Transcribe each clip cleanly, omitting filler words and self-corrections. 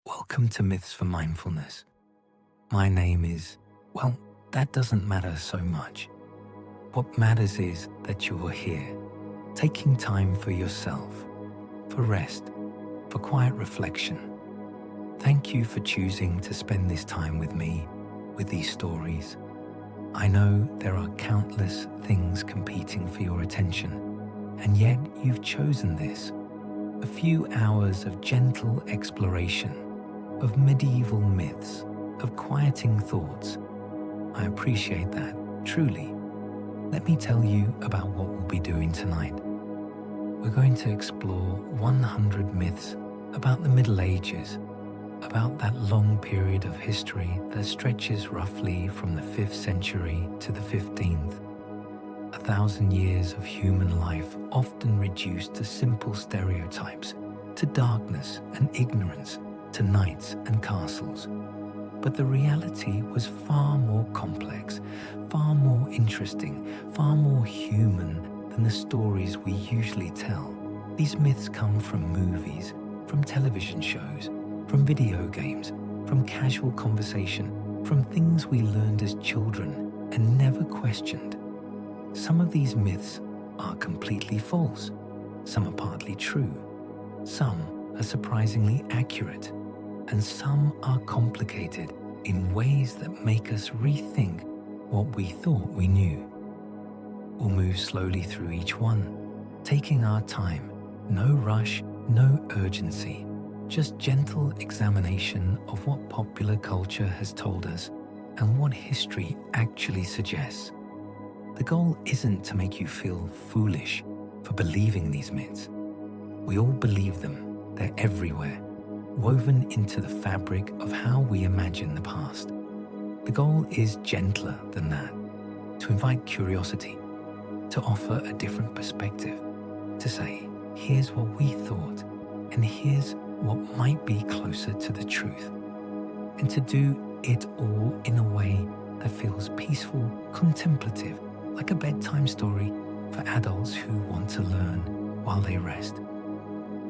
Welcome to Myths for Mindfulness. My name is, well, that doesn't matter so much. What matters is that you're here, taking time for yourself, for rest, for quiet reflection. Thank you for choosing to spend this time with me, with these stories. I know there are countless things competing for your attention, and yet you've chosen this. A few hours of gentle exploration, of medieval myths, of quieting thoughts. I appreciate that, truly. Let me tell you about what we'll be doing tonight. We're going to explore 100 myths about the Middle Ages, about that long period of history that stretches roughly from the 5th century to the 15th. 1,000 years of human life often reduced to simple stereotypes, to darkness and ignorance, to knights and castles. But the reality was far more complex, far more interesting, far more human than the stories we usually tell. These myths come from movies, from television shows, from video games, from casual conversation, from things we learned as children and never questioned. Some of these myths are completely false. Some are partly true. Some are surprisingly accurate. And some are complicated in ways that make us rethink what we thought we knew. We'll move slowly through each one, taking our time. No rush, no urgency, just gentle examination of what popular culture has told us and what history actually suggests. The goal isn't to make you feel foolish for believing these myths. We all believe them. They're everywhere, woven into the fabric of how we imagine the past. The goal is gentler than that, to invite curiosity, to offer a different perspective, to say, here's what we thought, and here's what might be closer to the truth, and to do it all in a way that feels peaceful, contemplative, like a bedtime story for adults who want to learn while they rest.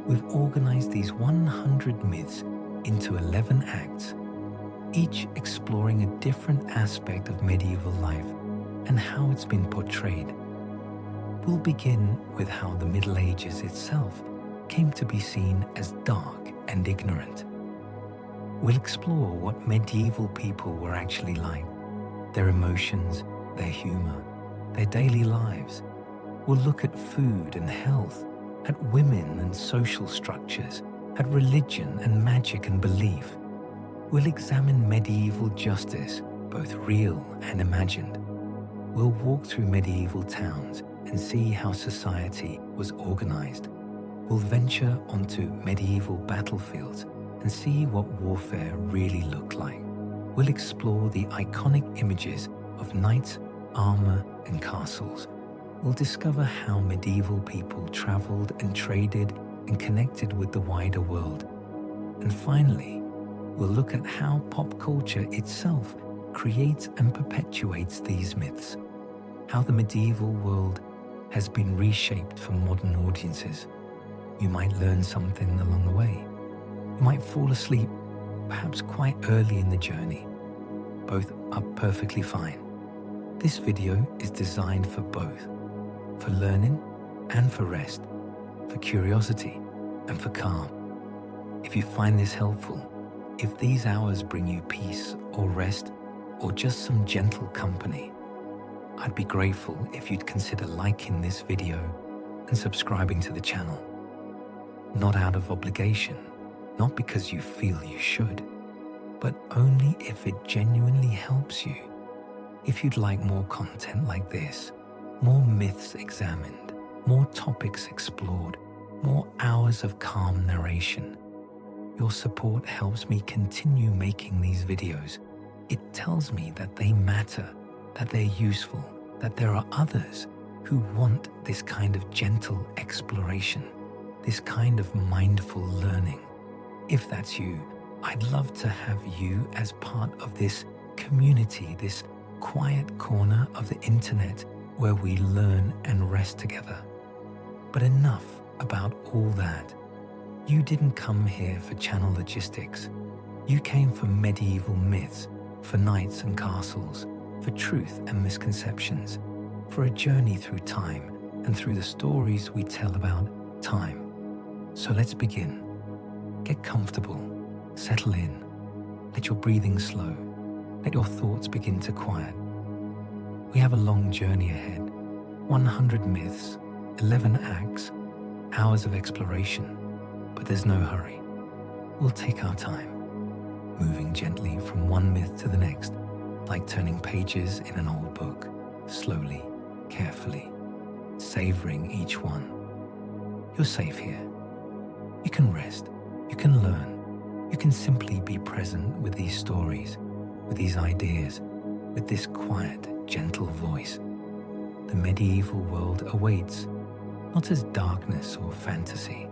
We've organized these 100 myths into 11 acts, each exploring a different aspect of medieval life and how it's been portrayed. We'll begin with how the Middle Ages itself came to be seen as dark and ignorant. We'll explore what medieval people were actually like, their emotions, their humor, their daily lives. We'll look at food and health, at women and social structures, at religion and magic and belief. We'll examine medieval justice, both real and imagined. We'll walk through medieval towns and see how society was organized. We'll venture onto medieval battlefields and see what warfare really looked like. We'll explore the iconic images of knights, armor, and castles. We'll discover how medieval people traveled and traded and connected with the wider world. And finally, we'll look at how pop culture itself creates and perpetuates these myths, how the medieval world has been reshaped for modern audiences. You might learn something along the way. You might fall asleep, perhaps quite early in the journey. Both are perfectly fine. This video is designed for both, for learning and for rest, for curiosity and for calm. If you find this helpful, if these hours bring you peace or rest or just some gentle company, I'd be grateful if you'd consider liking this video and subscribing to the channel. Not out of obligation, not because you feel you should, but only if it genuinely helps you. If you'd like more content like this, more myths examined, more topics explored, more hours of calm narration, your support helps me continue making these videos. It tells me that they matter, that they're useful, that there are others who want this kind of gentle exploration, this kind of mindful learning. If that's you, I'd love to have you as part of this community, this quiet corner of the internet where we learn and rest together. But enough about all that. You didn't come here for channel logistics. You came for medieval myths, for knights and castles, for truth and misconceptions, for a journey through time and through the stories we tell about time. So let's begin. Get comfortable, settle in, let your breathing slow, let your thoughts begin to quiet. We have a long journey ahead, 100 myths, 11 acts, hours of exploration, but there's no hurry. We'll take our time, moving gently from one myth to the next, like turning pages in an old book, slowly, carefully, savoring each one. You're safe here. You can rest, you can learn, you can simply be present with these stories, with these ideas, with this quiet, gentle voice. The medieval world awaits, not as darkness or fantasy,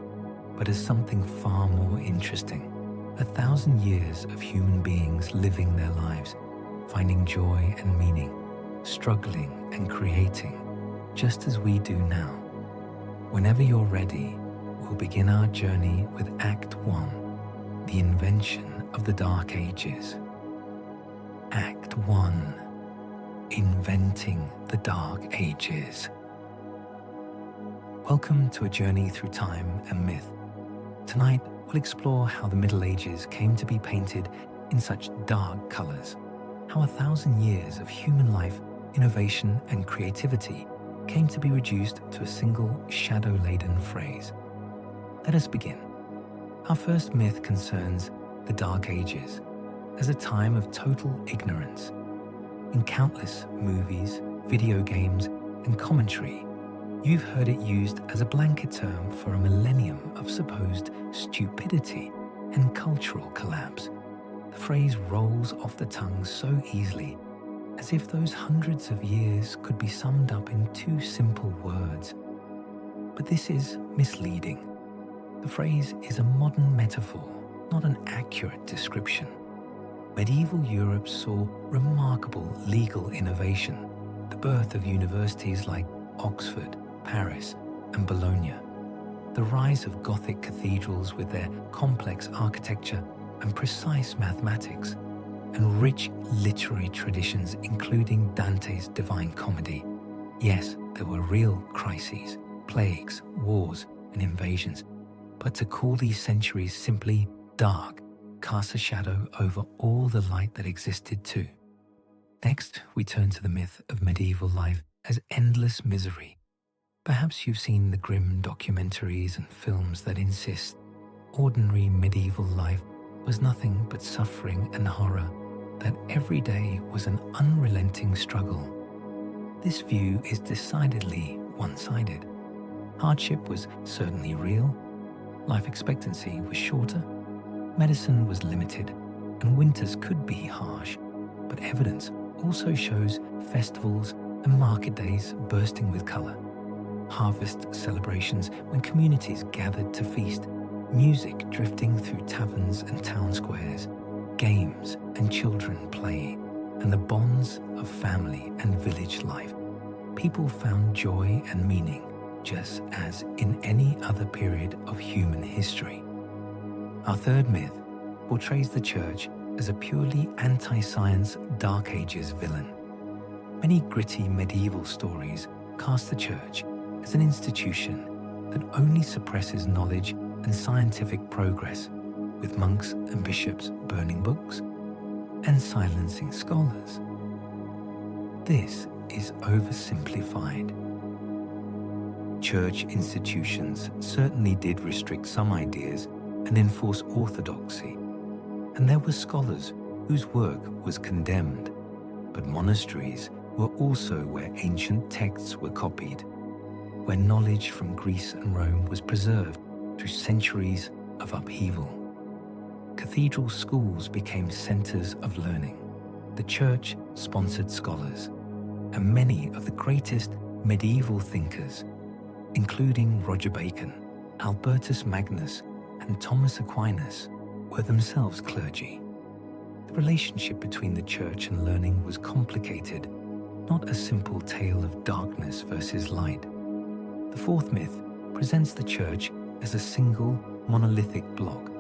but as something far more interesting. 1,000 years of human beings living their lives, finding joy and meaning, struggling and creating, just as we do now. Whenever you're ready, we'll begin our journey with Act 1, the invention of the Dark Ages. Act 1, inventing the Dark Ages. Welcome to a journey through time and myth. Tonight, we'll explore how the Middle Ages came to be painted in such dark colors, how 1,000 years of human life, innovation, and creativity came to be reduced to a single shadow-laden phrase. Let us begin. Our first myth concerns the Dark Ages as a time of total ignorance. In countless movies, video games, and commentary, you've heard it used as a blanket term for a millennium of supposed stupidity and cultural collapse. The phrase rolls off the tongue so easily, as if those hundreds of years could be summed up in two simple words. But this is misleading. The phrase is a modern metaphor, not an accurate description. Medieval Europe saw remarkable legal innovation, the birth of universities like Oxford, Paris, and Bologna, the rise of Gothic cathedrals with their complex architecture and precise mathematics, and rich literary traditions including Dante's Divine Comedy. Yes, there were real crises, plagues, wars, and invasions, but to call these centuries simply dark casts a shadow over all the light that existed too. Next, we turn to the myth of medieval life as endless misery. Perhaps you've seen the grim documentaries and films that insist ordinary medieval life was nothing but suffering and horror, that every day was an unrelenting struggle. This view is decidedly one-sided. Hardship was certainly real, life expectancy was shorter, medicine was limited, and winters could be harsh, but evidence also shows festivals and market days bursting with colour, harvest celebrations when communities gathered to feast, music drifting through taverns and town squares, games and children playing, and the bonds of family and village life. People found joy and meaning, just as in any other period of human history. Our third myth portrays the Church as a purely anti-science Dark Ages villain. Many gritty medieval stories cast the Church as an institution that only suppresses knowledge and scientific progress, with monks and bishops burning books and silencing scholars. This is oversimplified. Church institutions certainly did restrict some ideas and enforce orthodoxy, and there were scholars whose work was condemned, but monasteries were also where ancient texts were copied, where knowledge from Greece and Rome was preserved through centuries of upheaval. Cathedral schools became centers of learning. The Church sponsored scholars, and many of the greatest medieval thinkers, including Roger Bacon, Albertus Magnus, and Thomas Aquinas, were themselves clergy. The relationship between the Church and learning was complicated, not a simple tale of darkness versus light. The fourth myth presents the Church as a single monolithic block.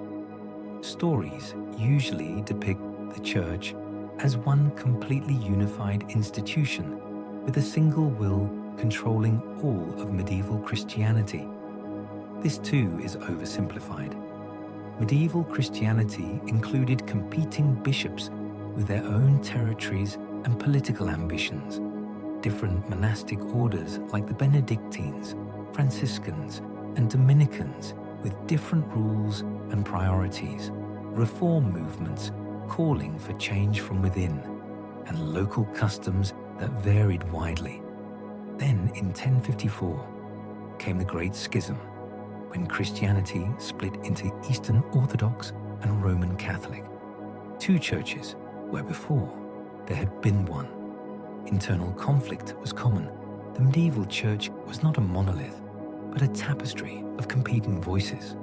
Stories usually depict the church as one completely unified institution with a single will controlling all of medieval Christianity. This too is oversimplified. Medieval Christianity included competing bishops with their own territories and political ambitions, different monastic orders like the Benedictines, Franciscans, and Dominicans with different rules and priorities, reform movements calling for change from within, and local customs that varied widely. Then in 1054 came the Great Schism, when Christianity split into Eastern Orthodox and Roman Catholic, two churches where before there had been one. Internal conflict was common. The medieval church was not a monolith, but a tapestry of competing voices.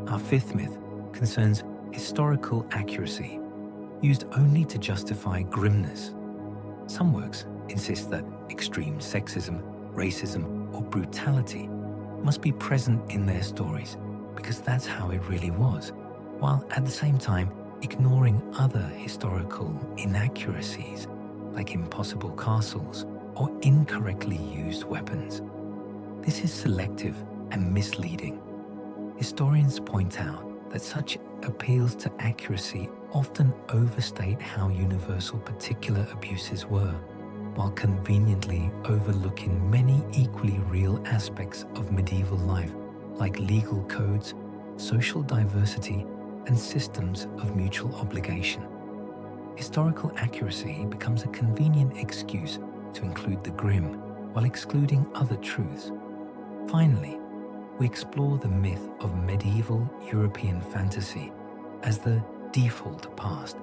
Our fifth myth concerns historical accuracy, used only to justify grimness. Some works insist that extreme sexism, racism, or brutality must be present in their stories because that's how it really was, while at the same time ignoring other historical inaccuracies like impossible castles or incorrectly used weapons. This is selective and misleading. Historians point out that such appeals to accuracy often overstate how universal particular abuses were, while conveniently overlooking many equally real aspects of medieval life, like legal codes, social diversity, and systems of mutual obligation. Historical accuracy becomes a convenient excuse to include the grim while excluding other truths. Finally, we explore the myth of medieval European fantasy as the default past.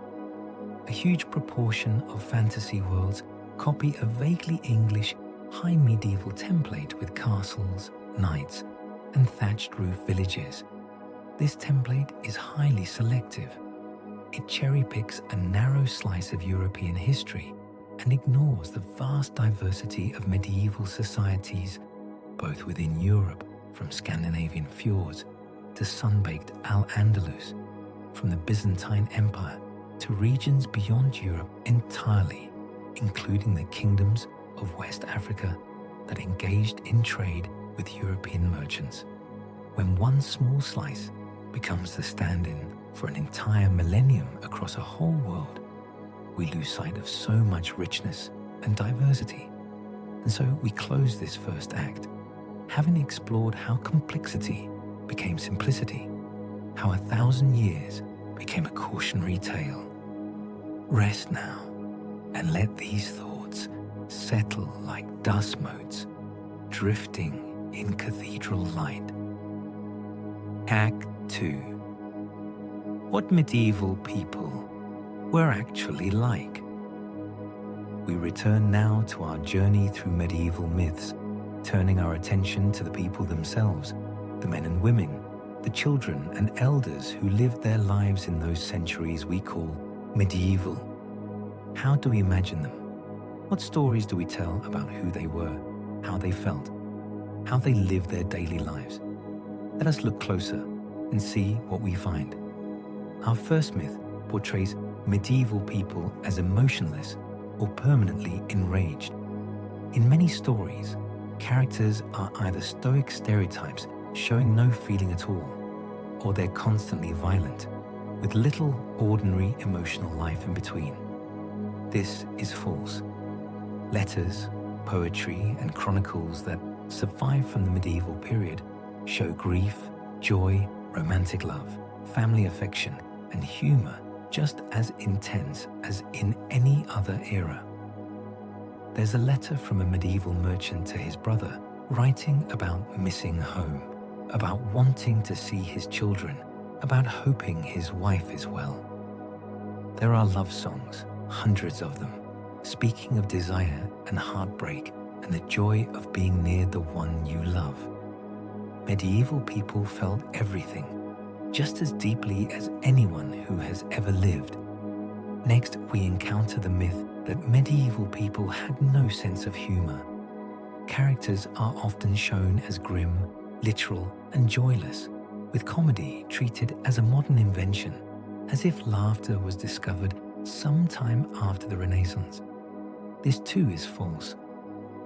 A huge proportion of fantasy worlds copy a vaguely English high medieval template with castles, knights, and thatched roof villages. This template is highly selective. It cherry-picks a narrow slice of European history and ignores the vast diversity of medieval societies, both within Europe, from Scandinavian fjords to sun-baked Al-Andalus, from the Byzantine Empire to regions beyond Europe entirely, including the kingdoms of West Africa that engaged in trade with European merchants. When one small slice becomes the stand-in for an entire millennium across a whole world, we lose sight of so much richness and diversity. And so we close this first act, having explored how complexity became simplicity, how 1,000 years became a cautionary tale. Rest now and let these thoughts settle like dust motes drifting in cathedral light. Act 2. What medieval people were actually like. We return now to our journey through medieval myths, turning our attention to the people themselves, the men and women, the children and elders who lived their lives in those centuries we call medieval. How do we imagine them? What stories do we tell about who they were, how they felt, how they lived their daily lives? Let us look closer and see what we find. Our first myth portrays medieval people as emotionless or permanently enraged. In many stories, characters are either stoic stereotypes showing no feeling at all, or they're constantly violent, with little ordinary emotional life in between. This is false. Letters, poetry, and chronicles that survive from the medieval period show grief, joy, romantic love, family affection, and humor just as intense as in any other era. There's a letter from a medieval merchant to his brother, writing about missing home, about wanting to see his children, about hoping his wife is well. There are love songs, hundreds of them, speaking of desire and heartbreak and the joy of being near the one you love. Medieval people felt everything, just as deeply as anyone who has ever lived. Next, we encounter the myth that medieval people had no sense of humor. Characters are often shown as grim, literal, and joyless, with comedy treated as a modern invention, as if laughter was discovered sometime after the Renaissance. This too is false.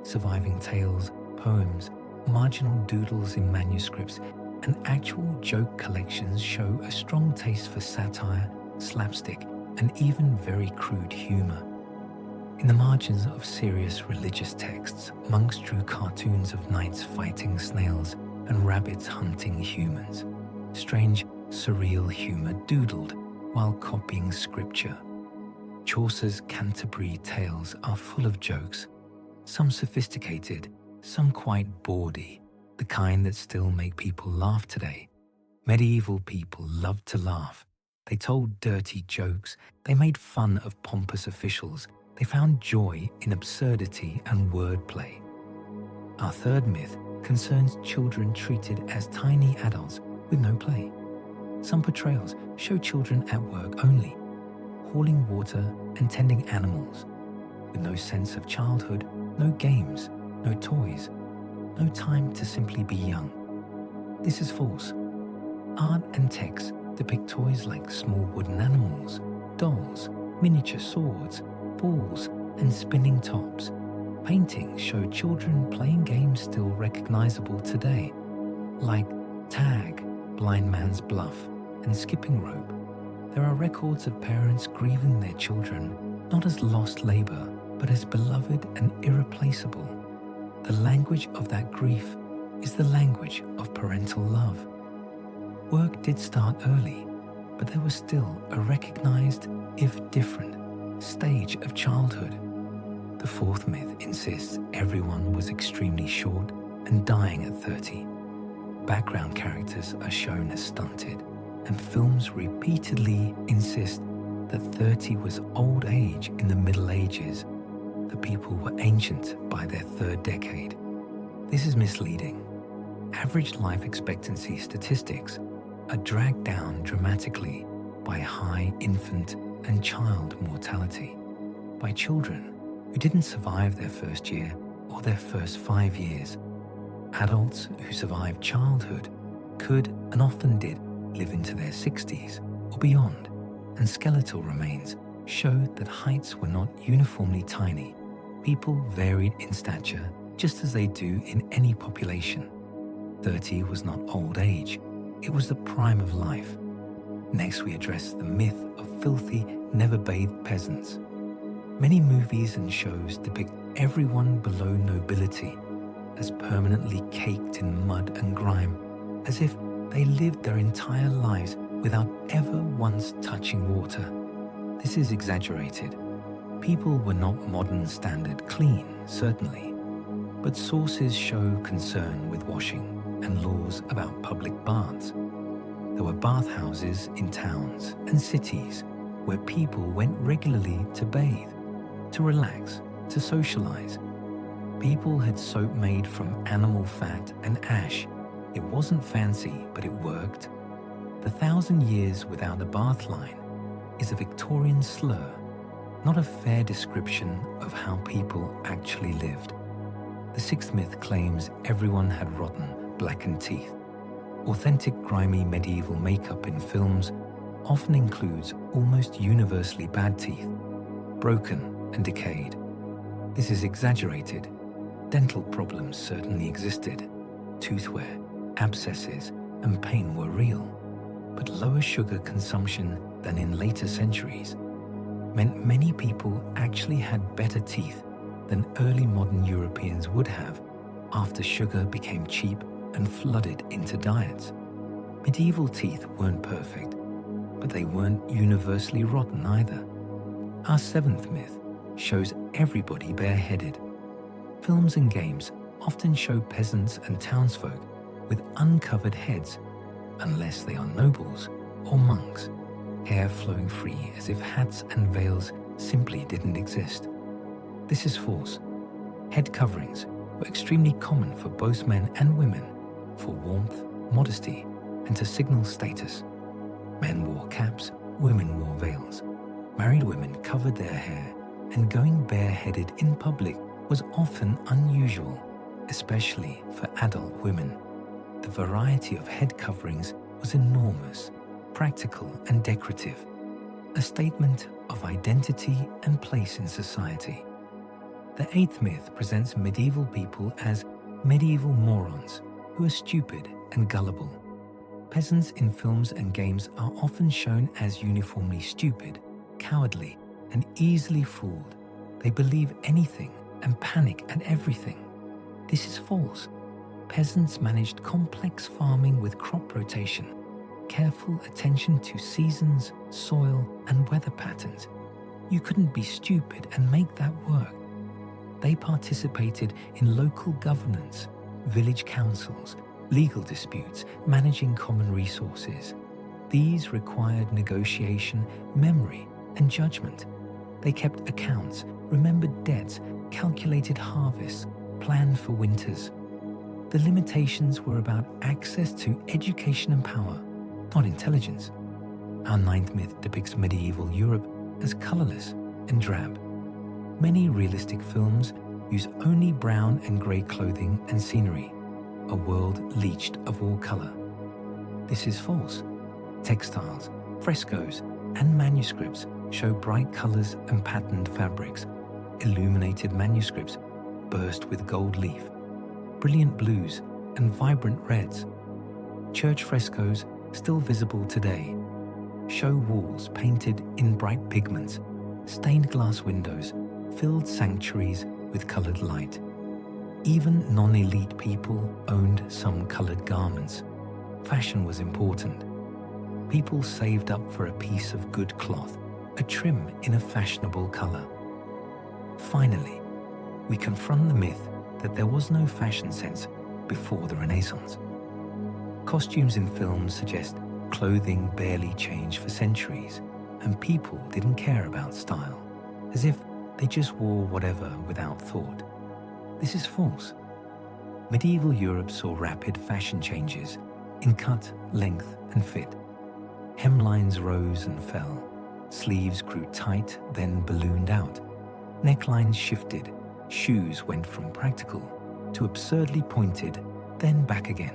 Surviving tales, poems, marginal doodles in manuscripts, and actual joke collections show a strong taste for satire, slapstick, and even very crude humor. In the margins of serious religious texts, monks drew cartoons of knights fighting snails and rabbits hunting humans. Strange, surreal humor doodled while copying scripture. Chaucer's Canterbury Tales are full of jokes, some sophisticated, some quite bawdy, the kind that still make people laugh today. Medieval people loved to laugh. They told dirty jokes. They made fun of pompous officials. They found joy in absurdity and wordplay. Our third myth concerns children treated as tiny adults with no play. Some portrayals show children at work only, hauling water and tending animals, with no sense of childhood, no games, no toys, no time to simply be young. This is false. Art and text depict toys like small wooden animals, dolls, miniature swords, balls, and spinning tops. Paintings show children playing games still recognizable today, like tag, blind man's bluff, and skipping rope. There are records of parents grieving their children not as lost labor, but as beloved and irreplaceable. The language of that grief is the language of parental love. Work did start early, but there was still a recognized, if different, stage of childhood. The fourth myth insists everyone was extremely short and dying at 30. Background characters are shown as stunted, and films repeatedly insist that 30 was old age in the Middle Ages. The people were ancient by their third decade. This is misleading. Average life expectancy statistics are dragged down dramatically by high infant and child mortality, by children who didn't survive their first year or their first 5 years. Adults who survived childhood could, and often did, live into their 60s or beyond, and skeletal remains showed that heights were not uniformly tiny. People varied in stature just as they do in any population. 30 was not old age, it was the prime of life. Next, we address the myth of filthy, never-bathed peasants. Many movies and shows depict everyone below nobility as permanently caked in mud and grime, as if they lived their entire lives without ever once touching water. This is exaggerated. People were not modern standard clean, certainly, but sources show concern with washing and laws about public baths. There were bathhouses in towns and cities where people went regularly to bathe, to relax, to socialize. People had soap made from animal fat and ash. It wasn't fancy, but it worked. The 1,000 years without a bath line is a Victorian slur, not a fair description of how people actually lived. The sixth myth claims everyone had rotten, blackened teeth. Authentic grimy medieval makeup in films often includes almost universally bad teeth, broken and decayed. This is exaggerated. Dental problems certainly existed. Tooth wear, abscesses, and pain were real, but lower sugar consumption than in later centuries meant many people actually had better teeth than early modern Europeans would have after sugar became cheap and flooded into diets. Medieval teeth weren't perfect, but they weren't universally rotten either. Our seventh myth shows everybody bareheaded. Films and games often show peasants and townsfolk with uncovered heads, unless they are nobles or monks, hair flowing free as if hats and veils simply didn't exist. This is false. Head coverings were extremely common for both men and women, for warmth, modesty, and to signal status. Men wore caps, women wore veils. Married women covered their hair, and going bareheaded in public was often unusual, especially for adult women. The variety of head coverings was enormous, practical and decorative, a statement of identity and place in society. The eighth myth presents medieval people as medieval morons who are stupid and gullible. Peasants in films and games are often shown as uniformly stupid, cowardly, and easily fooled. They believe anything and panic at everything. This is false. Peasants managed complex farming with crop rotation, careful attention to seasons, soil, and weather patterns. You couldn't be stupid and make that work. They participated in local governance, village councils, legal disputes, managing common resources. These required negotiation, memory, and judgment. They kept accounts, remembered debts, calculated harvests, planned for winters. The limitations were about access to education and power, not intelligence. Our ninth myth depicts medieval Europe as colorless and drab. Many realistic films use only brown and grey clothing and scenery, a world leached of all color. This is false. Textiles, frescoes, and manuscripts show bright colors and patterned fabrics. Illuminated manuscripts burst with gold leaf, brilliant blues, and vibrant reds. Church frescoes, still visible today, show walls painted in bright pigments, stained glass windows, filled sanctuaries with colored light. Even non-elite people owned some colored garments. Fashion was important. People saved up for a piece of good cloth, a trim in a fashionable color. Finally, we confront the myth that there was no fashion sense before the Renaissance. Costumes in films suggest clothing barely changed for centuries, and people didn't care about style, as if they just wore whatever without thought. This is false. Medieval Europe saw rapid fashion changes in cut, length, and fit. Hemlines rose and fell. Sleeves grew tight, then ballooned out. Necklines shifted. Shoes went from practical to absurdly pointed, then back again.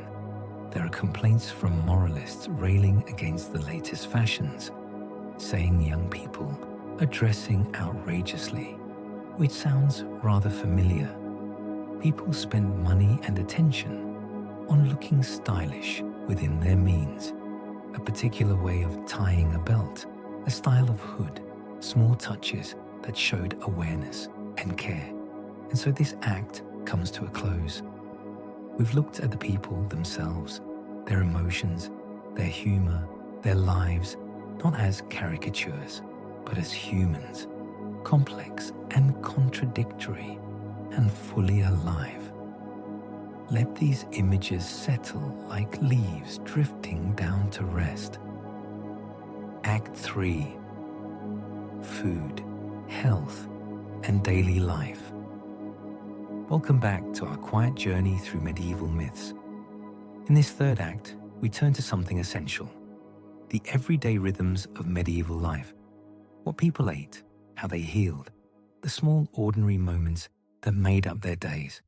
There are complaints from moralists railing against the latest fashions, saying young people are dressing outrageously, which sounds rather familiar. People spend money and attention on looking stylish within their means. A particular way of tying a belt, a style of hood, small touches that showed awareness and care. And so this act comes to a close. We've looked at the people themselves, their emotions, their humor, their lives, not as caricatures, but as humans, complex and contradictory, and fully alive. Let these images settle like leaves drifting down to rest. Act 3. Food, health, and daily life. Welcome back to our quiet journey through medieval myths. In this third act, we turn to something essential: the everyday rhythms of medieval life. What people ate, how they healed, the small ordinary moments that made up their days.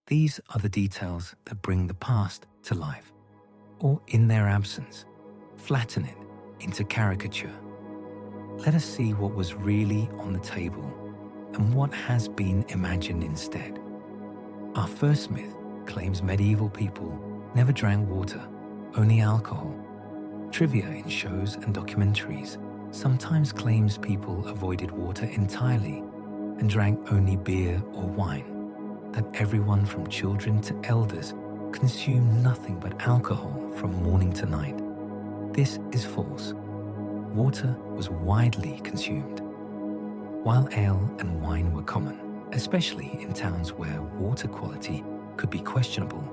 These are the details that bring the past to life, or in their absence, flatten it into caricature. Let us see what was really on the table and what has been imagined instead. Our first myth claims medieval people never drank water, only alcohol. Trivia in shows and documentaries sometimes claims people avoided water entirely and drank only beer or wine, that everyone from children to elders consumed nothing but alcohol from morning to night. This is false. Water was widely consumed. While ale and wine were common, especially in towns where water quality could be questionable,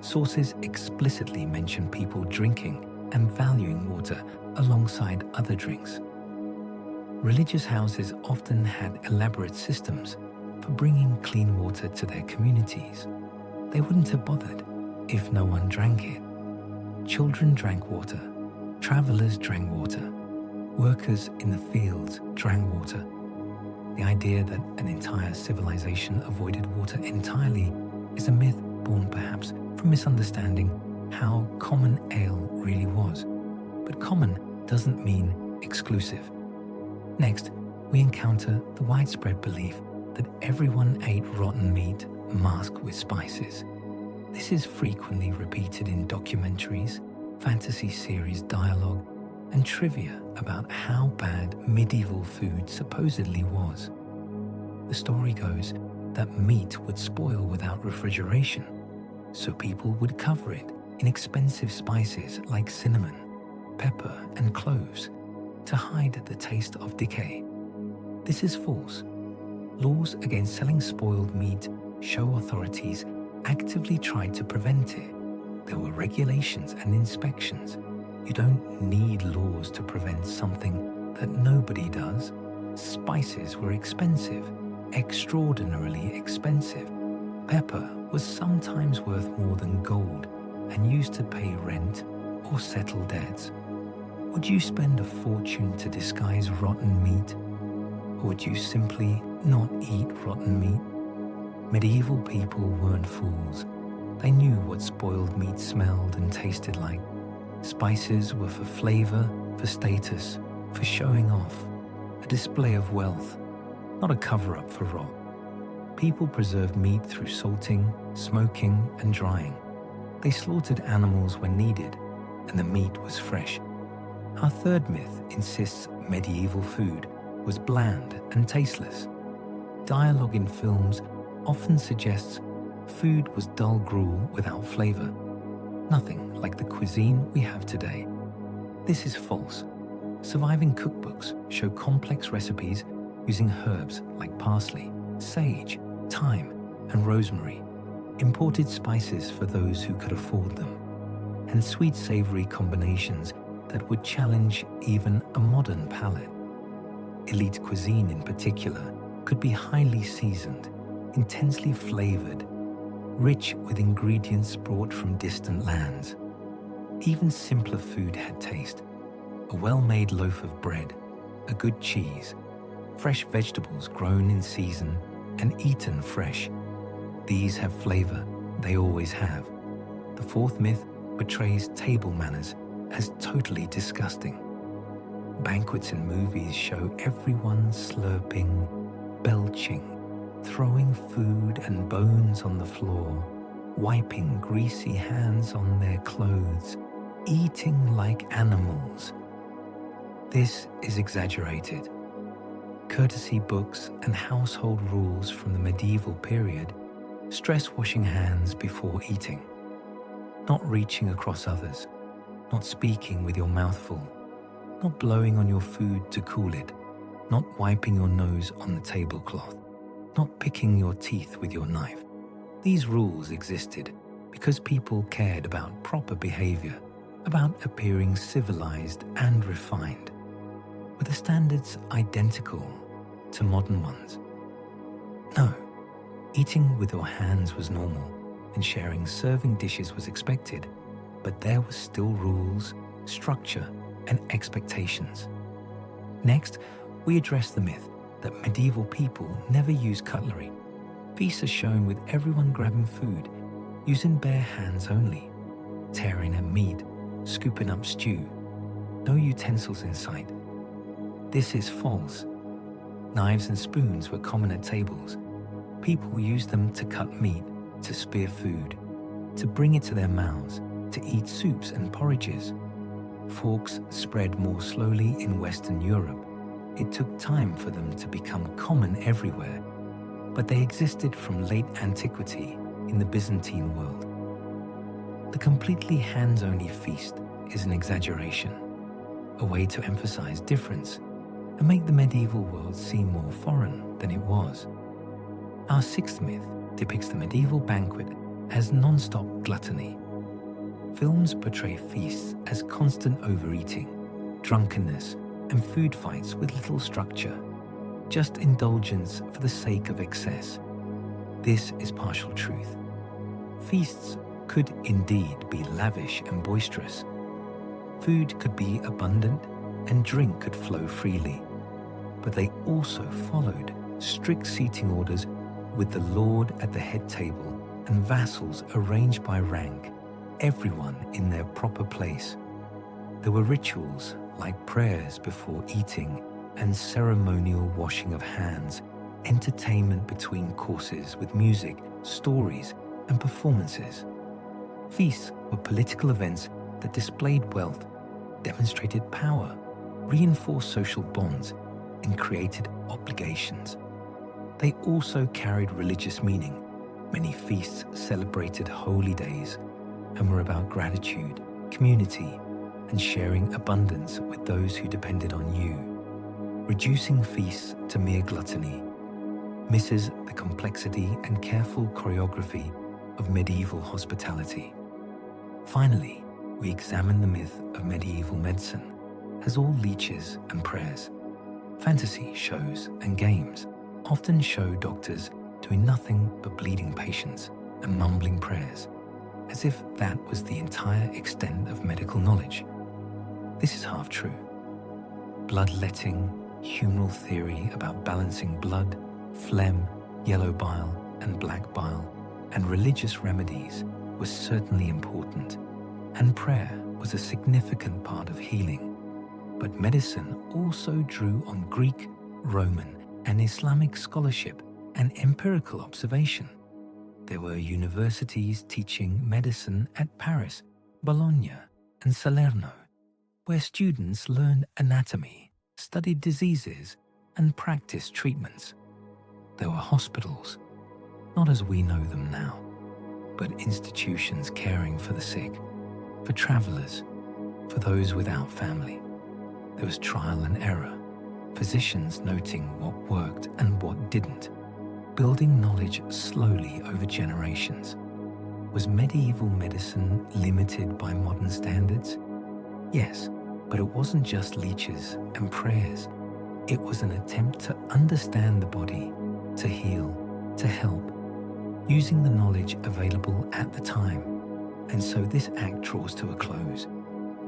sources explicitly mention people drinking and valuing water alongside other drinks. Religious houses often had elaborate systems for bringing clean water to their communities. They wouldn't have bothered if no one drank it. Children drank water, travelers drank water, workers in the fields drank water. The idea that an entire civilization avoided water entirely is a myth born perhaps from misunderstanding how common ale really was. But common doesn't mean exclusive. Next, we encounter the widespread belief that everyone ate rotten meat masked with spices. This is frequently repeated in documentaries, fantasy series dialogue, and trivia about how bad medieval food supposedly was. The story goes that meat would spoil without refrigeration, so people would cover it in expensive spices like cinnamon, pepper, and cloves to hide the taste of decay. This is false. Laws against selling spoiled meat show authorities actively tried to prevent it. There were regulations and inspections. You don't need laws to prevent something that nobody does. Spices were expensive, extraordinarily expensive. Pepper was sometimes worth more than gold and used to pay rent or settle debts. Would you spend a fortune to disguise rotten meat? Or would you simply not eat rotten meat? Medieval people weren't fools. They knew what spoiled meat smelled and tasted like. Spices were for flavor, for status, for showing off, a display of wealth, not a cover-up for rot. People preserved meat through salting, smoking, and drying. They slaughtered animals when needed, and the meat was fresh. Our third myth insists medieval food was bland and tasteless. Dialogue in films often suggests food was dull gruel without flavor, nothing like the cuisine we have today. This is false. Surviving cookbooks show complex recipes using herbs like parsley, sage, thyme, and rosemary, imported spices for those who could afford them, and sweet-savory combinations that would challenge even a modern palate. Elite cuisine in particular could be highly seasoned, intensely flavored, rich with ingredients brought from distant lands. Even simpler food had taste. A well-made loaf of bread, a good cheese, fresh vegetables grown in season and eaten fresh. These have flavor, they always have. The fourth myth portrays table manners as totally disgusting. Banquets in movies show everyone slurping, belching, throwing food and bones on the floor, wiping greasy hands on their clothes, eating like animals. This is exaggerated. Courtesy books and household rules from the medieval period stress washing hands before eating, not reaching across others, not speaking with your mouth full, not blowing on your food to cool it, not wiping your nose on the tablecloth, not picking your teeth with your knife. These rules existed because people cared about proper behavior, about appearing civilized and refined. Were the standards identical to modern ones? No. Eating with your hands was normal, and sharing serving dishes was expected, but there were still rules, structure, and expectations. Next, we address the myth that medieval people never used cutlery. Feasts are shown with everyone grabbing food, using bare hands only, tearing at meat, scooping up stew. No utensils in sight. This is false. Knives and spoons were common at tables. People used them to cut meat, to spear food, to bring it to their mouths, to eat soups and porridges. Forks spread more slowly in Western Europe. It took time for them to become common everywhere, but they existed from late antiquity in the Byzantine world. The completely hands-only feast is an exaggeration, a way to emphasize difference and make the medieval world seem more foreign than it was. Our sixth myth depicts the medieval banquet as non-stop gluttony. Films portray feasts as constant overeating, drunkenness, and food fights with little structure, just indulgence for the sake of excess. This is partial truth. Feasts could indeed be lavish and boisterous. Food could be abundant and drink could flow freely, but they also followed strict seating orders with the lord at the head table and vassals arranged by rank. everyone in their proper place. There were rituals like prayers before eating and ceremonial washing of hands, entertainment between courses with music, stories, and performances. Feasts were political events that displayed wealth, demonstrated power, reinforced social bonds, and created obligations. They also carried religious meaning. Many feasts celebrated holy days and were about gratitude, community, and sharing abundance with those who depended on you. Reducing feasts to mere gluttony misses the complexity and careful choreography of medieval hospitality. Finally, we examine the myth of medieval medicine as all leeches and prayers. Fantasy shows and games often show doctors doing nothing but bleeding patients and mumbling prayers, as if that was the entire extent of medical knowledge. This is half true. Bloodletting, humoral theory about balancing blood, phlegm, yellow bile, and black bile, and religious remedies was certainly important, and prayer was a significant part of healing. But medicine also drew on Greek, Roman, and Islamic scholarship and empirical observation. There were universities teaching medicine at Paris, Bologna, and Salerno, where students learned anatomy, studied diseases, and practiced treatments. There were hospitals, not as we know them now, but institutions caring for the sick, for travelers, for those without family. There was trial and error, physicians noting what worked and what didn't, building knowledge slowly over generations. Was medieval medicine limited by modern standards? Yes, but it wasn't just leeches and prayers. It was an attempt to understand the body, to heal, to help, using the knowledge available at the time. And so this act draws to a close.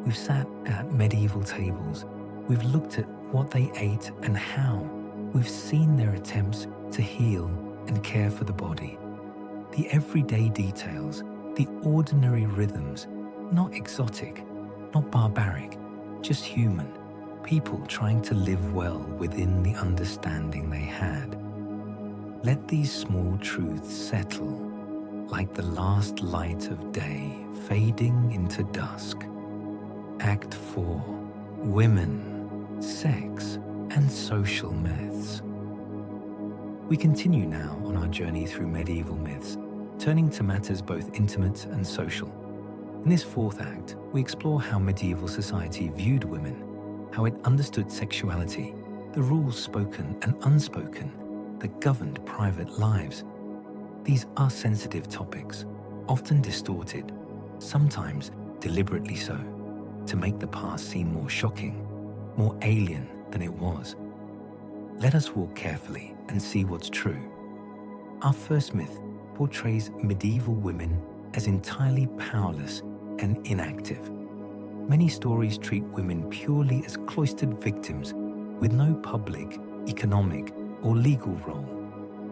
We've sat at medieval tables. We've looked at what they ate and how. We've seen their attempts to heal and care for the body. The everyday details, the ordinary rhythms, not exotic, not barbaric, just human. People trying to live well within the understanding they had. Let these small truths settle, like the last light of day fading into dusk. Act 4. Women, sex, and social myths. We continue now on our journey through medieval myths, turning to matters both intimate and social. In this fourth act, we explore how medieval society viewed women, how it understood sexuality, the rules spoken and unspoken that governed private lives. These are sensitive topics, often distorted, sometimes deliberately so, to make the past seem more shocking, more alien than it was. Let us walk carefully and see what's true. Our first myth portrays medieval women as entirely powerless and inactive. Many stories treat women purely as cloistered victims with no public, economic, or legal role.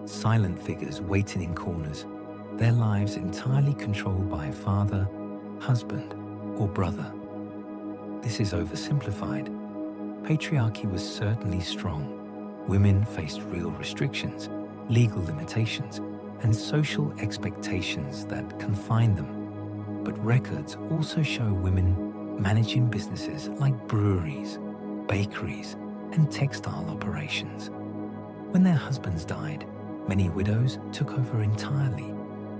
Silent figures waiting in corners, their lives entirely controlled by a father, husband, or brother. This is oversimplified. Patriarchy was certainly strong. Women faced real restrictions, legal limitations, and social expectations that confined them. But records also show women managing businesses like breweries, bakeries, and textile operations. When their husbands died, many widows took over entirely,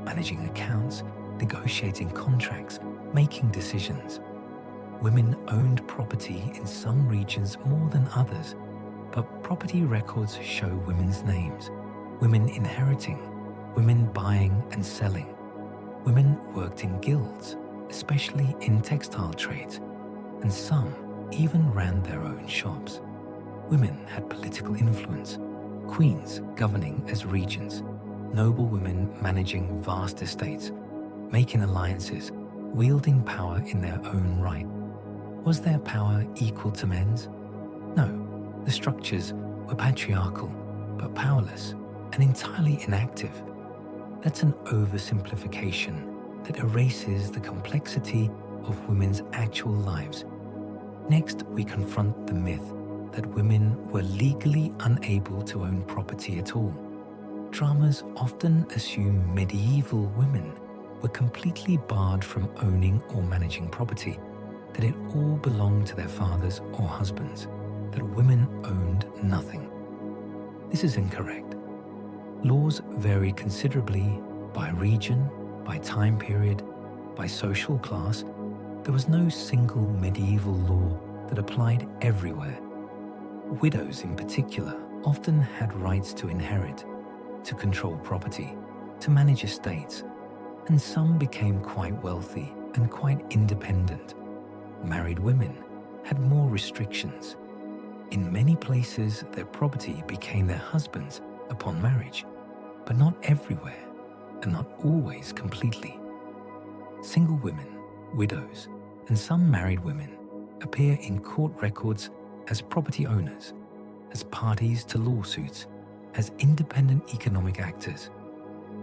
managing accounts, negotiating contracts, making decisions. Women owned property in some regions more than others, but property records show women's names, women inheriting, women buying and selling. Women worked in guilds, especially in textile trades, and some even ran their own shops. Women had political influence, queens governing as regents, noble women managing vast estates, making alliances, wielding power in their own right. Was their power equal to men's? No, the structures were patriarchal, but powerless and entirely inactive. That's an oversimplification that erases the complexity of women's actual lives. Next, we confront the myth that women were legally unable to own property at all. Dramas often assume medieval women were completely barred from owning or managing property, that it all belonged to their fathers or husbands, that women owned nothing. This is incorrect. Laws vary considerably by region, by time period, by social class. There was no single medieval law that applied everywhere. Widows in particular often had rights to inherit, to control property, to manage estates, and some became quite wealthy and quite independent. Married women had more restrictions. In many places, their property became their husband's upon marriage, but not everywhere, and not always completely. Single women, widows, and some married women appear in court records as property owners, as parties to lawsuits, as independent economic actors.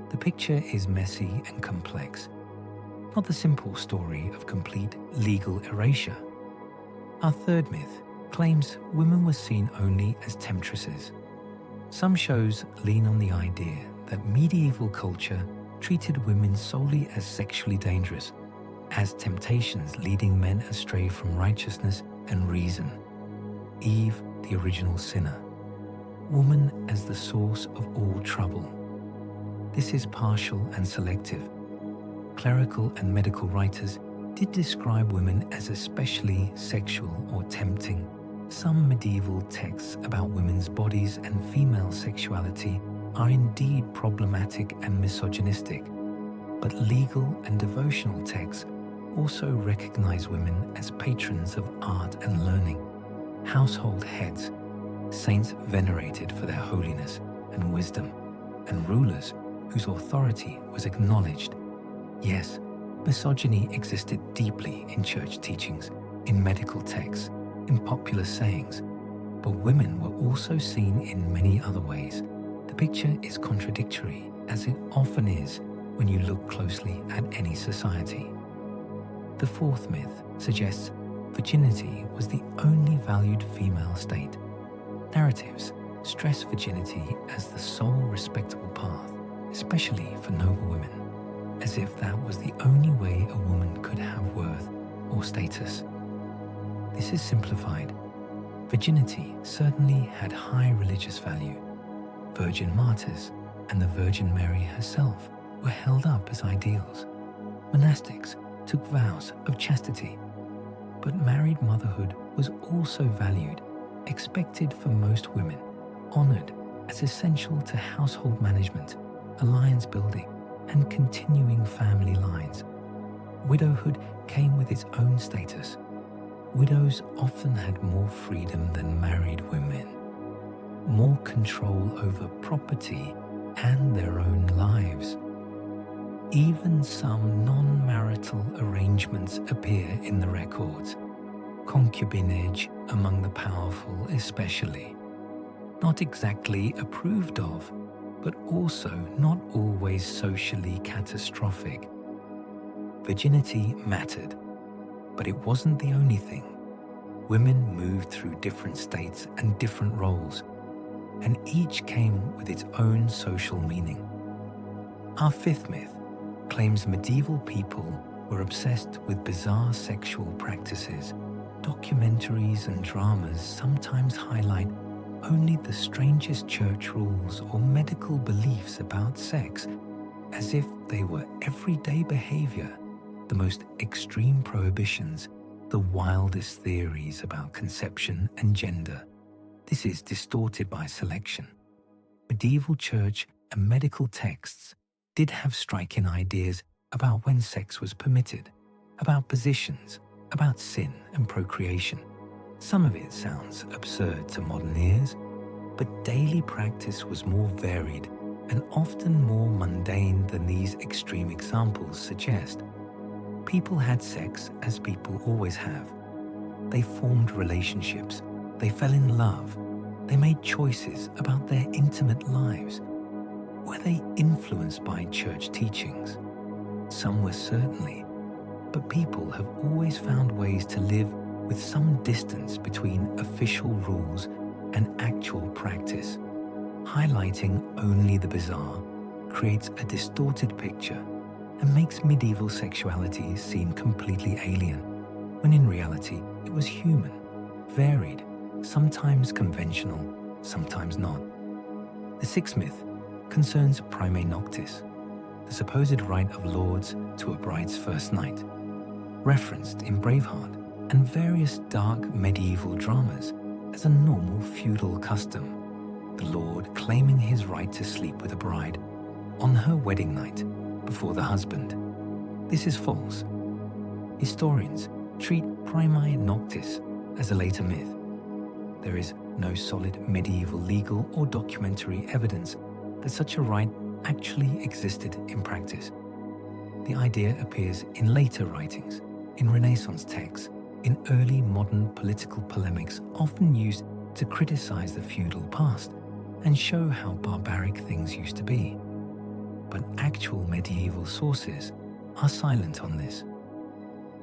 The picture is messy and complex, not the simple story of complete legal erasure. Our third myth claims women were seen only as temptresses. Some shows lean on the idea that medieval culture treated women solely as sexually dangerous, as temptations leading men astray from righteousness and reason. Eve, the original sinner. Woman as the source of all trouble. This is partial and selective. Clerical and medical writers did describe women as especially sexual or tempting. Some medieval texts about women's bodies and female sexuality are indeed problematic and misogynistic, but legal and devotional texts also recognize women as patrons of art and learning, household heads, saints venerated for their holiness and wisdom, and rulers whose authority was acknowledged. Yes, misogyny existed deeply in church teachings, in medical texts, in popular sayings, but women were also seen in many other ways. The picture is contradictory, as it often is when you look closely at any society. The fourth myth suggests virginity was the only valued female state. Narratives stress virginity as the sole respectable path, especially for noble women, as if that was the only way a woman could have worth or status. This is simplified. Virginity certainly had high religious value. Virgin martyrs and the Virgin Mary herself were held up as ideals. Monastics took vows of chastity. But married motherhood was also valued, expected for most women, honored as essential to household management, alliance building, and continuing family lines. Widowhood came with its own status. Widows often had more freedom than married women, more control over property and their own lives. Even some non-marital arrangements appear in the records, concubinage among the powerful especially. Not exactly approved of, but also not always socially catastrophic. Virginity mattered, but it wasn't the only thing. Women moved through different states and different roles, and each came with its own social meaning. Our fifth myth claims medieval people were obsessed with bizarre sexual practices. Documentaries and dramas sometimes highlight only the strangest church rules or medical beliefs about sex, as if they were everyday behavior, the most extreme prohibitions, the wildest theories about conception and gender. This is distorted by selection. Medieval church and medical texts did have striking ideas about when sex was permitted, about positions, about sin and procreation. Some of it sounds absurd to modern ears, but daily practice was more varied and often more mundane than these extreme examples suggest. People had sex as people always have. They formed relationships, they fell in love, they made choices about their intimate lives. Were they influenced by church teachings? some were certainly, but people have always found ways to live with some distance between official rules and actual practice. Highlighting only the bizarre creates a distorted picture and makes medieval sexuality seem completely alien, when in reality it was human, varied, sometimes conventional, sometimes not. The sixth myth concerns primae noctis, the supposed right of lords to a bride's first night, referenced in Braveheart and various dark medieval dramas as a normal feudal custom, the lord claiming his right to sleep with a bride on her wedding night before the husband. This is false. Historians treat primae noctis as a later myth. There is no solid medieval legal or documentary evidence that such a right actually existed in practice. The idea appears in later writings, in Renaissance texts, in early modern political polemics often used to criticize the feudal past and show how barbaric things used to be. But actual medieval sources are silent on this.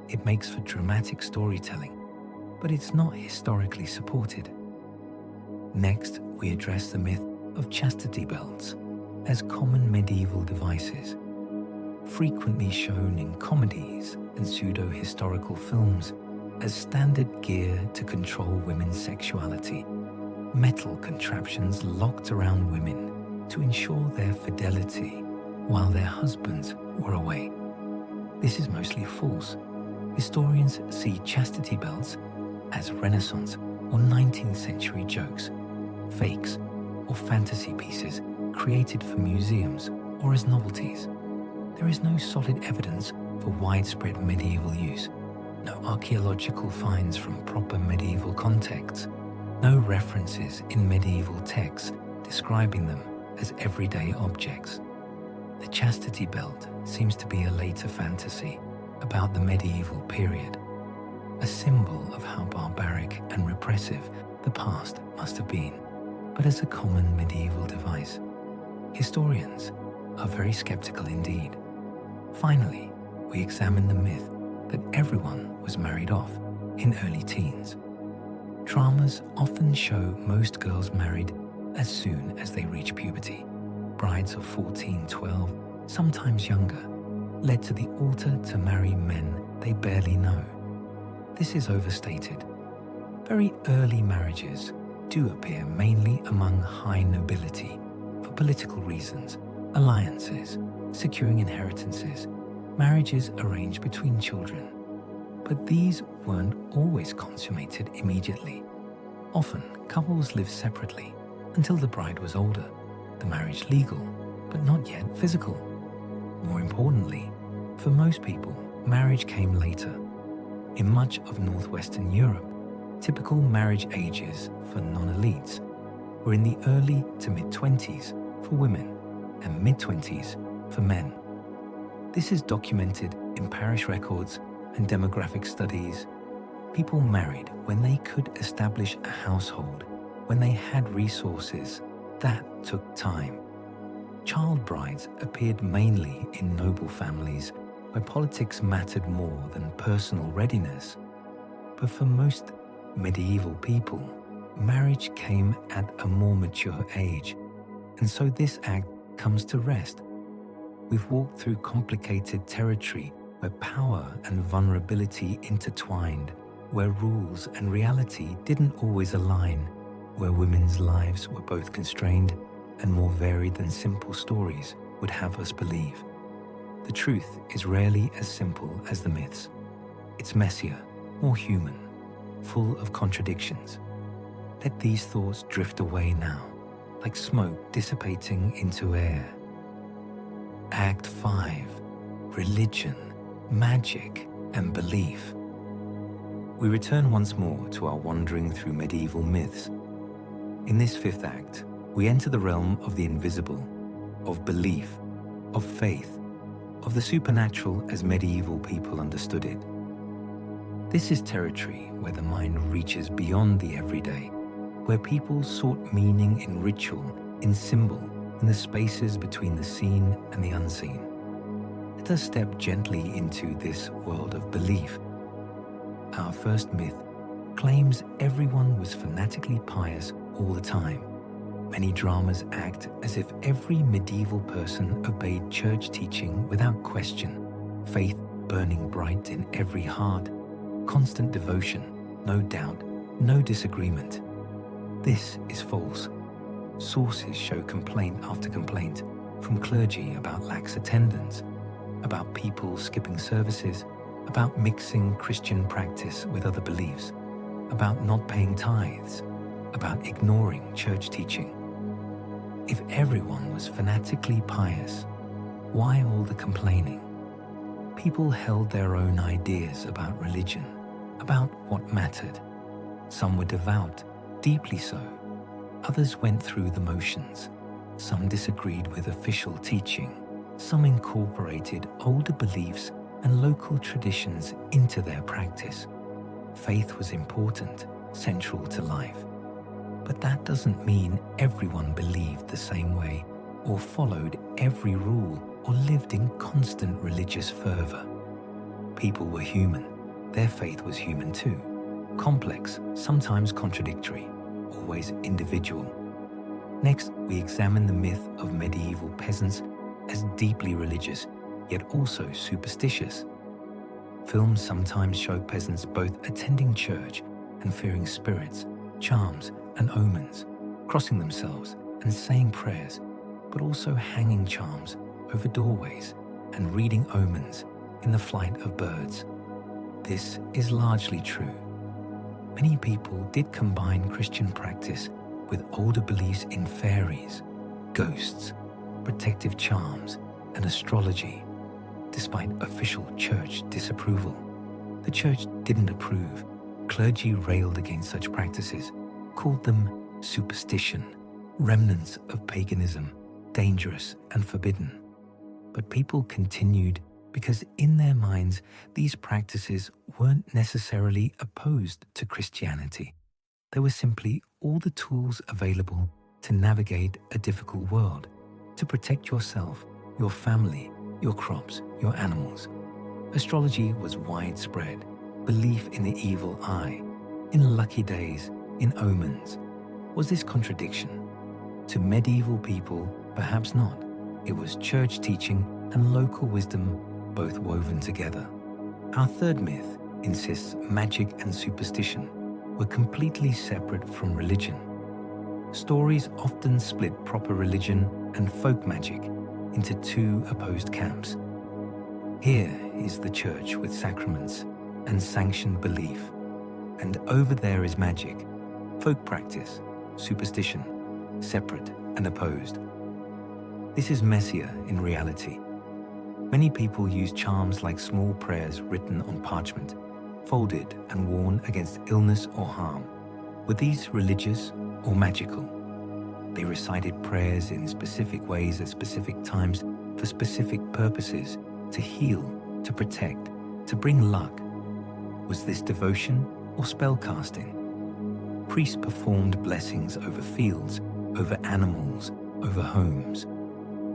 It makes for dramatic storytelling, but it's not historically supported. Next, we address the myth of chastity belts as common medieval devices, frequently shown in comedies and pseudo-historical films as standard gear to control women's sexuality. Metal contraptions locked around women to ensure their fidelity while their husbands were away. This is mostly false. Historians see chastity belts as Renaissance or 19th century jokes, fakes, or fantasy pieces created for museums or as novelties. There is no solid evidence for widespread medieval use, no archaeological finds from proper medieval contexts, no references in medieval texts describing them as everyday objects. The chastity belt seems to be a later fantasy about the medieval period, a symbol of how barbaric and repressive the past must have been, but as a common medieval device. Historians are very skeptical indeed. Finally, we examine the myth that everyone was married off in early teens. Dramas often show most girls married as soon as they reach puberty. Brides of 14, 12, sometimes younger, led to the altar to marry men they barely know. This is overstated. Very early marriages do appear mainly among high nobility for political reasons, alliances, securing inheritances, marriages arranged between children. But these weren't always consummated immediately. Often, couples lived separately until the bride was older, the marriage legal, but not yet physical. More importantly, for most people, marriage came later. In much of northwestern Europe, typical marriage ages for non-elites were in the early to mid-20s for women and mid-20s for men. This is documented in parish records and demographic studies. People married when they could establish a household, when they had resources. That took time. Child brides appeared mainly in noble families where politics mattered more than personal readiness. But for most medieval people, marriage came at a more mature age, and so this act comes to rest. We've walked through complicated territory where power and vulnerability intertwined, where rules and reality didn't always align, where women's lives were both constrained and more varied than simple stories would have us believe. The truth is rarely as simple as the myths. It's messier, more human, full of contradictions. Let these thoughts drift away now, like smoke dissipating into air. Act 5. Religion, magic, and belief. We return once more to our wandering through medieval myths. In this fifth act, we enter the realm of the invisible, of belief, of faith, of the supernatural as medieval people understood it. This is territory where the mind reaches beyond the everyday, where people sought meaning in ritual, in symbol, in the spaces between the seen and the unseen. Let us step gently into this world of belief. Our first myth claims everyone was fanatically pious all the time. Many dramas act as if every medieval person obeyed church teaching without question, faith burning bright in every heart, constant devotion, no doubt, no disagreement. This is false. Sources show complaint after complaint from clergy about lax attendance, about people skipping services, about mixing Christian practice with other beliefs, about not paying tithes, about ignoring church teaching. If everyone was fanatically pious, why all the complaining? People held their own ideas about religion, about what mattered. Some were devout, deeply so. Others went through the motions. Some disagreed with official teaching. Some incorporated older beliefs and local traditions into their practice. Faith was important, central to life. But that doesn't mean everyone believed the same way, or followed every rule, or lived in constant religious fervor. People were human. Their faith was human too. Complex, sometimes contradictory, always individual. Next, we examine the myth of medieval peasants as deeply religious, yet also superstitious. Films sometimes show peasants both attending church and fearing spirits, charms, and omens, crossing themselves and saying prayers, but also hanging charms over doorways and reading omens in the flight of birds. This is largely true. Many people did combine Christian practice with older beliefs in fairies, ghosts, protective charms, and astrology, despite official church disapproval. The church didn't approve. Clergy railed against such practices, called them superstition, remnants of paganism, dangerous and forbidden. But people continued because in their minds, these practices weren't necessarily opposed to Christianity. They were simply all the tools available to navigate a difficult world, to protect yourself, your family, your crops, your animals. Astrology was widespread, belief in the evil eye, in lucky days, in omens. Was this contradiction? To medieval people, perhaps not. It was church teaching and local wisdom both woven together. Our third myth insists magic and superstition were completely separate from religion. Stories often split proper religion and folk magic into two opposed camps. Here is the church with sacraments and sanctioned belief, and over there is magic, folk practice, superstition, separate and opposed. This is messier in reality. Many people use charms like small prayers written on parchment, folded and worn against illness or harm. Were these religious or magical? They recited prayers in specific ways at specific times for specific purposes, to heal, to protect, to bring luck. Was this devotion or spellcasting? Priests performed blessings over fields, over animals, over homes.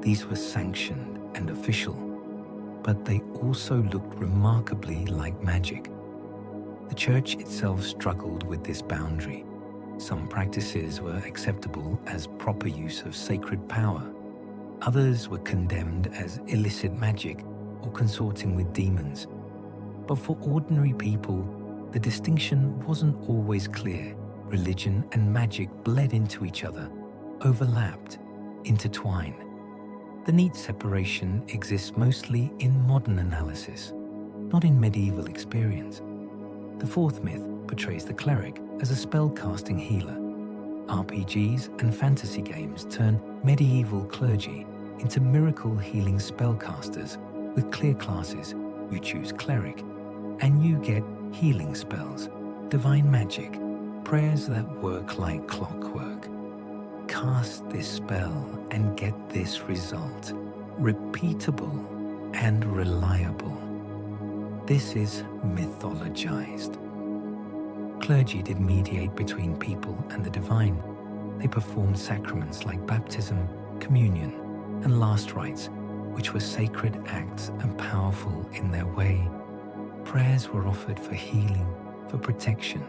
These were sanctioned and official, but they also looked remarkably like magic. The church itself struggled with this boundary. Some practices were acceptable as proper use of sacred power. Others were condemned as illicit magic or consorting with demons. But for ordinary people, the distinction wasn't always clear. Religion and magic bled into each other, overlapped, intertwined. The neat separation exists mostly in modern analysis, not in medieval experience. The fourth myth portrays the cleric as a spell-casting healer. RPGs and fantasy games turn medieval clergy into miracle-healing spellcasters with clear classes. You choose cleric, and you get healing spells, divine magic, prayers that work like clockwork. Cast this spell and get this result. Repeatable and reliable. This is mythologized. Clergy did mediate between people and the divine. They performed sacraments like baptism, communion, and last rites, which were sacred acts and powerful in their way. Prayers were offered for healing, for protection,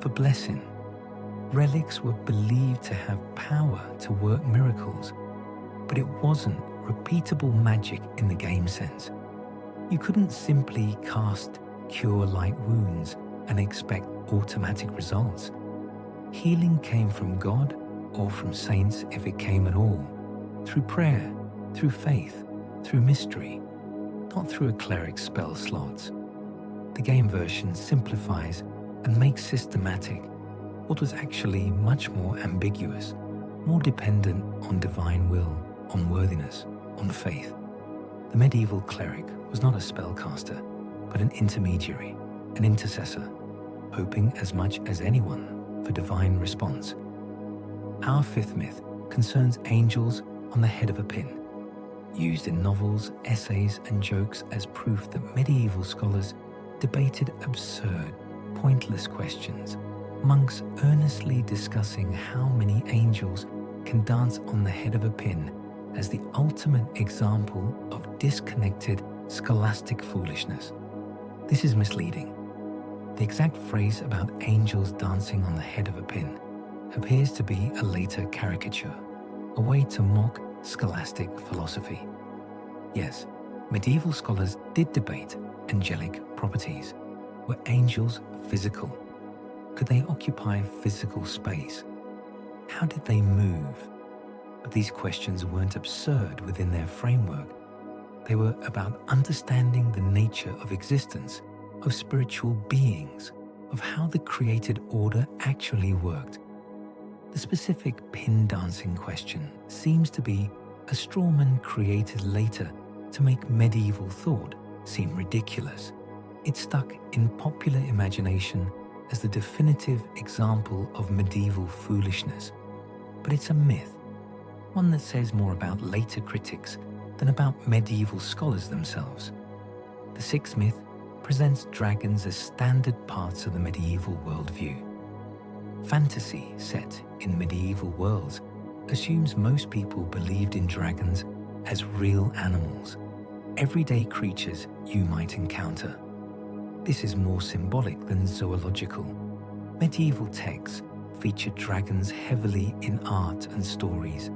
for blessing. Relics were believed to have power to work miracles, but it wasn't repeatable magic in the game sense. You couldn't simply cast Cure Light Wounds and expect automatic results. Healing came from God or from saints if it came at all, through prayer, through faith, through mystery, not through a cleric's spell slots. The game version simplifies and makes systematic what was actually much more ambiguous, more dependent on divine will, on worthiness, on faith. The medieval cleric was not a spellcaster, but an intermediary, an intercessor, hoping as much as anyone for divine response. Our fifth myth concerns angels on the head of a pin, used in novels, essays, and jokes as proof that medieval scholars debated absurd, pointless questions, monks earnestly discussing how many angels can dance on the head of a pin as the ultimate example of disconnected scholastic foolishness. This is misleading. The exact phrase about angels dancing on the head of a pin appears to be a later caricature, a way to mock scholastic philosophy. Yes, medieval scholars did debate angelic properties. Were angels physical? Could they occupy physical space? How did they move? But these questions weren't absurd within their framework. They were about understanding the nature of existence, of spiritual beings, of how the created order actually worked. The specific pin dancing question seems to be a straw man created later to make medieval thought seem ridiculous. It stuck in popular imagination as the definitive example of medieval foolishness. But it's a myth, one that says more about later critics than about medieval scholars themselves. The sixth myth presents dragons as standard parts of the medieval worldview. Fantasy set in medieval worlds assumes most people believed in dragons as real animals, everyday creatures you might encounter. This is more symbolic than zoological. Medieval texts feature dragons heavily in art and stories.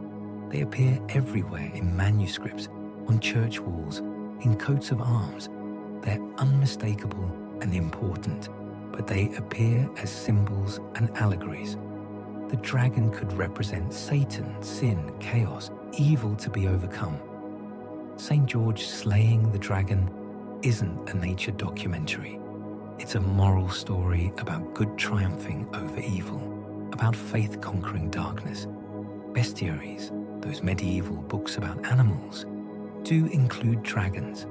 They appear everywhere in manuscripts, on church walls, in coats of arms. They're unmistakable and important, but they appear as symbols and allegories. The dragon could represent Satan, sin, chaos, evil to be overcome. St. George slaying the dragon isn't a nature documentary. It's a moral story about good triumphing over evil, about faith conquering darkness. Bestiaries, those medieval books about animals, do include dragons,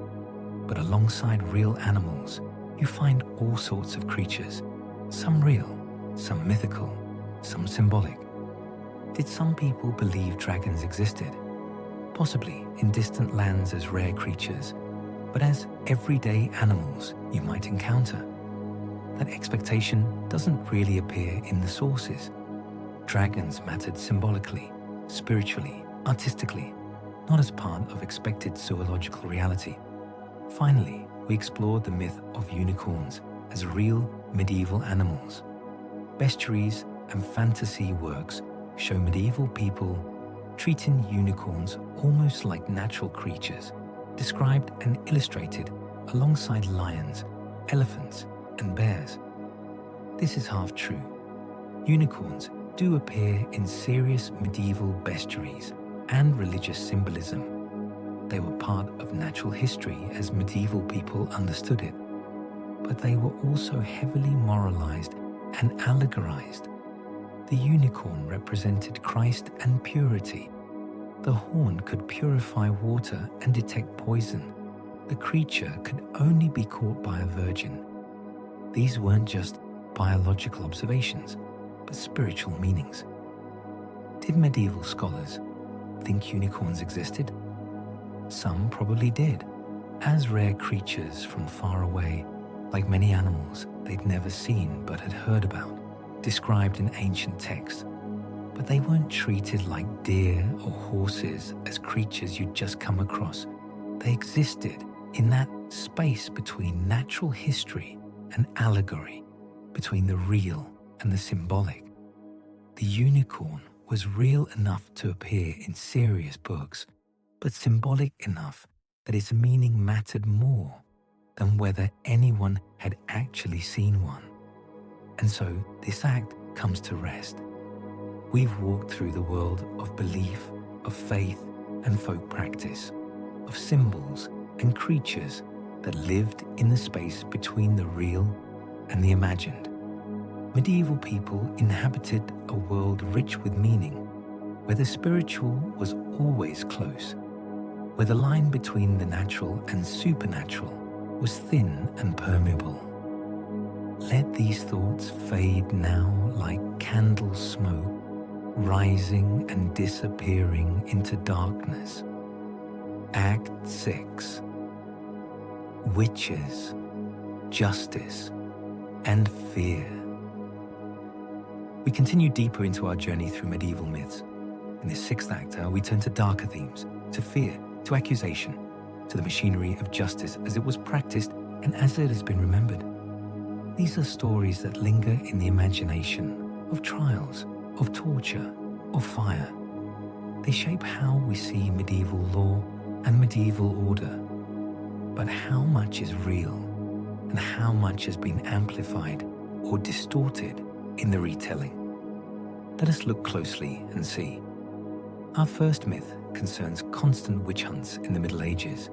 but alongside real animals, you find all sorts of creatures, some real, some mythical, some symbolic. Did some people believe dragons existed? Possibly in distant lands as rare creatures, but as everyday animals you might encounter. That expectation doesn't really appear in the sources. Dragons mattered symbolically, spiritually, artistically, not as part of expected zoological reality. Finally, we explored the myth of unicorns as real medieval animals. Bestiaries and fantasy works show medieval people treating unicorns almost like natural creatures, described and illustrated alongside lions, elephants, and bears. This is half true. Unicorns do appear in serious medieval bestiaries and religious symbolism. They were part of natural history as medieval people understood it, but they were also heavily moralized and allegorized. The unicorn represented Christ and purity. The horn could purify water and detect poison. The creature could only be caught by a virgin. These weren't just biological observations, but spiritual meanings. Did medieval scholars think unicorns existed? Some probably did, as rare creatures from far away, like many animals they'd never seen but had heard about, described in ancient texts. But they weren't treated like deer or horses as creatures you'd just come across. They existed in that space between natural history and allegory, between the real and the symbolic. The unicorn was real enough to appear in serious books, but symbolic enough that its meaning mattered more than whether anyone had actually seen one. And so this act comes to rest. We've walked through the world of belief, of faith and folk practice, of symbols and creatures that lived in the space between the real and the imagined. Medieval people inhabited a world rich with meaning, where the spiritual was always close, where the line between the natural and supernatural was thin and permeable. Let these thoughts fade now like candle smoke, rising and disappearing into darkness. Act 6. Witches, justice, and fear. We continue deeper into our journey through medieval myths. In this sixth act, we turn to darker themes, to fear, to accusation, to the machinery of justice as it was practiced and as it has been remembered. These are stories that linger in the imagination of trials, of torture, of fire. They shape how we see medieval law and medieval order. But how much is real and how much has been amplified or distorted in the retelling? Let us look closely and see. Our first myth concerns constant witch hunts in the Middle Ages.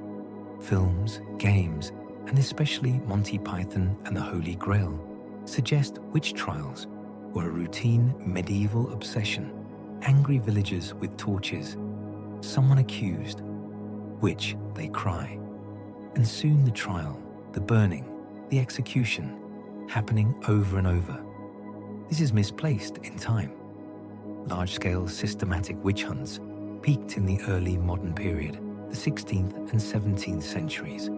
Films, games, and especially Monty Python and the Holy Grail suggest witch trials were a routine medieval obsession. Angry villagers with torches, someone accused, witch, they cry. And soon the trial, the burning, the execution, happening over and over. This is misplaced in time. Large-scale systematic witch hunts peaked in the early modern period, the 16th and 17th centuries,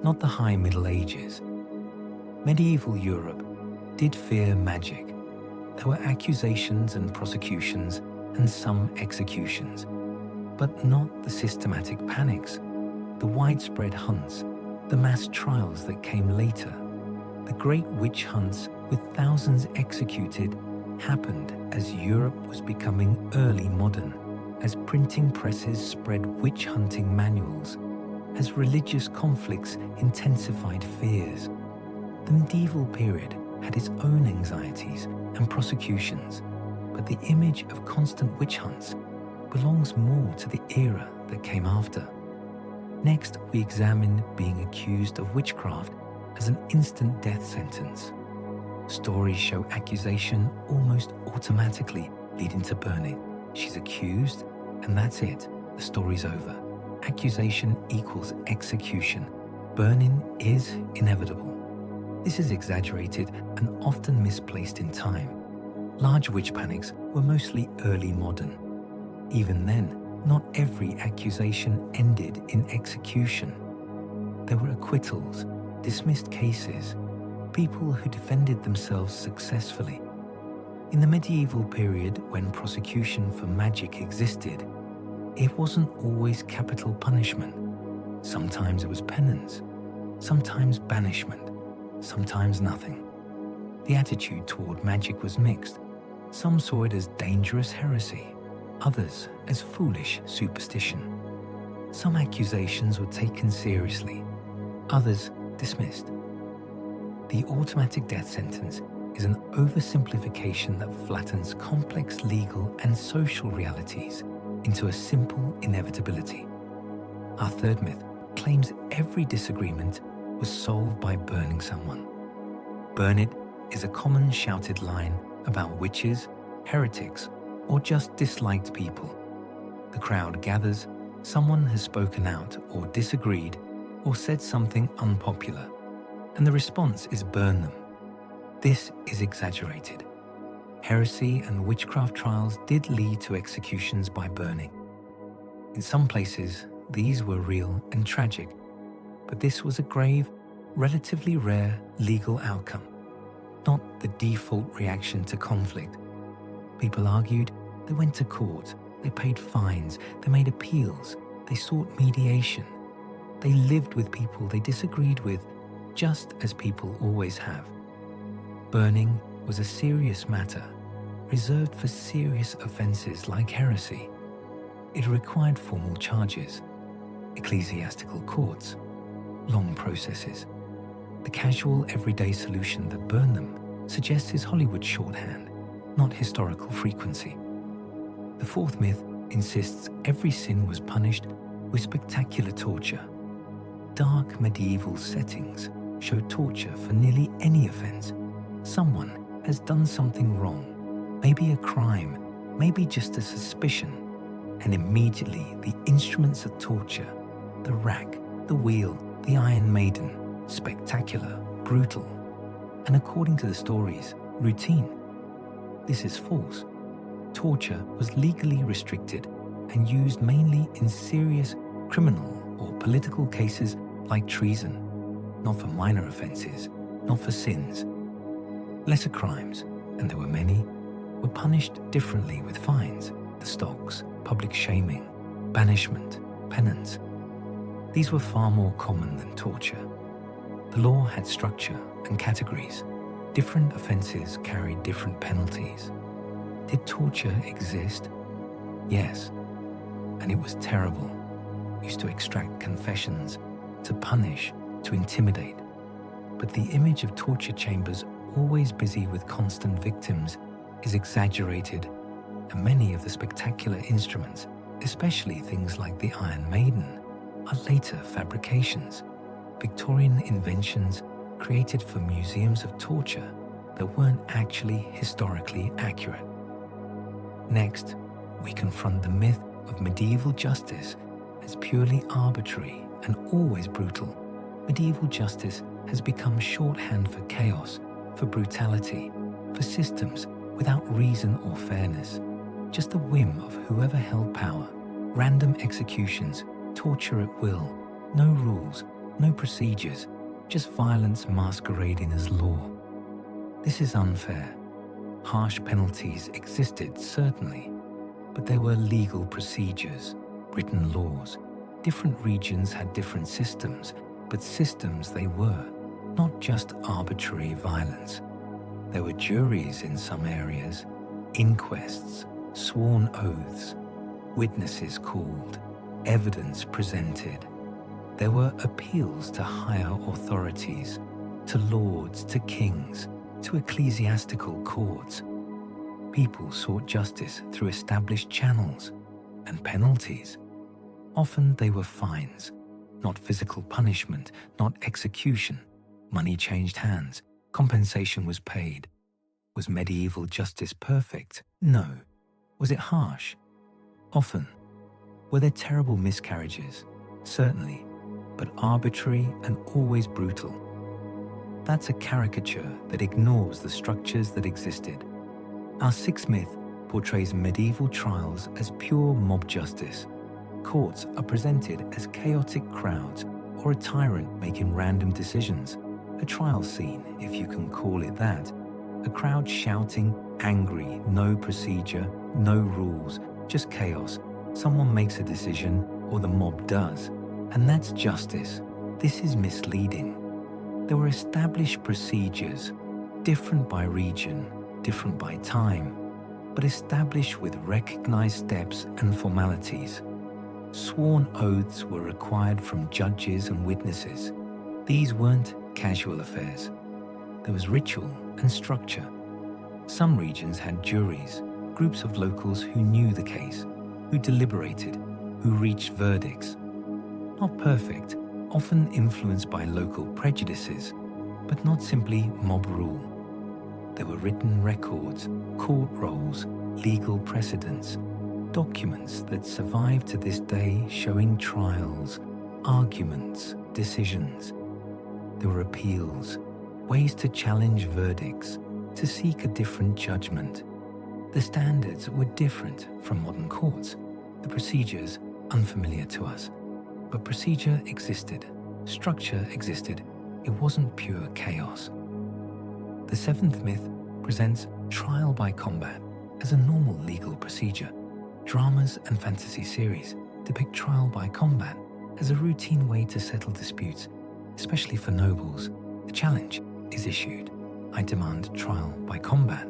not the high Middle Ages. Medieval Europe did fear magic. There were accusations and prosecutions and some executions, but not the systematic panics, the widespread hunts, the mass trials that came later. The great witch hunts with thousands executed happened as Europe was becoming early modern, as printing presses spread witch hunting manuals, as religious conflicts intensified fears. The medieval period had its own anxieties and prosecutions, but the image of constant witch hunts belongs more to the era that came after. Next, we examine being accused of witchcraft as an instant death sentence. Stories show accusation almost automatically leading to burning. She's accused, and that's it. The story's over. Accusation equals execution. Burning is inevitable. This is exaggerated and often misplaced in time. Large witch panics were mostly early modern. Even then, not every accusation ended in execution. There were acquittals, dismissed cases, people who defended themselves successfully. In the medieval period, when prosecution for magic existed, it wasn't always capital punishment. Sometimes it was penance, sometimes banishment, sometimes nothing. The attitude toward magic was mixed. Some saw it as dangerous heresy, others as foolish superstition. Some accusations were taken seriously, others dismissed. The automatic death sentence is an oversimplification that flattens complex legal and social realities into a simple inevitability. Our third myth claims every disagreement was solved by burning someone. Burn it is a common shouted line about witches, heretics, or just disliked people. The crowd gathers, someone has spoken out or disagreed or said something unpopular, and the response is burn them. This is exaggerated. Heresy and witchcraft trials did lead to executions by burning. In some places, these were real and tragic, but this was a grave, relatively rare legal outcome, not the default reaction to conflict. People argued, they went to court, they paid fines, they made appeals, they sought mediation. They lived with people they disagreed with, just as people always have. Burning was a serious matter, reserved for serious offences like heresy. It required formal charges, ecclesiastical courts, long processes. The casual, everyday solution that burned them suggests is Hollywood shorthand, not historical frequency. The fourth myth insists every sin was punished with spectacular torture. Dark medieval settings show torture for nearly any offence. Someone has done something wrong, maybe a crime, maybe just a suspicion, and immediately the instruments of torture, the rack, the wheel, the Iron Maiden, spectacular, brutal, and according to the stories, routine. This is false. Torture was legally restricted and used mainly in serious criminal or political cases like treason, not for minor offences, not for sins. Lesser crimes, and there were many, were punished differently with fines, the stocks, public shaming, banishment, penance. These were far more common than torture. The law had structure and categories. Different offences carried different penalties. Did torture exist? Yes, and it was terrible. Used to extract confessions, to punish, to intimidate. But the image of torture chambers always busy with constant victims is exaggerated, and many of the spectacular instruments, especially things like the Iron Maiden, are later fabrications, Victorian inventions created for museums of torture that weren't actually historically accurate. Next, we confront the myth of medieval justice as purely arbitrary and always brutal. Medieval justice has become shorthand for chaos, for brutality, for systems without reason or fairness, just the whim of whoever held power, random executions, torture at will, no rules, no procedures, just violence masquerading as law. This is unfair. Harsh penalties existed, certainly, but there were legal procedures, written laws. Different regions had different systems, but systems they were, not just arbitrary violence. There were juries in some areas, inquests, sworn oaths, witnesses called, evidence presented. There were appeals to higher authorities, to lords, to kings, to ecclesiastical courts. People sought justice through established channels and penalties. Often they were fines, not physical punishment, not execution. Money changed hands, compensation was paid. Was medieval justice perfect? No. Was it harsh? Often. Were there terrible miscarriages? Certainly, but arbitrary and always brutal. That's a caricature that ignores the structures that existed. Our sixth myth portrays medieval trials as pure mob justice. Courts are presented as chaotic crowds or a tyrant making random decisions. A trial scene, if you can call it that. A crowd shouting, angry, no procedure, no rules, just chaos. Someone makes a decision or the mob does. And that's justice. This is misleading. There were established procedures, different by region, different by time, but established with recognized steps and formalities. Sworn oaths were required from judges and witnesses. These weren't casual affairs. There was ritual and structure. Some regions had juries, groups of locals who knew the case, who deliberated, who reached verdicts. Not perfect, often influenced by local prejudices, but not simply mob rule. There were written records, court rolls, legal precedents, documents that survive to this day showing trials, arguments, decisions. There were appeals, ways to challenge verdicts, to seek a different judgment. The standards were different from modern courts, the procedures unfamiliar to us. But procedure existed, structure existed. It wasn't pure chaos. The seventh myth presents trial by combat as a normal legal procedure. Dramas and fantasy series depict trial by combat as a routine way to settle disputes, especially for nobles. The challenge is issued. I demand trial by combat.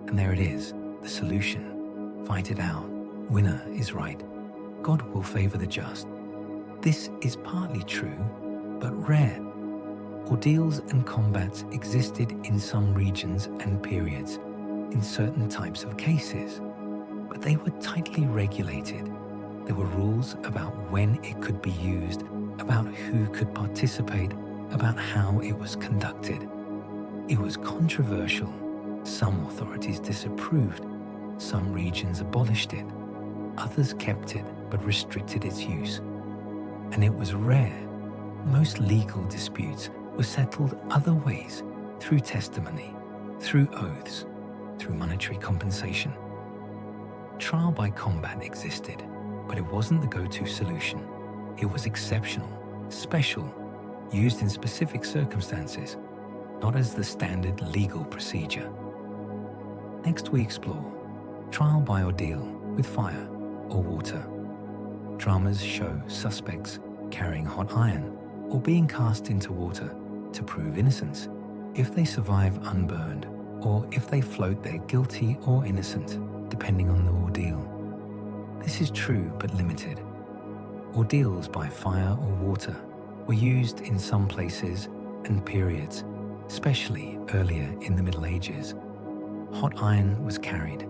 And there it is, the solution. Fight it out. Winner is right. God will favor the just. This is partly true, but rare. Ordeals and combats existed in some regions and periods, in certain types of cases, but they were tightly regulated. There were rules about when it could be used, about who could participate, about how it was conducted. It was controversial. Some authorities disapproved. Some regions abolished it. Others kept it but restricted its use. And it was rare. Most legal disputes were settled other ways, through testimony, through oaths, through monetary compensation. Trial by combat existed, but it wasn't the go-to solution. It was exceptional, special, used in specific circumstances, not as the standard legal procedure. Next we explore trial by ordeal with fire or water. Dramas show suspects carrying hot iron or being cast into water to prove innocence. If they survive unburned, or if they float, they're guilty or innocent, depending on the ordeal. This is true but limited. Ordeals by fire or water were used in some places and periods, especially earlier in the Middle Ages. Hot iron was carried.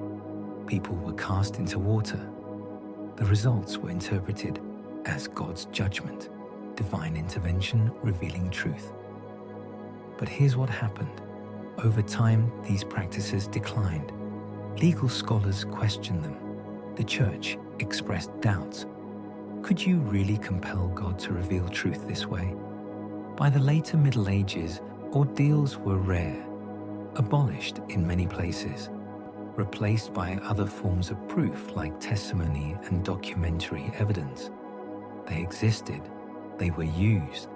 People were cast into water. The results were interpreted as God's judgment, divine intervention revealing truth. But here's what happened. Over time, these practices declined. Legal scholars questioned them. The church expressed doubts. Could you really compel God to reveal truth this way? By the later Middle Ages, ordeals were rare, abolished in many places, replaced by other forms of proof like testimony and documentary evidence. They existed, they were used,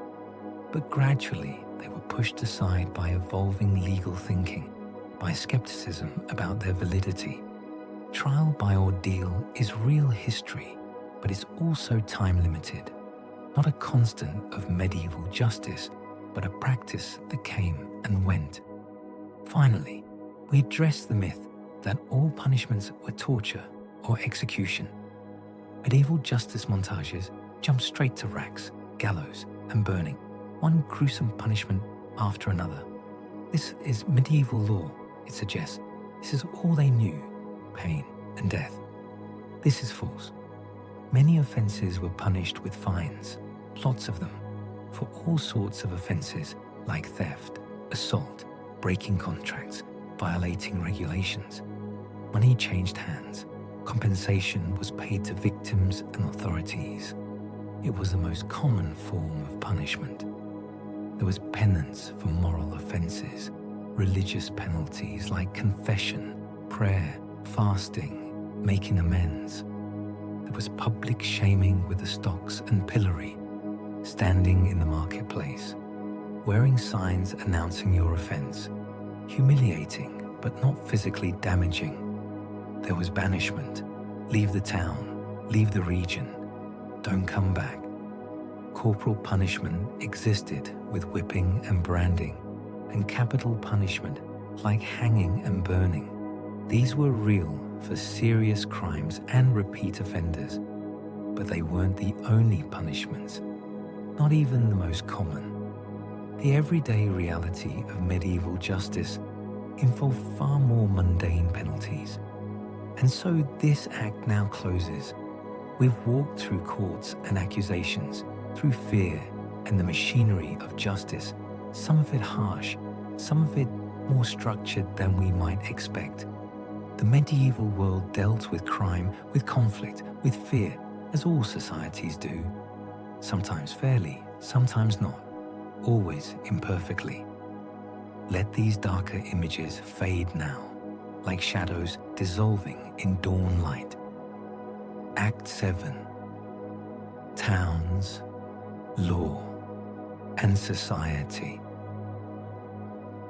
but gradually they were pushed aside by evolving legal thinking, by skepticism about their validity. Trial by ordeal is real history, but it's also time-limited, not a constant of medieval justice, but a practice that came and went. Finally, we address the myth that all punishments were torture or execution. Medieval justice montages jump straight to racks, gallows, and burning, one gruesome punishment after another. This is medieval law, it suggests. This is all they knew, pain and death. This is false. Many offences were punished with fines, lots of them, for all sorts of offences like theft, assault, breaking contracts, violating regulations. Money changed hands. Compensation was paid to victims and authorities. It was the most common form of punishment. There was penance for moral offences, religious penalties like confession, prayer, fasting, making amends. There was public shaming with the stocks and pillory, standing in the marketplace, wearing signs announcing your offence, humiliating but not physically damaging. There was banishment, leave the town, leave the region, don't come back. Corporal punishment existed with whipping and branding, and capital punishment like hanging and burning. These were real for serious crimes and repeat offenders, but they weren't the only punishments, not even the most common. The everyday reality of medieval justice involved far more mundane penalties. And so this act now closes. We've walked through courts and accusations, through fear and the machinery of justice, some of it harsh, some of it more structured than we might expect. The medieval world dealt with crime, with conflict, with fear, as all societies do. Sometimes fairly, sometimes not, always imperfectly. Let these darker images fade now, like shadows dissolving in dawn light. Act 7. Towns, law, and society.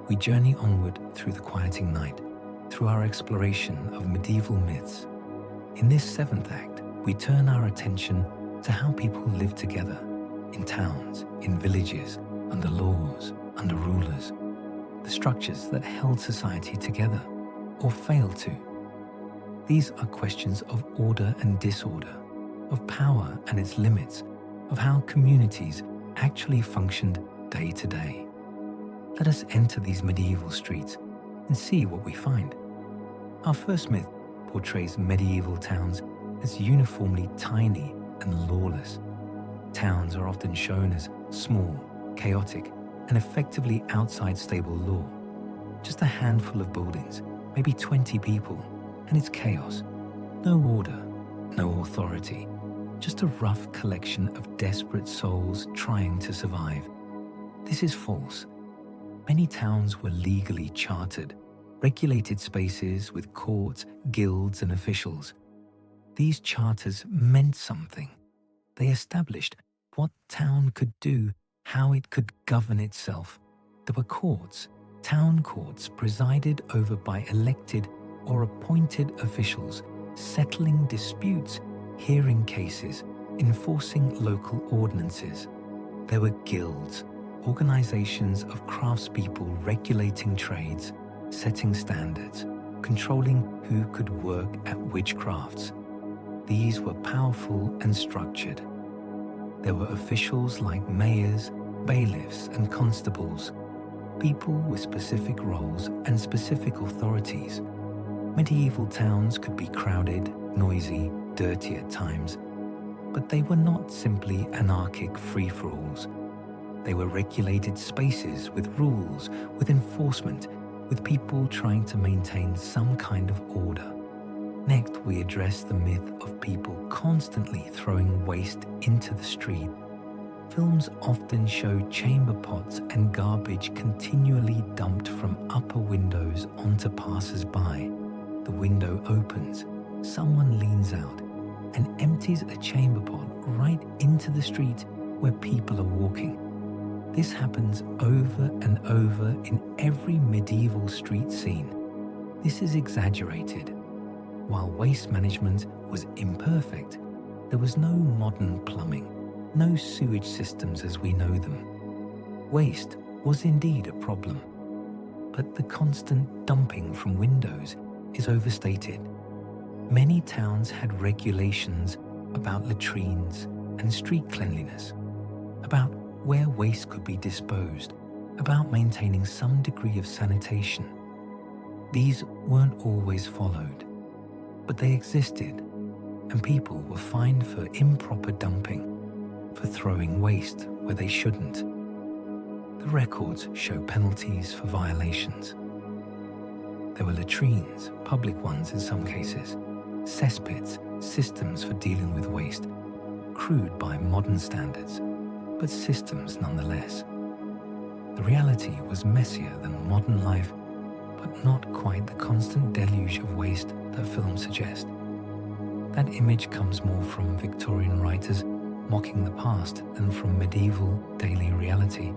We journey onward through the quieting night, through our exploration of medieval myths. In this 7th act, we turn our attention to how people live together, in towns, in villages, under laws, under rulers, the structures that held society together or failed to. These are questions of order and disorder, of power and its limits, of how communities actually functioned day to day. Let us enter these medieval streets and see what we find. Our first myth portrays medieval towns as uniformly tiny and lawless. Towns are often shown as small, chaotic, and effectively outside stable law. Just a handful of buildings, maybe 20 people, and it's chaos. No order, no authority, just a rough collection of desperate souls trying to survive. This is false. Many towns were legally chartered, regulated spaces with courts, guilds, and officials. These charters meant something. They established what town could do, how it could govern itself. There were courts, town courts presided over by elected or appointed officials, settling disputes, hearing cases, enforcing local ordinances. There were guilds, organizations of craftspeople regulating trades, setting standards, controlling who could work at which crafts. These were powerful and structured. There were officials like mayors, bailiffs, and constables, people with specific roles and specific authorities. Medieval towns could be crowded, noisy, dirty at times, but they were not simply anarchic free-for-alls. They were regulated spaces with rules, with enforcement, with people trying to maintain some kind of order. Next, we address the myth of people constantly throwing waste into the street. Films often show chamber pots and garbage continually dumped from upper windows onto passers-by. The window opens, someone leans out and empties a chamber pot right into the street where people are walking. This happens over and over in every medieval street scene. This is exaggerated. While waste management was imperfect, there was no modern plumbing, no sewage systems as we know them. Waste was indeed a problem, but the constant dumping from windows is overstated. Many towns had regulations about latrines and street cleanliness, about where waste could be disposed, about maintaining some degree of sanitation. These weren't always followed, but they existed, and people were fined for improper dumping, for throwing waste where they shouldn't. The records show penalties for violations. There were latrines, public ones in some cases, cesspits, systems for dealing with waste, crude by modern standards, but systems nonetheless. The reality was messier than modern life, but not quite the constant deluge of waste that films suggest. That image comes more from Victorian writers mocking the past than from medieval daily reality.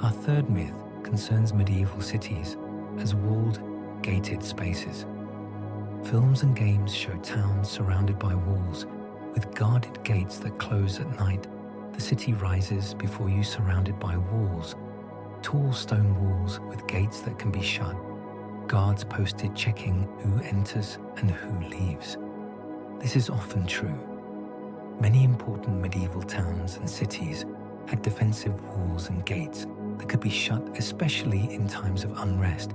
Our third myth concerns medieval cities as walled, gated spaces. Films and games show towns surrounded by walls, with guarded gates that close at night. The city rises before you, surrounded by walls, tall stone walls with gates that can be shut, guards posted checking who enters and who leaves. This is often true. Many important medieval towns and cities had defensive walls and gates that could be shut, especially in times of unrest.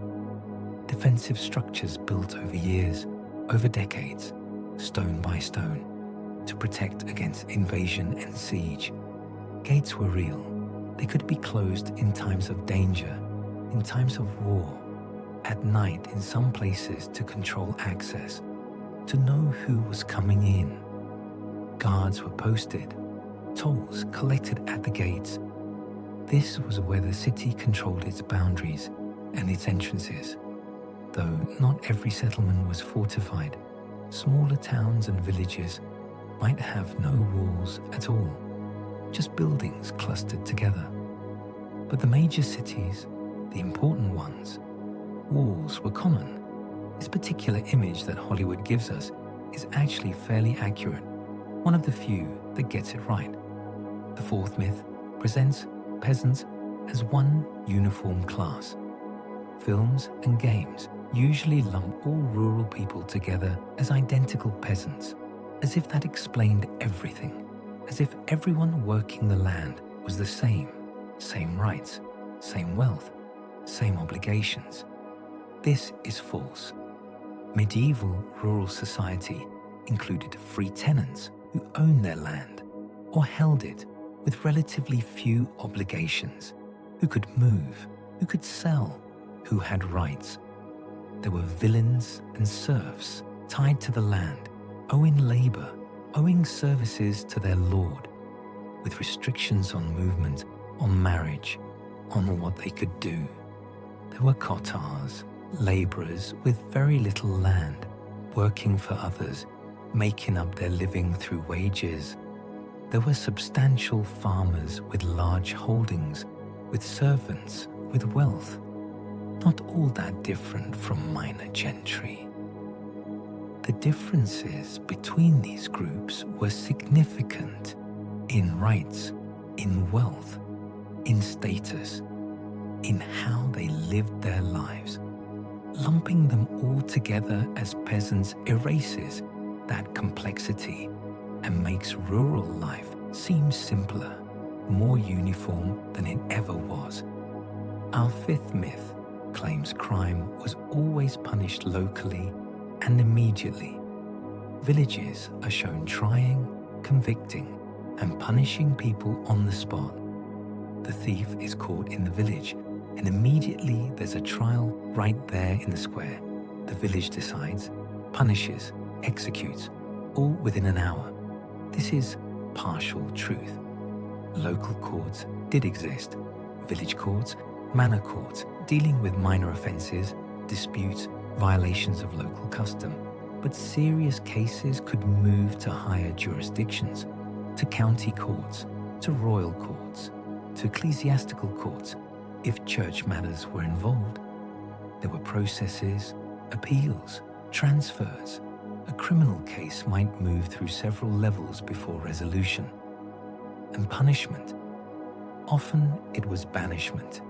Defensive structures built over years, over decades, stone by stone, to protect against invasion and siege. Gates were real. They could be closed in times of danger, in times of war, at night in some places to control access, to know who was coming in. Guards were posted, tolls collected at the gates. This was where the city controlled its boundaries and its entrances. Though not every settlement was fortified, smaller towns and villages might have no walls at all, just buildings clustered together. But the major cities, the important ones, walls were common. This particular image that Hollywood gives us is actually fairly accurate, one of the few that gets it right. The fourth myth presents peasants as one uniform class. Films and games usually lump all rural people together as identical peasants, as if that explained everything, as if everyone working the land was the same rights, same wealth, same obligations. This is false. Medieval rural society included free tenants who owned their land or held it with relatively few obligations, who could move, who could sell, who had rights. There were villeins and serfs tied to the land, owing labour, owing services to their lord, with restrictions on movement, on marriage, on what they could do. There were cottars, labourers with very little land, working for others, making up their living through wages. There were substantial farmers with large holdings, with servants, with wealth, not all that different from minor gentry. The differences between these groups were significant in rights, in wealth, in status, in how they lived their lives. Lumping them all together as peasants erases that complexity and makes rural life seem simpler, more uniform than it ever was. Our fifth myth claims crime was always punished locally and immediately. Villages are shown trying, convicting, and punishing people on the spot. The thief is caught in the village, and immediately there's a trial right there in the square. The village decides, punishes, executes, all within an hour. This is partial truth. Local courts did exist, village courts, manor courts, dealing with minor offences, disputes, violations of local custom. But serious cases could move to higher jurisdictions, to county courts, to royal courts, to ecclesiastical courts, if church matters were involved. There were processes, appeals, transfers. A criminal case might move through several levels before resolution. And punishment. Often it was banishment,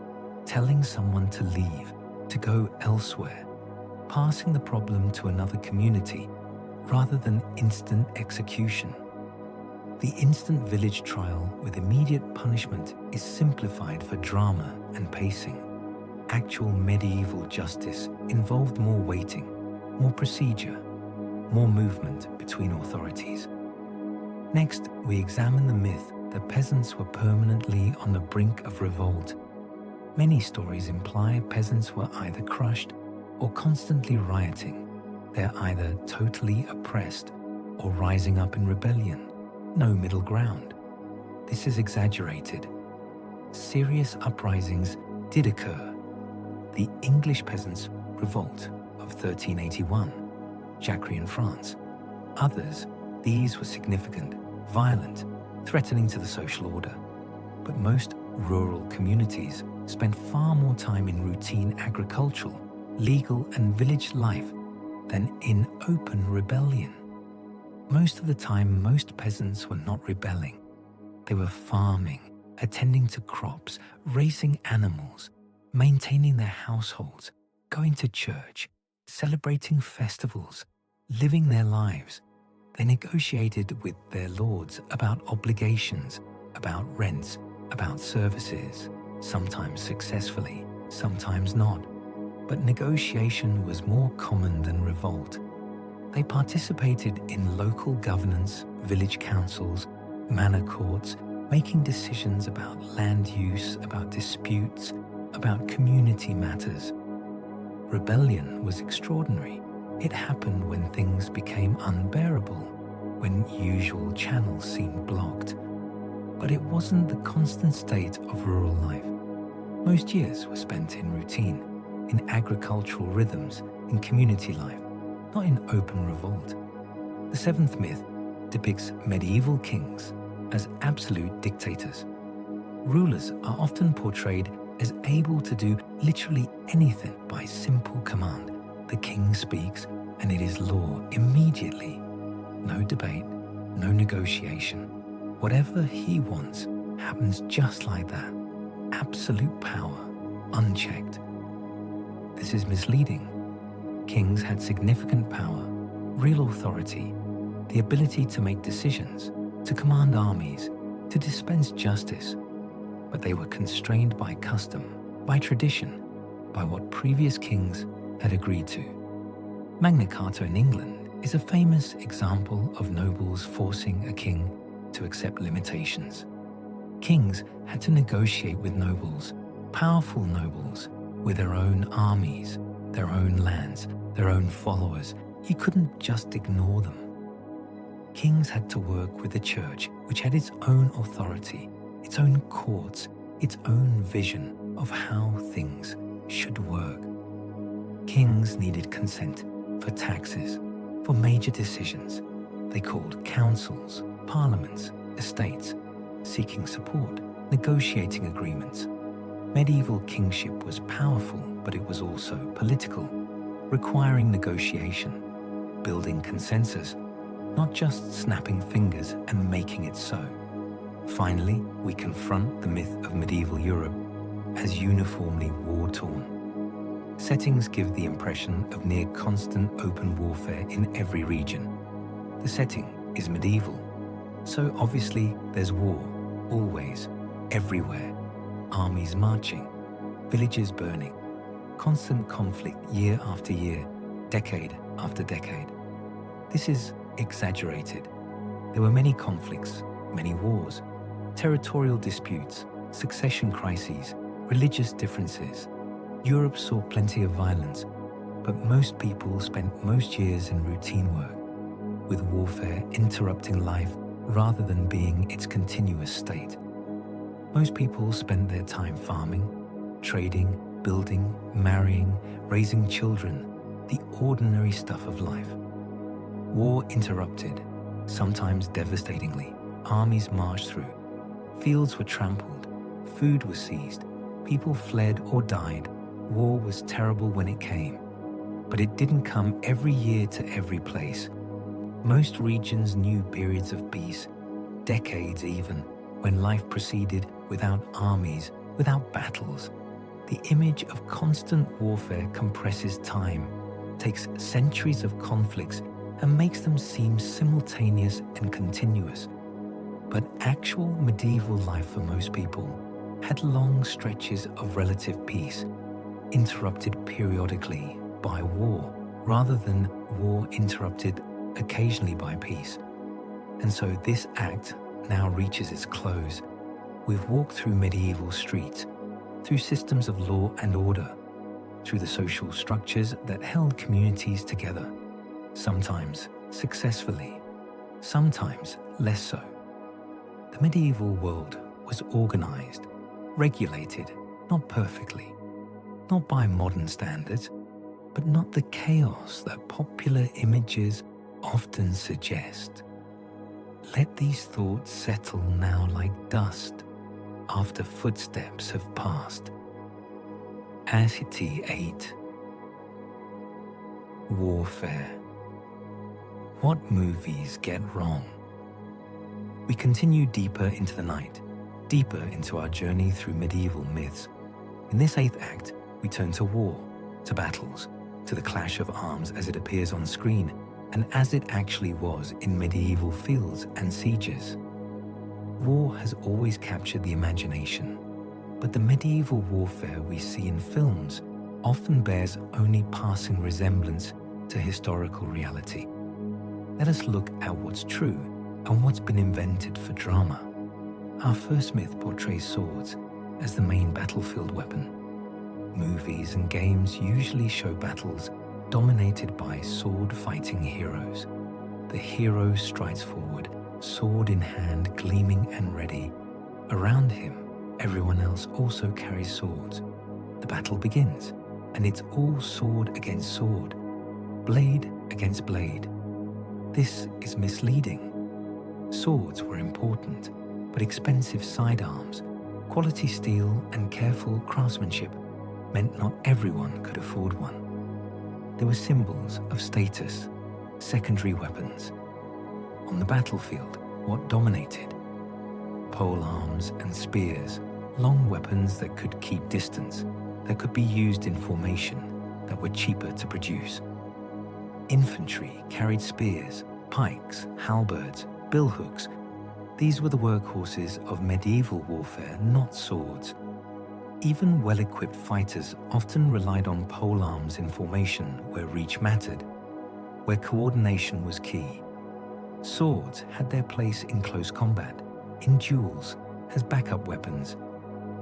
telling someone to leave, to go elsewhere, passing the problem to another community rather than instant execution. The instant village trial with immediate punishment is simplified for drama and pacing. Actual medieval justice involved more waiting, more procedure, more movement between authorities. Next, we examine the myth that peasants were permanently on the brink of revolt. Many stories imply peasants were either crushed or constantly rioting. They're either totally oppressed or rising up in rebellion. No middle ground. This is exaggerated. Serious uprisings did occur. The English peasants' revolt of 1381, Jacquerie in France. Others, these were significant, violent, threatening to the social order. But most rural communities spent far more time in routine agricultural, legal and village life than in open rebellion. Most of the time, most peasants were not rebelling. They were farming, attending to crops, raising animals, maintaining their households, going to church, celebrating festivals, living their lives. They negotiated with their lords about obligations, about rents, about services, sometimes successfully, sometimes not. But negotiation was more common than revolt. They participated in local governance, village councils, manor courts, making decisions about land use, about disputes, about community matters. Rebellion was extraordinary. It happened when things became unbearable, when usual channels seemed blocked. But it wasn't the constant state of rural life. Most years were spent in routine, in agricultural rhythms, in community life, not in open revolt. The seventh myth depicts medieval kings as absolute dictators. Rulers are often portrayed as able to do literally anything by simple command. The king speaks and it is law immediately. No debate, no negotiation. Whatever he wants happens just like that. Absolute power, unchecked. This is misleading. Kings had significant power, real authority, the ability to make decisions, to command armies, to dispense justice, but they were constrained by custom, by tradition, by what previous kings had agreed to. Magna Carta in England is a famous example of nobles forcing a king to accept limitations. Kings had to negotiate with nobles, powerful nobles, with their own armies, their own lands, their own followers. You couldn't just ignore them. Kings had to work with the church, which had its own authority, its own courts, its own vision of how things should work. Kings needed consent for taxes, for major decisions. They called councils, parliaments, estates, seeking support, negotiating agreements. Medieval kingship was powerful, but it was also political, requiring negotiation, building consensus, not just snapping fingers and making it so. Finally, we confront the myth of medieval Europe as uniformly war-torn. Settings give the impression of near constant open warfare in every region. The setting is medieval, so obviously there's war, always, everywhere. Armies marching, villages burning, constant conflict year after year, decade after decade. This is exaggerated. There were many conflicts, many wars, territorial disputes, succession crises, religious differences. Europe saw plenty of violence, but most people spent most years in routine work, with warfare interrupting life rather than being its continuous state. Most people spent their time farming, trading, building, marrying, raising children, the ordinary stuff of life. War interrupted, sometimes devastatingly. Armies marched through. Fields were trampled. Food was seized. People fled or died. War was terrible when it came, but it didn't come every year to every place. Most regions knew periods of peace, decades even, when life proceeded without armies, without battles. The image of constant warfare compresses time, takes centuries of conflicts, and makes them seem simultaneous and continuous. But actual medieval life for most people had long stretches of relative peace, interrupted periodically by war, rather than war interrupted occasionally by peace. And so this act now reaches its close. We've walked through medieval streets, through systems of law and order, through the social structures that held communities together, sometimes successfully, sometimes less so. The medieval world was organized, regulated, not perfectly, not by modern standards, but not the chaos that popular images often suggest. Let these thoughts settle now like dust after footsteps have passed. Acity 8. Warfare. What movies get wrong? We continue deeper into the night, deeper into our journey through medieval myths. In this 8th act, we turn to war, to battles, to the clash of arms as it appears on screen, and as it actually was in medieval fields and sieges. War has always captured the imagination, but the medieval warfare we see in films often bears only passing resemblance to historical reality. Let us look at what's true and what's been invented for drama. Our first myth portrays swords as the main battlefield weapon. Movies and games usually show battles dominated by sword-fighting heroes. The hero strides forward, sword in hand, gleaming and ready. Around him, everyone else also carries swords. The battle begins, and it's all sword against sword, blade against blade. This is misleading. Swords were important, but expensive sidearms, quality steel, and careful craftsmanship meant not everyone could afford one. There were symbols of status, secondary weapons. On the battlefield, what dominated? pole arms and spears, long weapons that could keep distance, that could be used in formation, that were cheaper to produce. Infantry carried spears, pikes, halberds, billhooks. These were the workhorses of medieval warfare, not swords. Even well-equipped fighters often relied on pole arms in formation where reach mattered, where coordination was key. Swords had their place in close combat, in duels, as backup weapons,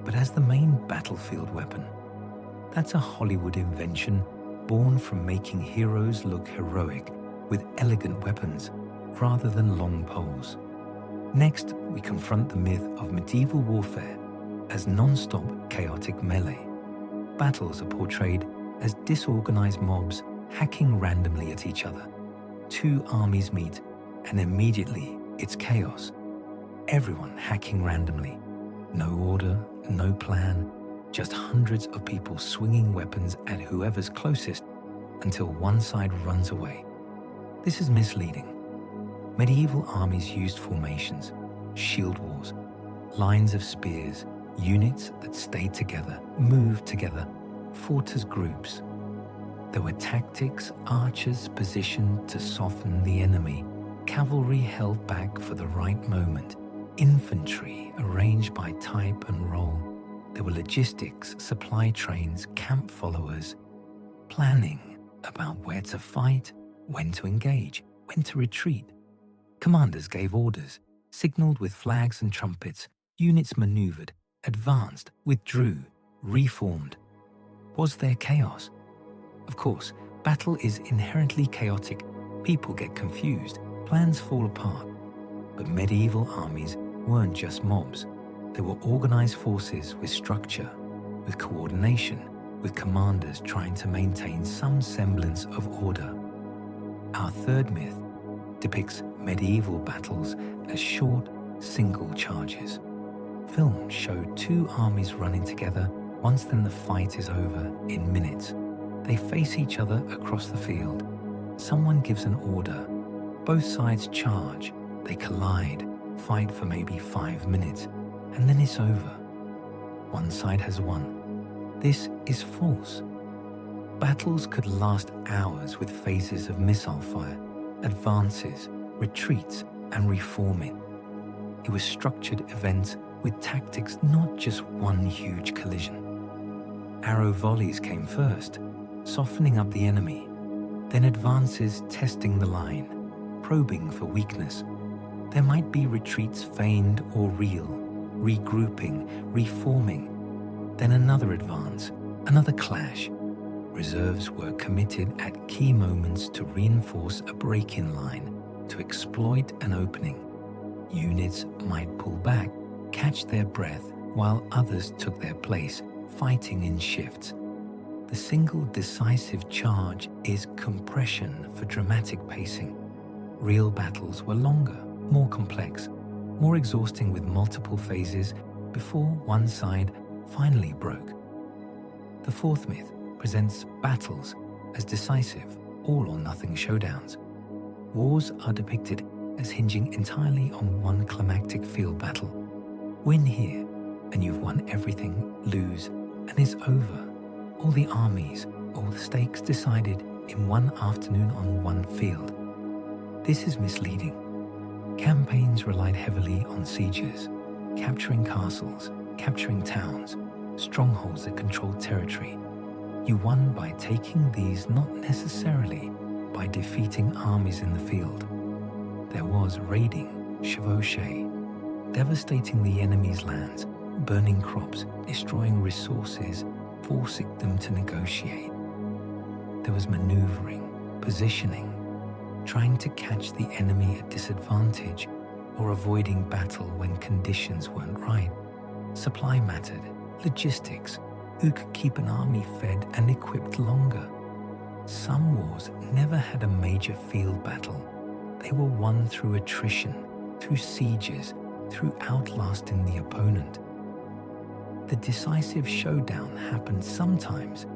but as the main battlefield weapon. That's a Hollywood invention born from making heroes look heroic with elegant weapons rather than long poles. Next, we confront the myth of medieval warfare as non-stop chaotic melee. Battles are portrayed as disorganized mobs hacking randomly at each other. Two armies meet, and immediately it's chaos. Everyone hacking randomly. No order, no plan, just hundreds of people swinging weapons at whoever's closest until one side runs away. This is misleading. Medieval armies used formations, shield wars, lines of spears, units that stayed together, moved together, fought as groups. There were tactics, archers positioned to soften the enemy, cavalry held back for the right moment, infantry arranged by type and role. There were logistics, supply trains, camp followers, planning about where to fight, when to engage, when to retreat. Commanders gave orders, signaled with flags and trumpets, units maneuvered, advanced, withdrew, reformed. Was there chaos? Of course, battle is inherently chaotic. People get confused, plans fall apart. But medieval armies weren't just mobs. They were organized forces with structure, with coordination, with commanders trying to maintain some semblance of order. Our third myth depicts medieval battles as short, single charges. Films show two armies running together. Once then the fight is over in minutes. They face each other across the field. Someone gives an order. Both sides charge. They collide, fight for maybe 5 minutes, and then it's over. One side has won. This is false. Battles could last hours with phases of missile fire, advances, retreats, and reforming. It was structured events with tactics, not just one huge collision. Arrow volleys came first, softening up the enemy, then advances testing the line, probing for weakness. There might be retreats feigned or real, regrouping, reforming, then another advance, another clash. Reserves were committed at key moments to reinforce a break-in line, to exploit an opening. Units might pull back, catch their breath, while others took their place, fighting in shifts. The single decisive charge is compression for dramatic pacing. Real battles were longer, more complex, more exhausting with multiple phases before one side finally broke. The fourth myth presents battles as decisive, all-or-nothing showdowns. Wars are depicted as hinging entirely on one climactic field battle. Win here, and you've won everything. Lose, and it's over. All the armies, all the stakes decided in one afternoon on one field. This is misleading. Campaigns relied heavily on sieges, capturing castles, capturing towns, strongholds that controlled territory. You won by taking these, not necessarily by defeating armies in the field. There was raiding, chevauchée, devastating the enemy's lands, burning crops, destroying resources, forcing them to negotiate. There was maneuvering, positioning, trying to catch the enemy at disadvantage or avoiding battle when conditions weren't right. Supply mattered, logistics, who could keep an army fed and equipped longer. Some wars never had a major field battle. They were won through attrition, through sieges, through outlasting the opponent. The decisive showdown happened sometimes,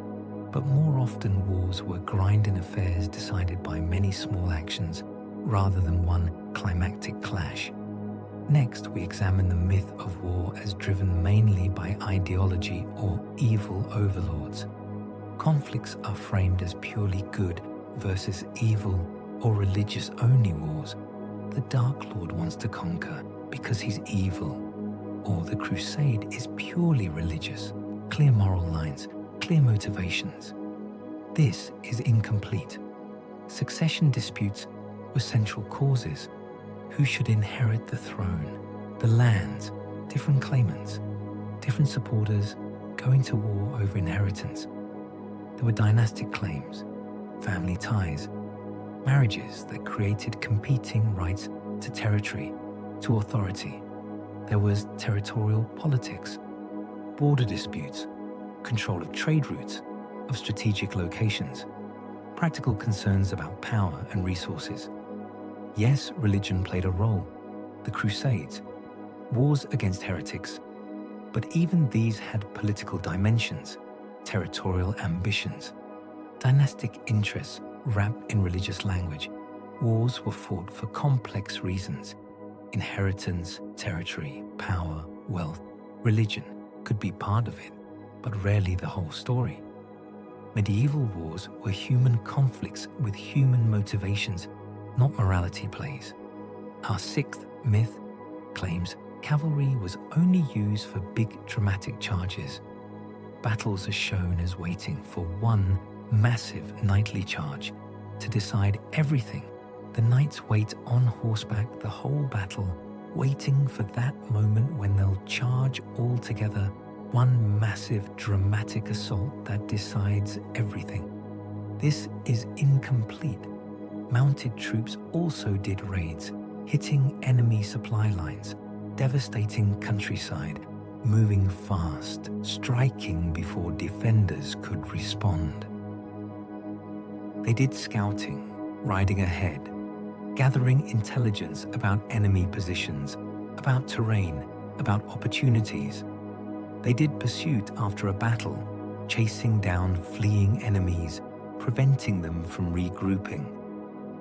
but more often wars were grinding affairs decided by many small actions rather than one climactic clash. Next, we examine the myth of war as driven mainly by ideology or evil overlords. Conflicts are framed as purely good versus evil or religious-only wars. The Dark Lord wants to conquer because he's evil, or the Crusade is purely religious, clear moral lines, clear motivations. This is incomplete. Succession disputes were central causes. Who should inherit the throne, the lands, different claimants, different supporters going to war over inheritance. There were dynastic claims, family ties, marriages that created competing rights to territory, to authority. There was territorial politics, border disputes, control of trade routes, of strategic locations, practical concerns about power and resources. Yes, religion played a role, the Crusades, wars against heretics, but even these had political dimensions, territorial ambitions, dynastic interests wrapped in religious language. Wars were fought for complex reasons: inheritance, territory, power, wealth. Religion could be part of it, but rarely the whole story. Medieval wars were human conflicts with human motivations, not morality plays. Our sixth myth claims cavalry was only used for big dramatic charges. Battles are shown as waiting for one massive knightly charge to decide everything. The knights wait on horseback the whole battle, waiting for that moment when they'll charge all together, one massive dramatic assault that decides everything. This is incomplete. Mounted troops also did raids, hitting enemy supply lines, devastating countryside, moving fast, striking before defenders could respond. They did scouting, riding ahead, gathering intelligence about enemy positions, about terrain, about opportunities. They did pursuit after a battle, chasing down fleeing enemies, preventing them from regrouping.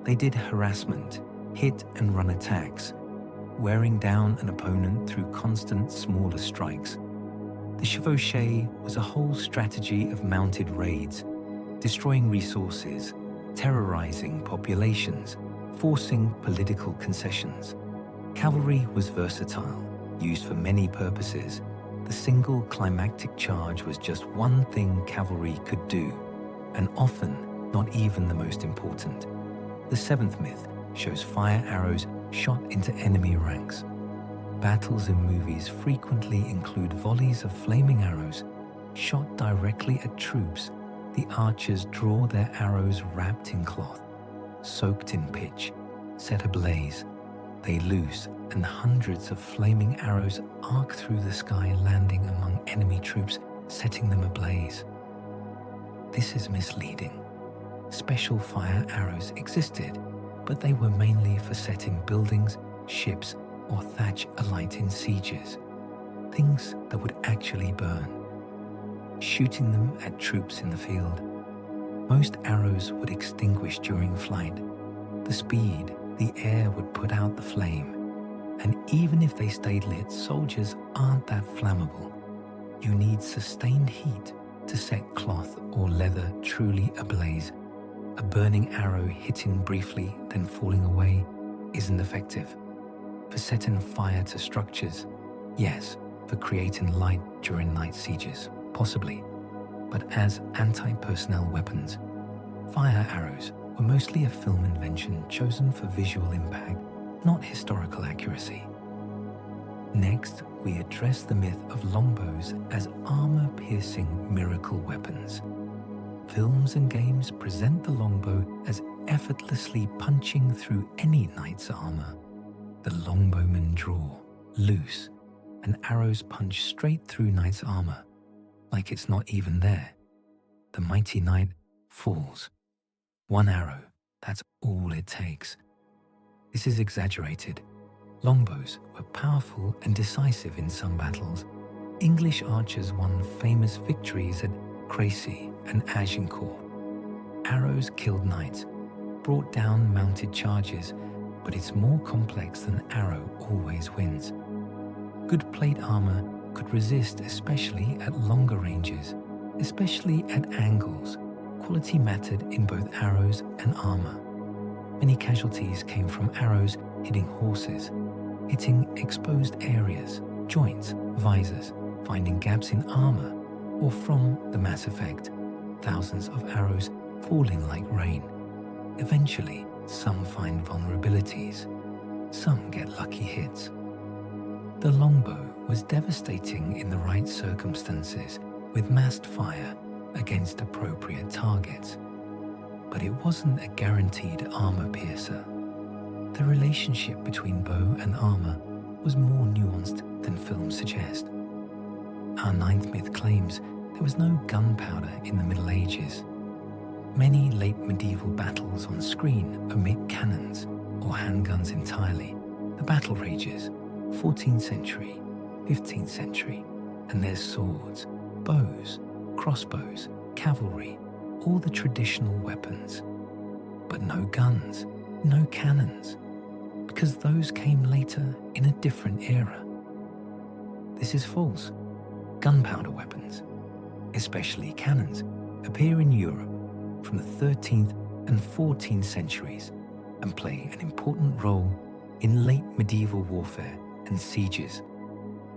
They did harassment, hit and run attacks, wearing down an opponent through constant smaller strikes. The chevauchée was a whole strategy of mounted raids, destroying resources, terrorizing populations, forcing political concessions. Cavalry was versatile, used for many purposes. The single climactic charge was just one thing cavalry could do, and often not even the most important. The seventh myth shows fire arrows shot into enemy ranks. Battles in movies frequently include volleys of flaming arrows shot directly at troops. The archers draw their arrows wrapped in cloth, soaked in pitch, set ablaze. They loose, and hundreds of flaming arrows arc through the sky, landing among enemy troops, setting them ablaze. This is misleading. Special fire arrows existed, but they were mainly for setting buildings, ships, or thatch alight in sieges, things that would actually burn. Shooting them at troops in the field. Most arrows would extinguish during flight. The speed, the air would put out the flame. And even if they stayed lit, soldiers aren't that flammable. You need sustained heat to set cloth or leather truly ablaze. A burning arrow hitting briefly, then falling away, isn't effective. For setting fire to structures, yes. For creating light during night sieges, possibly. But as anti-personnel weapons, fire arrows were mostly a film invention chosen for visual impact, not historical accuracy. Next, we address the myth of longbows as armor-piercing miracle weapons. Films and games present the longbow as effortlessly punching through any knight's armor. The longbowmen draw, loose, and arrows punch straight through knight's armor, like it's not even there. The mighty knight falls. One arrow, that's all it takes. This is exaggerated. Longbows were powerful and decisive in some battles. English archers won famous victories at Crécy and Agincourt. Arrows killed knights, brought down mounted charges, but it's more complex than arrow always wins. Good plate armor could resist, especially at longer ranges, especially at angles. Quality mattered in both arrows and armor. Many casualties came from arrows hitting horses, hitting exposed areas, joints, visors, finding gaps in armor, or from the mass effect, thousands of arrows falling like rain. Eventually, some find vulnerabilities. Some get lucky hits. The longbow was devastating in the right circumstances, with massed fire against appropriate targets. But it wasn't a guaranteed armor piercer. The relationship between bow and armor was more nuanced than films suggest. Our ninth myth claims there was no gunpowder in the Middle Ages. Many late medieval battles on screen omit cannons or handguns entirely. The battle rages, 14th century, 15th century, and there's swords, bows, crossbows, cavalry, all the traditional weapons. But no guns, no cannons, because those came later in a different era. This is false. Gunpowder weapons, especially cannons, appear in Europe from the 13th and 14th centuries and play an important role in late medieval warfare and sieges.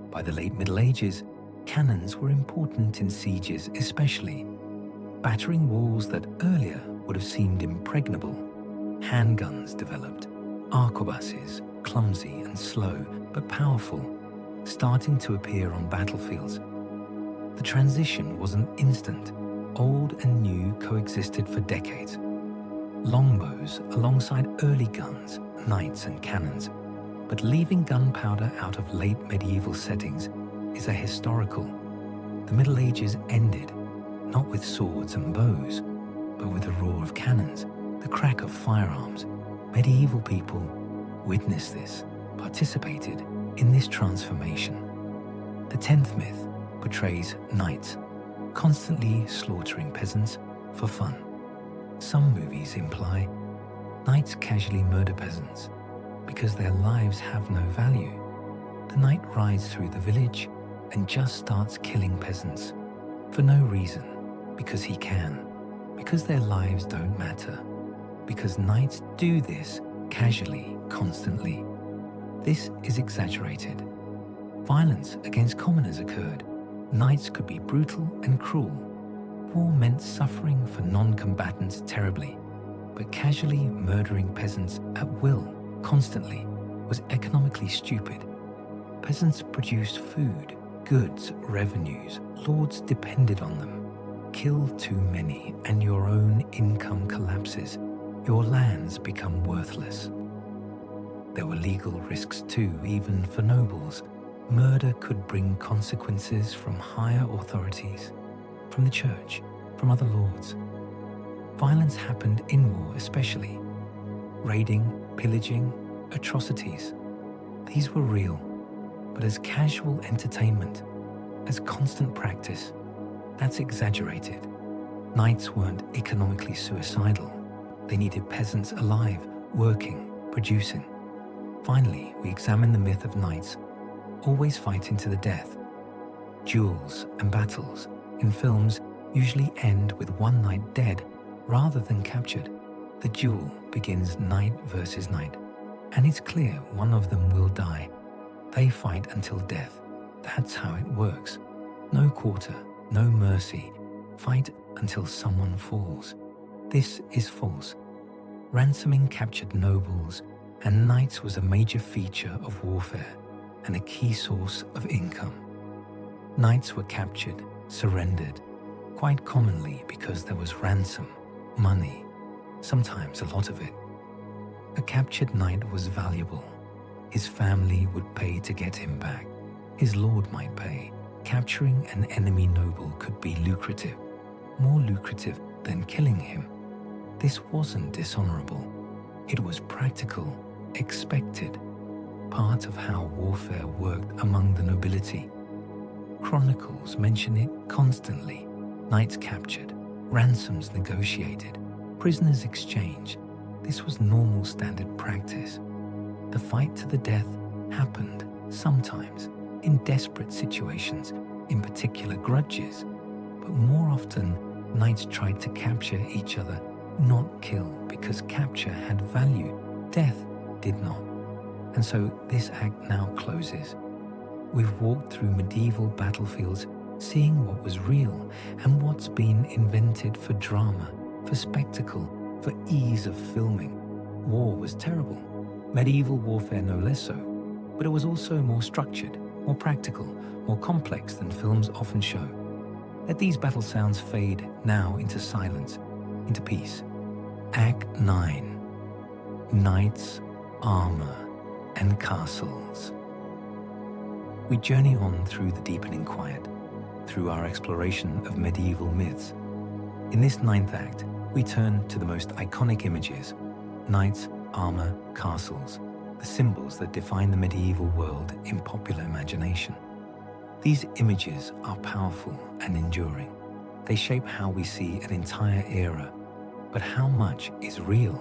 By the late Middle Ages, cannons were important in sieges especially, battering walls that earlier would have seemed impregnable. Handguns developed, arquebuses, clumsy and slow but powerful, starting to appear on battlefields. The transition wasn't instant. Old and new coexisted for decades. Longbows alongside early guns, knights and cannons, but leaving gunpowder out of late medieval settings is ahistorical. The Middle Ages ended, not with swords and bows, but with the roar of cannons, the crack of firearms. Medieval people witnessed this, participated in this transformation. The 10th myth portrays knights constantly slaughtering peasants for fun. Some movies imply knights casually murder peasants because their lives have no value. The knight rides through the village and just starts killing peasants for no reason, because he can, because their lives don't matter, because knights do this casually, constantly. This is exaggerated. Violence against commoners occurred. Knights could be brutal and cruel. War meant suffering for non-combatants terribly, but casually murdering peasants at will, constantly, was economically stupid. Peasants produced food, goods, revenues. Lords depended on them. Kill too many and your own income collapses. Your lands become worthless. There were legal risks too, even for nobles. Murder could bring consequences from higher authorities, from the church, from other lords. Violence happened in war especially. Raiding, pillaging, atrocities. These were real, but as casual entertainment, as constant practice, that's exaggerated. Knights weren't economically suicidal. They needed peasants alive, working, producing. Finally, we examine the myth of knights always fighting to the death. Duels and battles in films usually end with one knight dead rather than captured. The duel begins knight versus knight, and it's clear one of them will die. They fight until death. That's how it works. No quarter, no mercy. Fight until someone falls. This is false. Ransoming captured nobles, and knights was a major feature of warfare and a key source of income. Knights were captured, surrendered, quite commonly because there was ransom, money, sometimes a lot of it. A captured knight was valuable. His family would pay to get him back. His lord might pay. Capturing an enemy noble could be lucrative, more lucrative than killing him. This wasn't dishonorable. It was practical, expected, part of how warfare worked among the nobility. Chronicles mention it constantly. Knights captured, ransoms negotiated, prisoners exchanged. This was normal standard practice. The fight to the death happened sometimes in desperate situations, in particular grudges, but more often knights tried to capture each other, not kill, because capture had value, death did not. And so this act now closes. We've walked through medieval battlefields, seeing what was real and what's been invented for drama, for spectacle, for ease of filming. War was terrible. Medieval warfare no less so, but it was also more structured, more practical, more complex than films often show. Let these battle sounds fade now into silence, into peace. Act 9. Knights, Armor, and Castles. We journey on through the deepening quiet, through our exploration of medieval myths. In this 9th act, we turn to the most iconic images: knights, armor, castles, the symbols that define the medieval world in popular imagination. These images are powerful and enduring. They shape how we see an entire era, but how much is real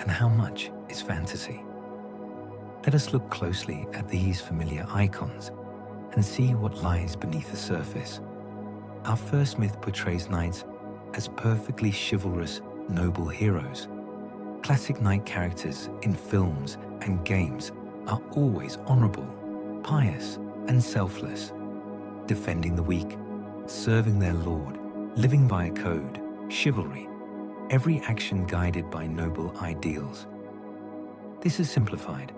and how much is fantasy? Let us look closely at these familiar icons and see what lies beneath the surface. Our first myth portrays knights as perfectly chivalrous, noble heroes. Classic knight characters in films and games are always honorable, pious, and selfless, defending the weak, serving their lord, living by a code, chivalry, every action guided by noble ideals. This is simplified.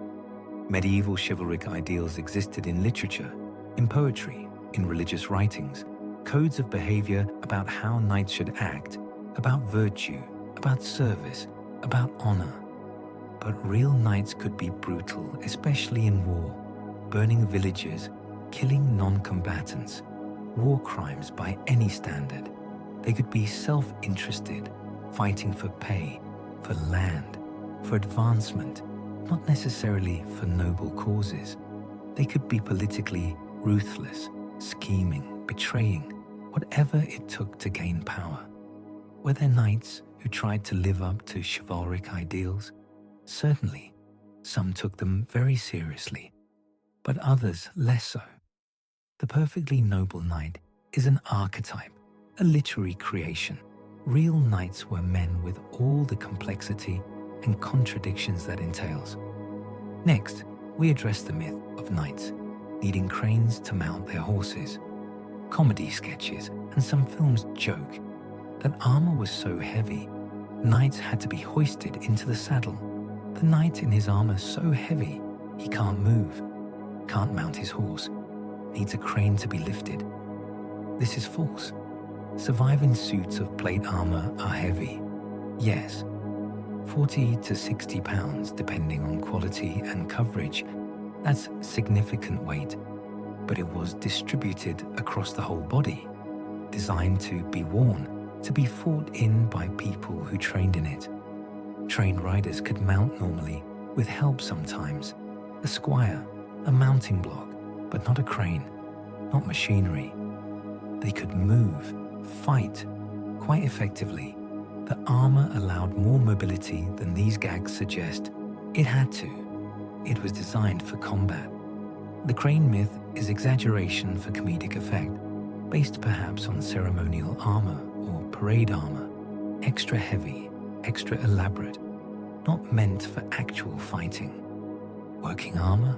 Medieval chivalric ideals existed in literature, in poetry, in religious writings, codes of behavior about how knights should act, about virtue, about service, about honor. But real knights could be brutal, especially in war, burning villages, killing non-combatants, war crimes by any standard. They could be self-interested, fighting for pay, for land, for advancement, not necessarily for noble causes. They could be politically ruthless, scheming, betraying, whatever it took to gain power. Were there knights who tried to live up to chivalric ideals? Certainly, some took them very seriously, but others less so. The perfectly noble knight is an archetype, a literary creation. Real knights were men with all the complexity and contradictions that entails. Next, we address the myth of knights needing cranes to mount their horses. Comedy sketches and some films joke that armor was so heavy, knights had to be hoisted into the saddle. The knight in his armor so heavy, he can't move, can't mount his horse, needs a crane to be lifted. This is false. Surviving suits of plate armor are heavy. Yes, 40 to 60 pounds depending on quality and coverage. That's significant weight, but it was distributed across the whole body, designed to be worn, to be fought in by people who trained in it. Trained riders could mount normally, with help sometimes, a squire, a mounting block, but not a crane, not machinery. They could move, fight, quite effectively. The armor allowed more mobility than these gags suggest. It had to. It was designed for combat. The crane myth is exaggeration for comedic effect, based perhaps on ceremonial armor or parade armor, extra heavy, extra elaborate, not meant for actual fighting. Working armor?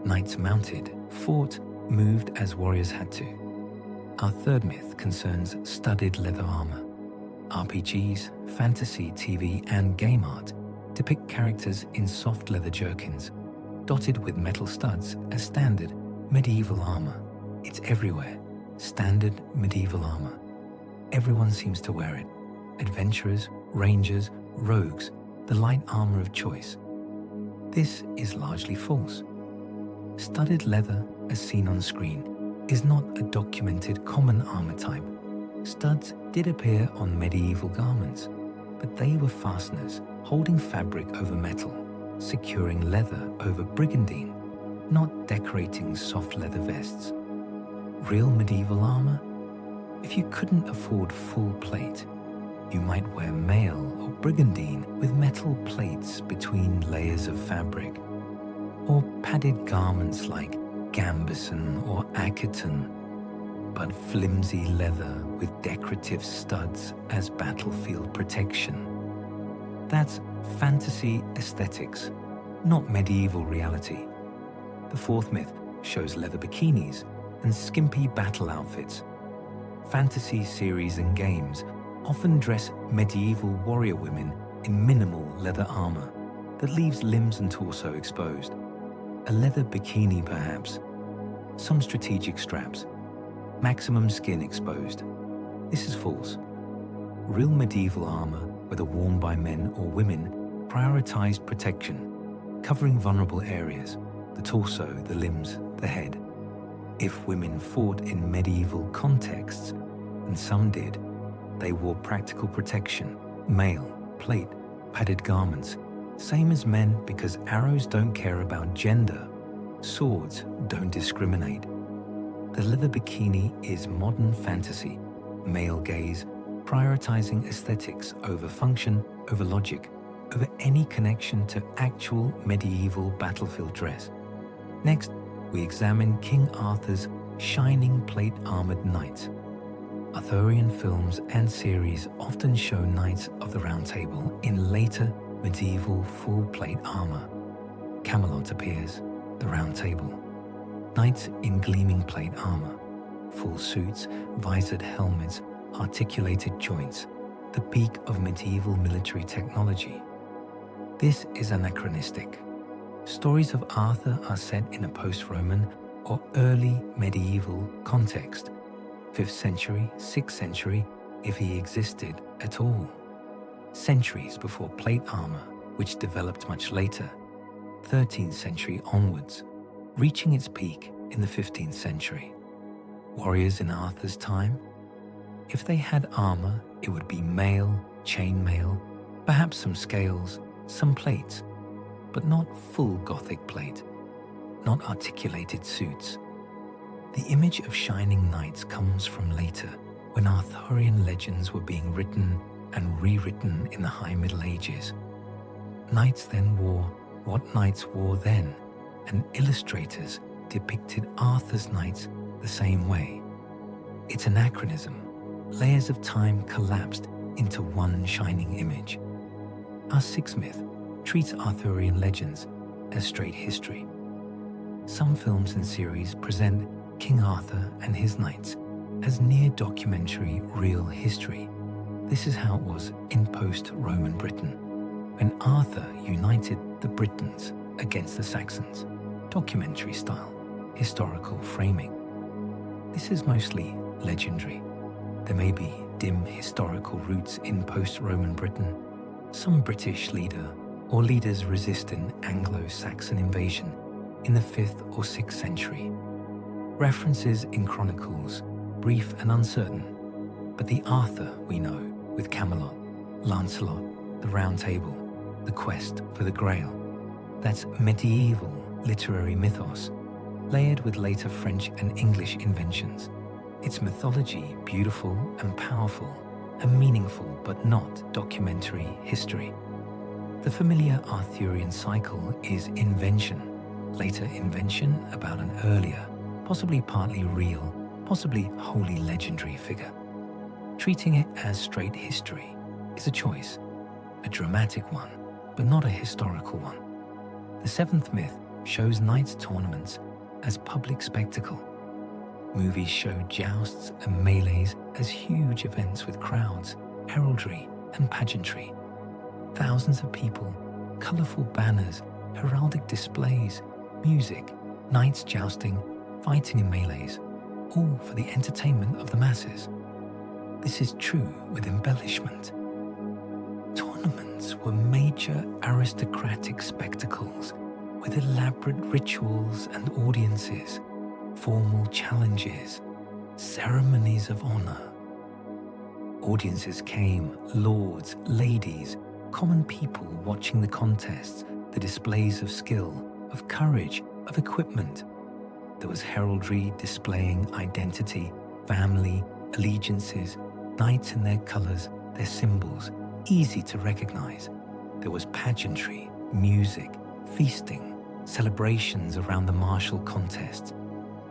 Knights mounted, fought, moved as warriors had to. Our third myth concerns studded leather armor. RPGs, fantasy, TV, and game art depict characters in soft leather jerkins, dotted with metal studs as standard medieval armor. It's everywhere. Standard medieval armor. Everyone seems to wear it. Adventurers, rangers, rogues, the light armor of choice. This is largely false. Studded leather, as seen on screen, is not a documented common armor type. Studs did appear on medieval garments, but they were fasteners, holding fabric over metal, securing leather over brigandine, not decorating soft leather vests. Real medieval armor? If you couldn't afford full plate, you might wear mail or brigandine with metal plates between layers of fabric. or padded garments like gambeson or acetone, but flimsy leather with decorative studs as battlefield protection. That's fantasy aesthetics, not medieval reality. The fourth myth shows leather bikinis and skimpy battle outfits. Fantasy series and games often dress medieval warrior women in minimal leather armor that leaves limbs and torso exposed. A leather bikini perhaps, some strategic straps, maximum skin exposed. This is false. Real medieval armor, whether worn by men or women, prioritized protection, covering vulnerable areas, the torso, the limbs, the head. If women fought in medieval contexts, and some did, they wore practical protection, mail, plate, padded garments, same as men because arrows don't care about gender, swords don't discriminate. The leather bikini is modern fantasy, male gaze, prioritizing aesthetics over function, over logic, over any connection to actual medieval battlefield dress. Next, we examine King Arthur's shining plate-armored knights. Arthurian films and series often show knights of the Round Table in later medieval full plate armor. Camelot appears, the Round Table. Knights in gleaming plate armor, full suits, visored helmets, articulated joints, the peak of medieval military technology. This is anachronistic. Stories of Arthur are set in a post-Roman or early medieval context, 5th century, 6th century, if he existed at all. Centuries before plate armor, which developed much later, 13th century onwards, reaching its peak in the 15th century. Warriors in Arthur's time? If they had armor, it would be mail, chainmail, perhaps some scales, some plates, but not full Gothic plate, not articulated suits. The image of shining knights comes from later, when Arthurian legends were being written and rewritten in the High Middle Ages. Knights then wore what knights wore then, and illustrators depicted Arthur's knights the same way. It's anachronism. Layers of time collapsed into one shining image. Our sixth myth treats Arthurian legends as straight history. Some films and series present King Arthur and his knights as near-documentary real history. This is how it was in post-Roman Britain, when Arthur united the Britons against the Saxons. Documentary style, historical framing. This is mostly legendary. There may be dim historical roots in post-Roman Britain, some British leader or leaders resisting Anglo-Saxon invasion in the 5th or 6th century. References in chronicles, brief and uncertain, but the Arthur we know with Camelot, Lancelot, the Round Table, the quest for the Grail. That's medieval literary mythos, layered with later French and English inventions. Its mythology beautiful and powerful and meaningful, but not documentary history. The familiar Arthurian cycle is invention, later invention about an earlier, possibly partly real, possibly wholly legendary figure. Treating it as straight history is a choice, a dramatic one, but not a historical one. The seventh myth shows knights' tournaments as public spectacle. Movies show jousts and melees as huge events with crowds, heraldry, and pageantry. Thousands of people, colorful banners, heraldic displays, music, knights jousting, fighting in melees, all for the entertainment of the masses. This is true with embellishment. Tournaments were major aristocratic spectacles with elaborate rituals and audiences, formal challenges, ceremonies of honor. Audiences came, lords, ladies, common people watching the contests, the displays of skill, of courage, of equipment. There was heraldry displaying identity, family, allegiances, knights in their colors, their symbols, easy to recognize. There was pageantry, music, feasting, celebrations around the martial contests.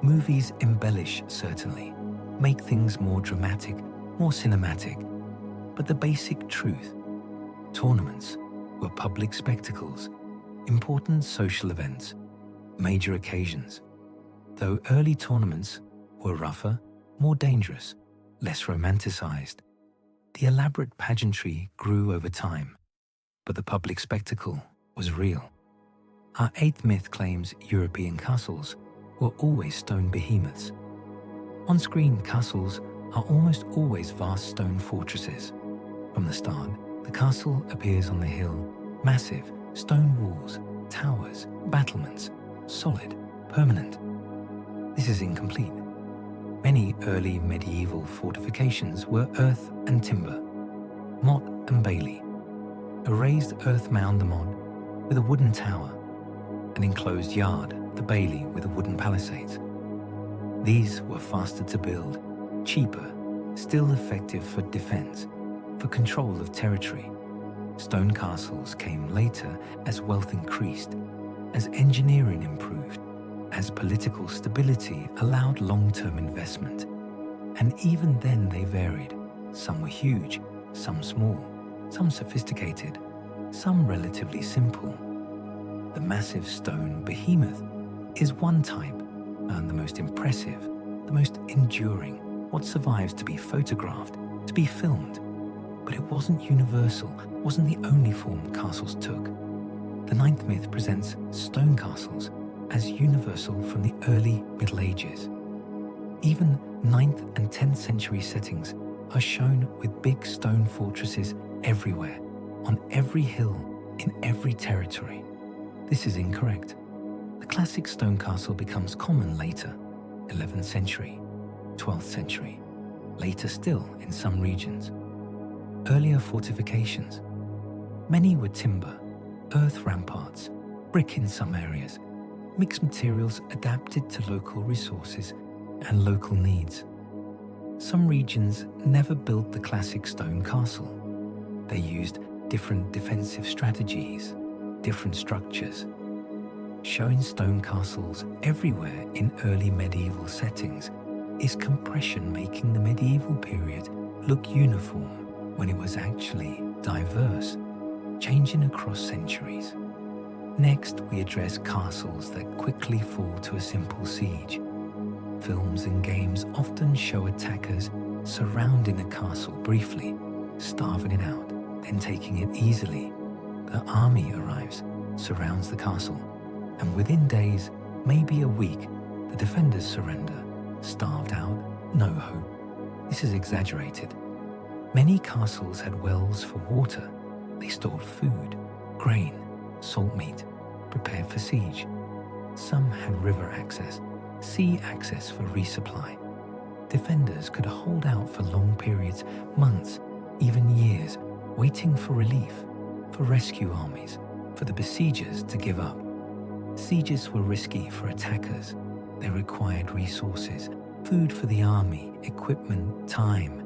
Movies embellish, certainly, make things more dramatic, more cinematic. But the basic truth, tournaments were public spectacles, important social events, major occasions. Though early tournaments were rougher, more dangerous, less romanticized, the elaborate pageantry grew over time, but the public spectacle was real. Our eighth myth claims European castles were always stone behemoths. On-screen castles are almost always vast stone fortresses. From the start, the castle appears on the hill, massive stone walls, towers, battlements, solid, permanent. This is incomplete. Many early medieval fortifications were earth and timber, motte and bailey, a raised earth mound, the motte, with a wooden tower, an enclosed yard, the bailey, with a wooden palisades. These were faster to build, cheaper, still effective for defense, for control of territory. Stone castles came later as wealth increased, as engineering improved, as political stability allowed long-term investment. And even then they varied. Some were huge, some small, some sophisticated, some relatively simple. The massive stone behemoth is one type, and the most impressive, the most enduring, what survives to be photographed, to be filmed. But it wasn't universal, wasn't the only form castles took. The ninth myth presents stone castles as universal from the early Middle Ages. Even 9th and 10th century settings are shown with big stone fortresses everywhere, on every hill, in every territory. This is incorrect. The classic stone castle becomes common later, 11th century, 12th century, later still in some regions. Earlier fortifications. Many were timber, earth ramparts, brick in some areas, mixed materials adapted to local resources and local needs. Some regions never built the classic stone castle. They used different defensive strategies, different structures. Showing stone castles everywhere in early medieval settings is compression making the medieval period look uniform when it was actually diverse, changing across centuries. Next, we address castles that quickly fall to a simple siege. Films and games often show attackers surrounding a castle briefly, starving it out, then taking it easily. The army arrives, surrounds the castle, and within days, maybe a week, the defenders surrender, starved out, no hope. This is exaggerated. Many castles had wells for water. They stored food, grain, salt meat, prepared for siege. Some had river access, sea access for resupply. Defenders could hold out for long periods, months, even years, waiting for relief, for rescue armies, for the besiegers to give up. Sieges were risky for attackers. They required resources, food for the army, equipment, time.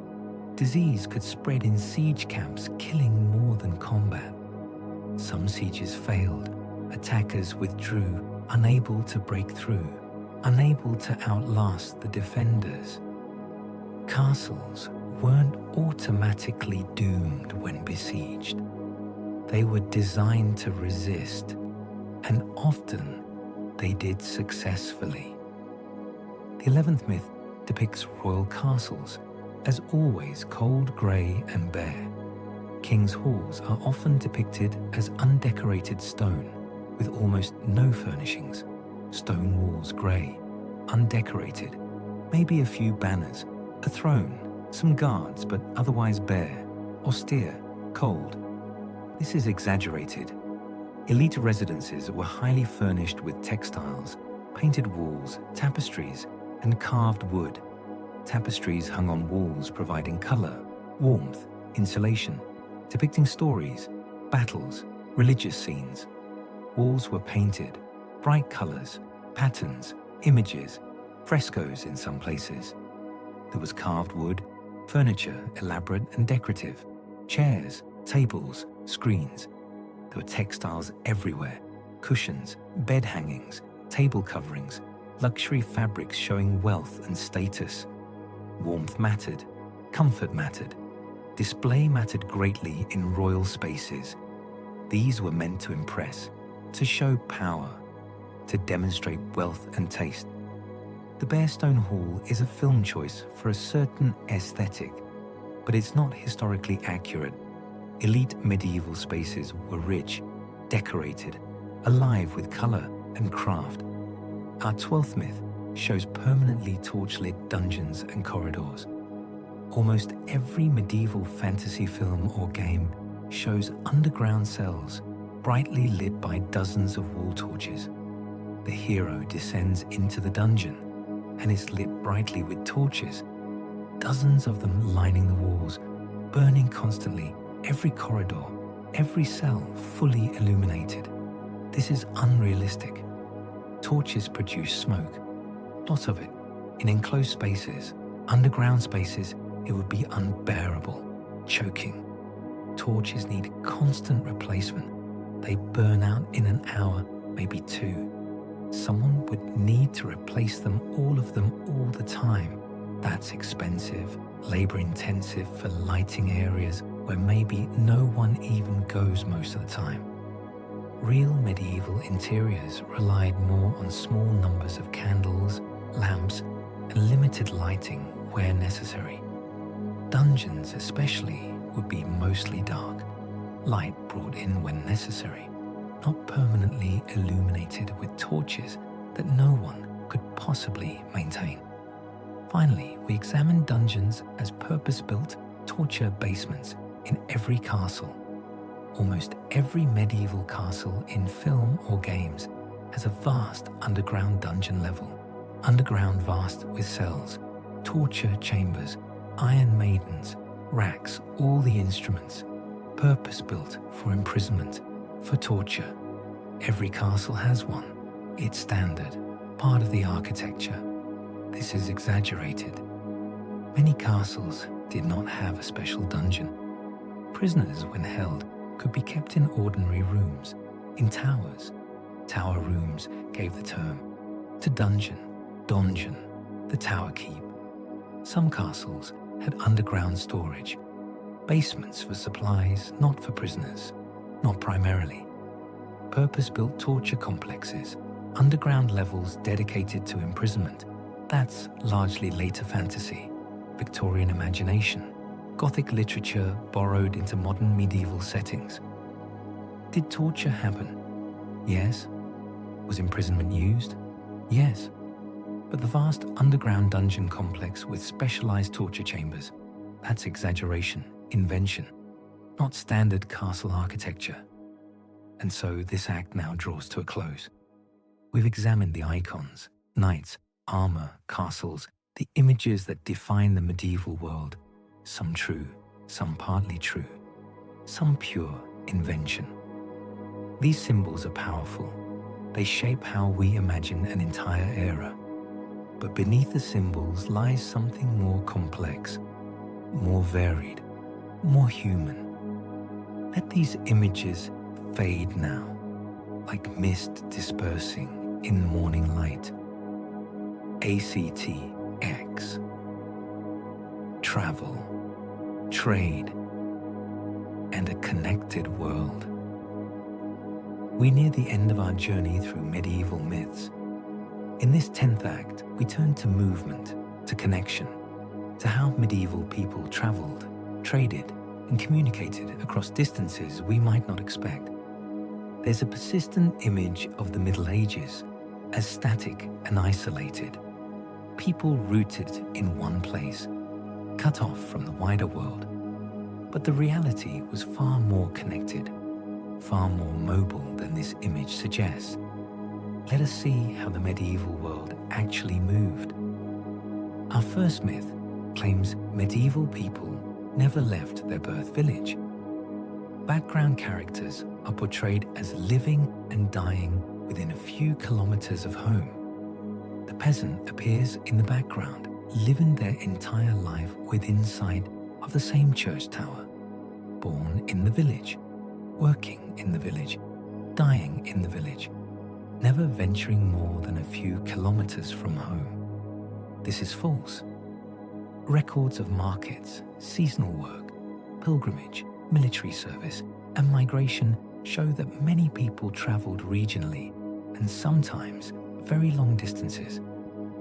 Disease could spread in siege camps, killing more than combat. Some sieges failed. Attackers withdrew, unable to break through, unable to outlast the defenders. Castles weren't automatically doomed when besieged. They were designed to resist, and often they did successfully. The 11th myth depicts royal castles as always cold, grey and bare. King's halls are often depicted as undecorated stone, with almost no furnishings, stone walls grey, undecorated, maybe a few banners, a throne, some guards, but otherwise bare, austere, cold. This is exaggerated. Elite residences were highly furnished with textiles, painted walls, tapestries, and carved wood. Tapestries hung on walls providing colour, warmth, insulation, depicting stories, battles, religious scenes. Walls were painted, bright colours, patterns, images, frescoes in some places. There was carved wood, furniture elaborate and decorative, chairs, tables, screens. There were textiles everywhere, cushions, bed hangings, table coverings, luxury fabrics showing wealth and status. Warmth mattered, comfort mattered, display mattered greatly in royal spaces. These were meant to impress, to show power, to demonstrate wealth and taste. The Barestone Hall is a film choice for a certain aesthetic, but it's not historically accurate. Elite medieval spaces were rich, decorated, alive with color and craft. Our 12th myth shows permanently torch-lit dungeons and corridors. Almost every medieval fantasy film or game shows underground cells, brightly lit by dozens of wall torches. The hero descends into the dungeon and is lit brightly with torches, dozens of them lining the walls, burning constantly, every corridor, every cell fully illuminated. This is unrealistic. Torches produce smoke, lots of it. In enclosed spaces, underground spaces, it would be unbearable, choking. Torches need constant replacement. They burn out in an hour, maybe two. Someone would need to replace them, all of them, all the time. That's expensive, labor-intensive for lighting areas where maybe no one even goes most of the time. Real medieval interiors relied more on small numbers of candles, lamps, and limited lighting where necessary. Dungeons especially would be mostly dark, light brought in when necessary, not permanently illuminated with torches that no one could possibly maintain. Finally, we examine dungeons as purpose-built torture basements in every castle. Almost every medieval castle in film or games has a vast underground dungeon level, underground vast with cells, torture chambers, iron maidens, racks, all the instruments, purpose-built for imprisonment, for torture. Every castle has one. It's standard, part of the architecture. This is exaggerated. Many castles did not have a special dungeon. Prisoners, when held, could be kept in ordinary rooms, in towers. Tower rooms gave the term to dungeon, donjon, the tower keep. Some castles had underground storage, basements for supplies, not for prisoners, not primarily. Purpose-built torture complexes, underground levels dedicated to imprisonment. That's largely later fantasy, Victorian imagination, Gothic literature borrowed into modern medieval settings. Did torture happen? Yes. Was imprisonment used? Yes. But the vast underground dungeon complex with specialized torture chambers, that's exaggeration, invention, not standard castle architecture. And so this act now draws to a close. We've examined the icons, knights, armor, castles, the images that define the medieval world, some true, some partly true, some pure invention. These symbols are powerful. They shape how we imagine an entire era. But beneath the symbols lies something more complex, more varied, more human. Let these images fade now, like mist dispersing in morning light. ACTX. Travel, trade, and a connected world. We near the end of our journey through medieval myths. In this 10th act, we turn to movement, to connection, to how medieval people traveled, traded, and communicated across distances we might not expect. There's a persistent image of the Middle Ages as static and isolated, people rooted in one place, cut off from the wider world. But the reality was far more connected, far more mobile than this image suggests. Let us see how the medieval world actually moved. Our first myth claims medieval people never left their birth village. Background characters are portrayed as living and dying within a few kilometers of home. The peasant appears in the background, living their entire life within sight of the same church tower, born in the village, working in the village, dying in the village. never venturing more than a few kilometers from home. This is false. Records of markets, seasonal work, pilgrimage, military service, and migration show that many people traveled regionally and sometimes very long distances.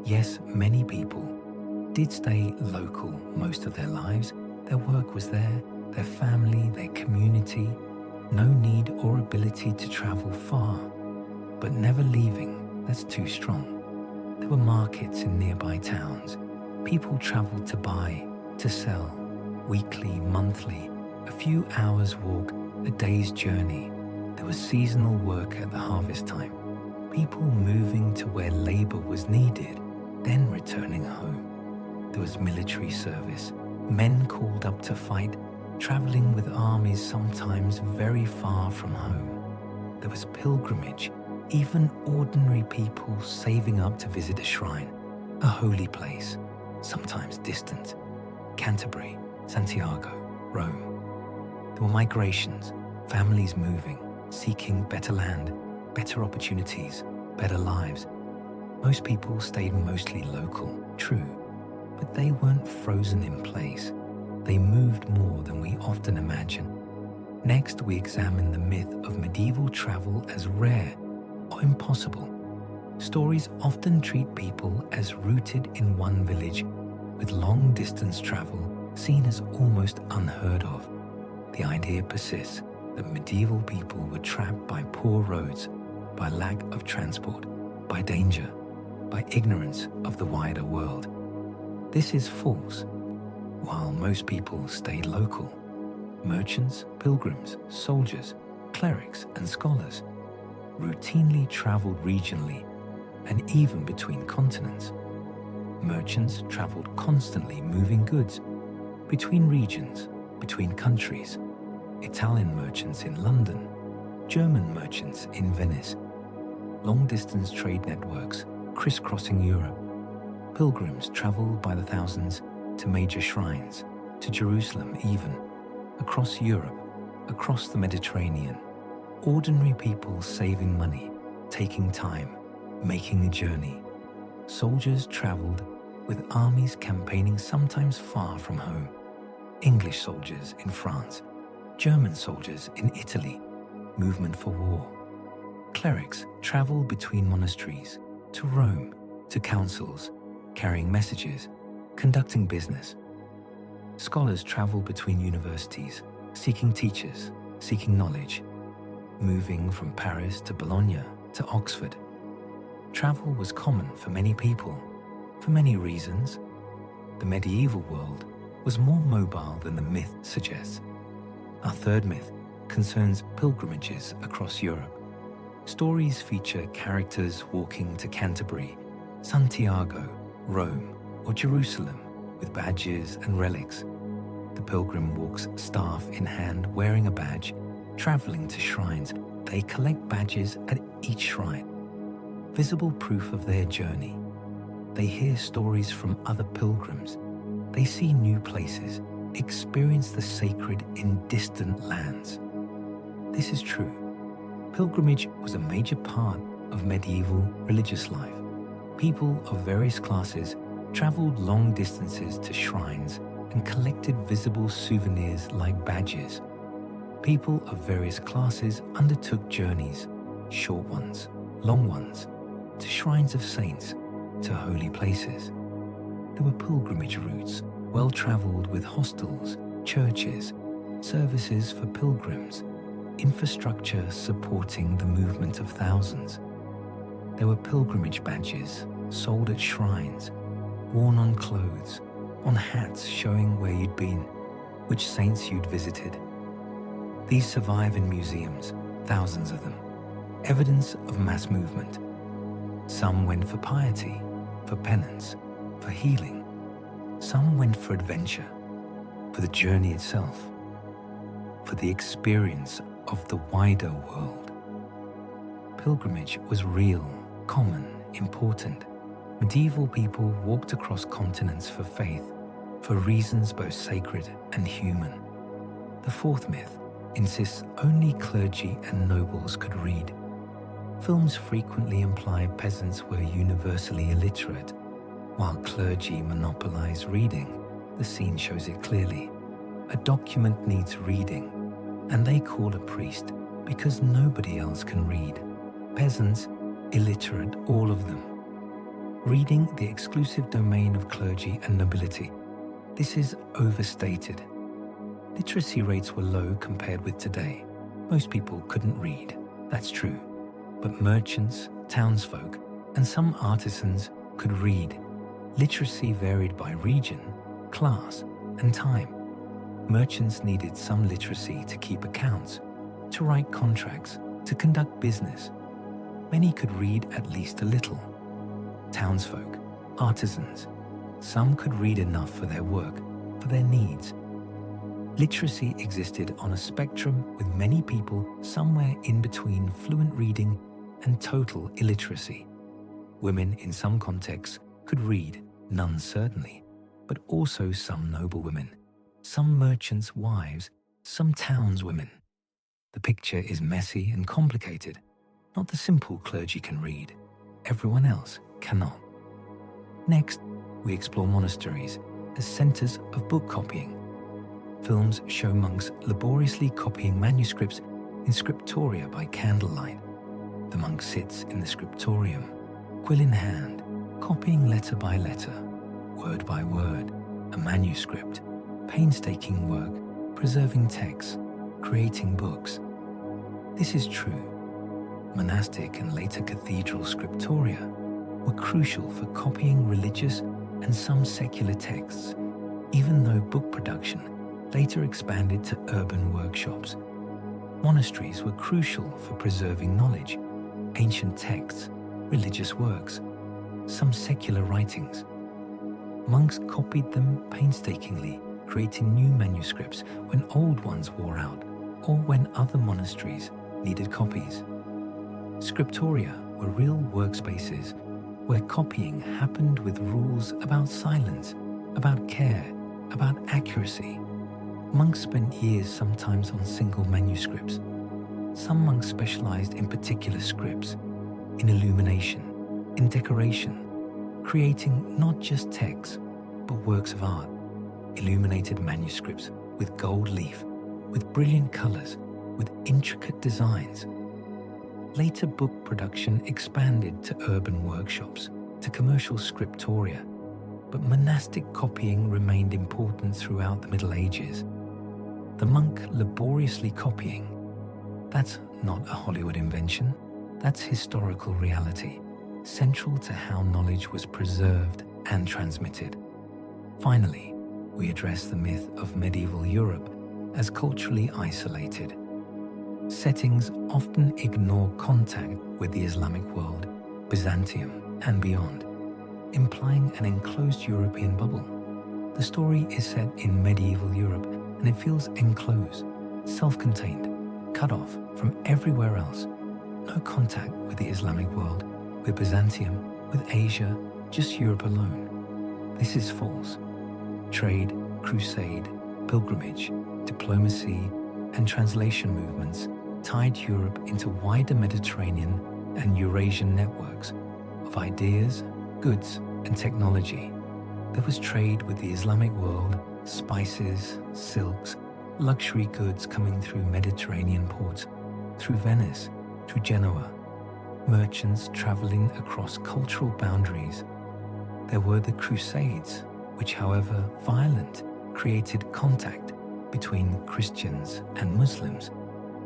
Yes, many people did stay local most of their lives. Their work was there, their family, their community. No need or ability to travel far, but never leaving, that's too strong. There were markets in nearby towns. People traveled to buy, to sell, weekly, monthly, a few hours walk, a day's journey. There was seasonal work at the harvest time. People moving to where labor was needed, then returning home. There was military service, men called up to fight, traveling with armies sometimes very far from home. There was pilgrimage, even ordinary people saving up to visit a shrine, a holy place, sometimes distant, Canterbury, Santiago, Rome. There were migrations, families moving, seeking better land, better opportunities, better lives. Most people stayed mostly local, true, but they weren't frozen in place. They moved more than we often imagine. Next, we examine the myth of medieval travel as rare or impossible. Stories often treat people as rooted in one village, with long-distance travel seen as almost unheard of. The idea persists that medieval people were trapped by poor roads, by lack of transport, by danger, by ignorance of the wider world. This is false. While most people stayed local, merchants, pilgrims, soldiers, clerics, and scholars routinely traveled regionally and even between continents. Merchants traveled constantly moving goods between regions, between countries. Italian merchants in London, German merchants in Venice. Long-distance trade networks crisscrossing Europe. Pilgrims traveled by the thousands to major shrines, to Jerusalem even, across Europe, across the Mediterranean. Ordinary people saving money, taking time, making a journey. Soldiers traveled with armies campaigning sometimes far from home. English soldiers in France, German soldiers in Italy, movement for war. Clerics traveled between monasteries, to Rome, to councils, carrying messages, conducting business. Scholars travel between universities, seeking teachers, seeking knowledge, moving from Paris to Bologna to Oxford. Travel was common for many people, for many reasons. The medieval world was more mobile than the myth suggests. Our third myth concerns pilgrimages across Europe. Stories feature characters walking to Canterbury, Santiago, Rome, or Jerusalem with badges and relics. The pilgrim walks staff in hand wearing a badge, traveling to shrines. They collect badges at each shrine, visible proof of their journey. They hear stories from other pilgrims. They see new places, experience the sacred in distant lands. This is true. Pilgrimage was a major part of medieval religious life. People of various classes traveled long distances to shrines and collected visible souvenirs like badges. People of various classes undertook journeys, short ones, long ones, to shrines of saints, to holy places. There were pilgrimage routes, well-traveled with hostels, churches, services for pilgrims, infrastructure supporting the movement of thousands. There were pilgrimage badges sold at shrines, worn on clothes, on hats showing where you'd been, which saints you'd visited. These survive in museums, thousands of them, evidence of mass movement. Some went for piety, for penance, for healing. Some went for adventure, for the journey itself, for the experience of the wider world. Pilgrimage was real, common, important. Medieval people walked across continents for faith, for reasons both sacred and human. The fourth myth insists only clergy and nobles could read. Films frequently imply peasants were universally illiterate, while clergy monopolize reading. The scene shows it clearly. A document needs reading, and they call a priest because nobody else can read. Peasants, illiterate, all of them. Reading, the exclusive domain of clergy and nobility. This is overstated. Literacy rates were low compared with today. Most people couldn't read, that's true. But merchants, townsfolk, and some artisans could read. Literacy varied by region, class, and time. Merchants needed some literacy to keep accounts, to write contracts, to conduct business. Many could read at least a little. Townsfolk, artisans, some could read enough for their work, for their needs. Literacy existed on a spectrum with many people somewhere in between fluent reading and total illiteracy. Women in some contexts could read, nuns certainly, but also some noblewomen, some merchants' wives, some townswomen. The picture is messy and complicated. Not the simple clergy can read. Everyone else cannot. Next, we explore monasteries as centers of book copying. Films show monks laboriously copying manuscripts in scriptoria by candlelight. The monk sits in the scriptorium, quill in hand, copying letter by letter, word by word, a manuscript, painstaking work, preserving texts, creating books. This is true. Monastic and later cathedral scriptoria were crucial for copying religious and some secular texts, even though book production later expanded to urban workshops. Monasteries were crucial for preserving knowledge, ancient texts, religious works, some secular writings. Monks copied them painstakingly, creating new manuscripts when old ones wore out or when other monasteries needed copies. Scriptoria were real workspaces where copying happened with rules about silence, about care, about accuracy. Monks spent years sometimes on single manuscripts. Some monks specialized in particular scripts, in illumination, in decoration, creating not just texts, but works of art, illuminated manuscripts with gold leaf, with brilliant colors, with intricate designs. Later book production expanded to urban workshops, to commercial scriptoria, but monastic copying remained important throughout the Middle Ages. The monk laboriously copying, that's not a Hollywood invention, that's historical reality, central to how knowledge was preserved and transmitted. Finally, we address the myth of medieval Europe as culturally isolated. Settings often ignore contact with the Islamic world, Byzantium, and beyond, implying an enclosed European bubble. The story is set in medieval Europe, and it feels enclosed, self-contained, cut off from everywhere else. No contact with the Islamic world, with Byzantium, with Asia, just Europe alone. This is false. Trade, crusade, pilgrimage, diplomacy, and translation movements tied Europe into wider Mediterranean and Eurasian networks of ideas, goods, and technology. There was trade with the Islamic world, spices, silks, luxury goods coming through Mediterranean ports, through Venice, through Genoa, merchants traveling across cultural boundaries. There were the Crusades, which, however violent, created contact between Christians and Muslims,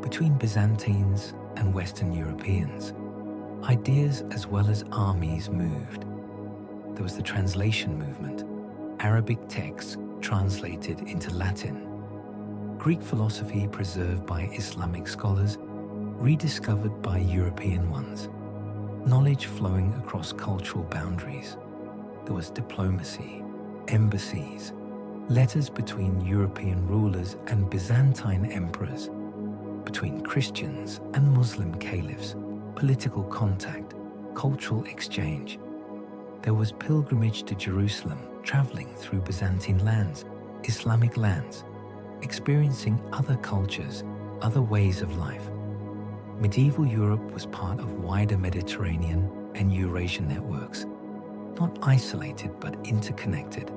between Byzantines and Western Europeans. Ideas as well as armies moved. There was the translation movement, Arabic texts translated into Latin, Greek philosophy preserved by Islamic scholars, rediscovered by European ones, knowledge flowing across cultural boundaries. There was diplomacy, embassies, letters between European rulers and Byzantine emperors, between Christians and Muslim caliphs, political contact, cultural exchange. There was pilgrimage to Jerusalem, traveling through Byzantine lands, Islamic lands, experiencing other cultures, other ways of life. Medieval Europe was part of wider Mediterranean and Eurasian networks, not isolated but interconnected,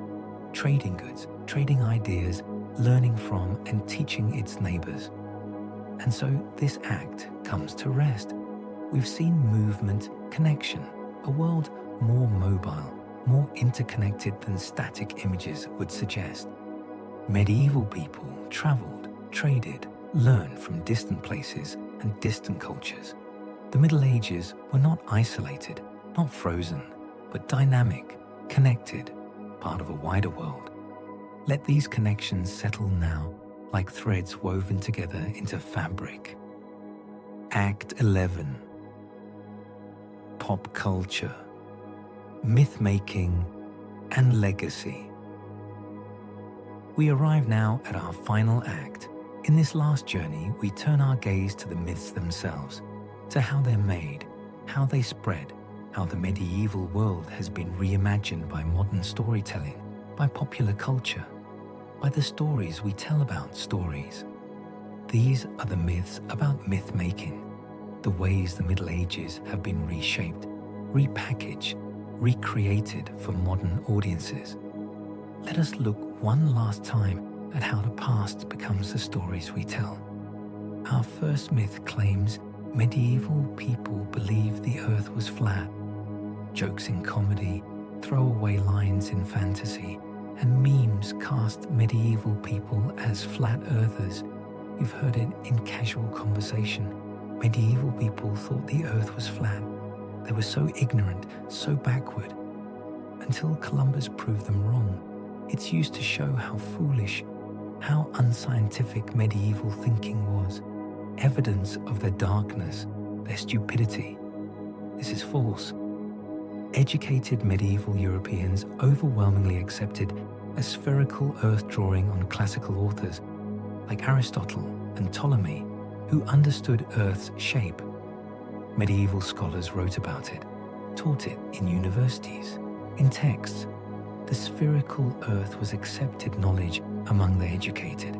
trading goods, trading ideas, learning from and teaching its neighbors. And so this act comes to rest. We've seen movement, connection, a world more mobile, more interconnected than static images would suggest. Medieval people traveled, traded, learned from distant places and distant cultures. The Middle Ages were not isolated, not frozen, but dynamic, connected, part of a wider world. Let these connections settle now, like threads woven together into fabric. Act 11. Pop culture, myth-making, and legacy. We arrive now at our final act. In this last journey, we turn our gaze to the myths themselves, to how they're made, how they spread, how the medieval world has been reimagined by modern storytelling, by popular culture, by the stories we tell about stories. These are the myths about myth-making, the ways the Middle Ages have been reshaped, repackaged, recreated for modern audiences. Let us look one last time at how the past becomes the stories we tell. Our first myth claims medieval people believed the earth was flat. Jokes in comedy, throwaway lines in fantasy, and memes cast medieval people as flat earthers. You've heard it in casual conversation. Medieval people thought the earth was flat. They were so ignorant, so backward, until Columbus proved them wrong. It's used to show how foolish, how unscientific medieval thinking was, evidence of their darkness, their stupidity. This is false. Educated medieval Europeans overwhelmingly accepted a spherical earth drawing on classical authors like Aristotle and Ptolemy, who understood Earth's shape. Medieval scholars wrote about it, taught it in universities, in texts. The spherical Earth was accepted knowledge among the educated.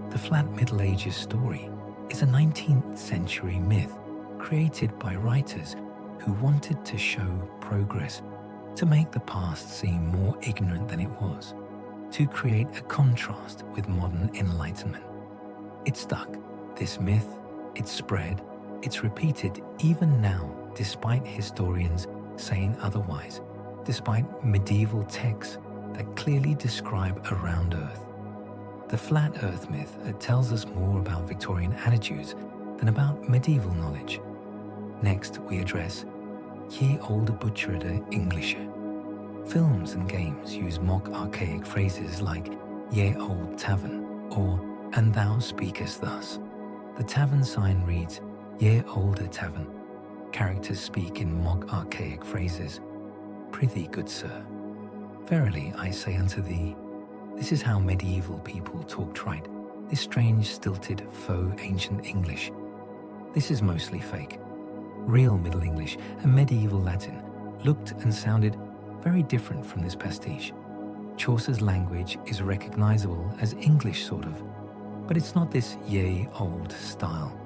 The flat Middle Ages story is a 19th century myth created by writers who wanted to show progress, to make the past seem more ignorant than it was, to create a contrast with modern enlightenment. It stuck, this myth, it spread, it's repeated even now despite historians saying otherwise, despite medieval texts that clearly describe a round Earth. The flat Earth myth tells us more about Victorian attitudes than about medieval knowledge. Next, we address ye olde butcherede Englische. Films and games use mock archaic phrases like ye old tavern or and thou speakest thus. The tavern sign reads ye olde tavern. Characters speak in mock archaic phrases. Prithee, good sir, verily I say unto thee. This is how medieval people talked right, this strange stilted faux ancient English. This is mostly fake. Real Middle English and medieval Latin looked and sounded very different from this pastiche. Chaucer's language is recognizable as English sort of, but it's not this ye old style.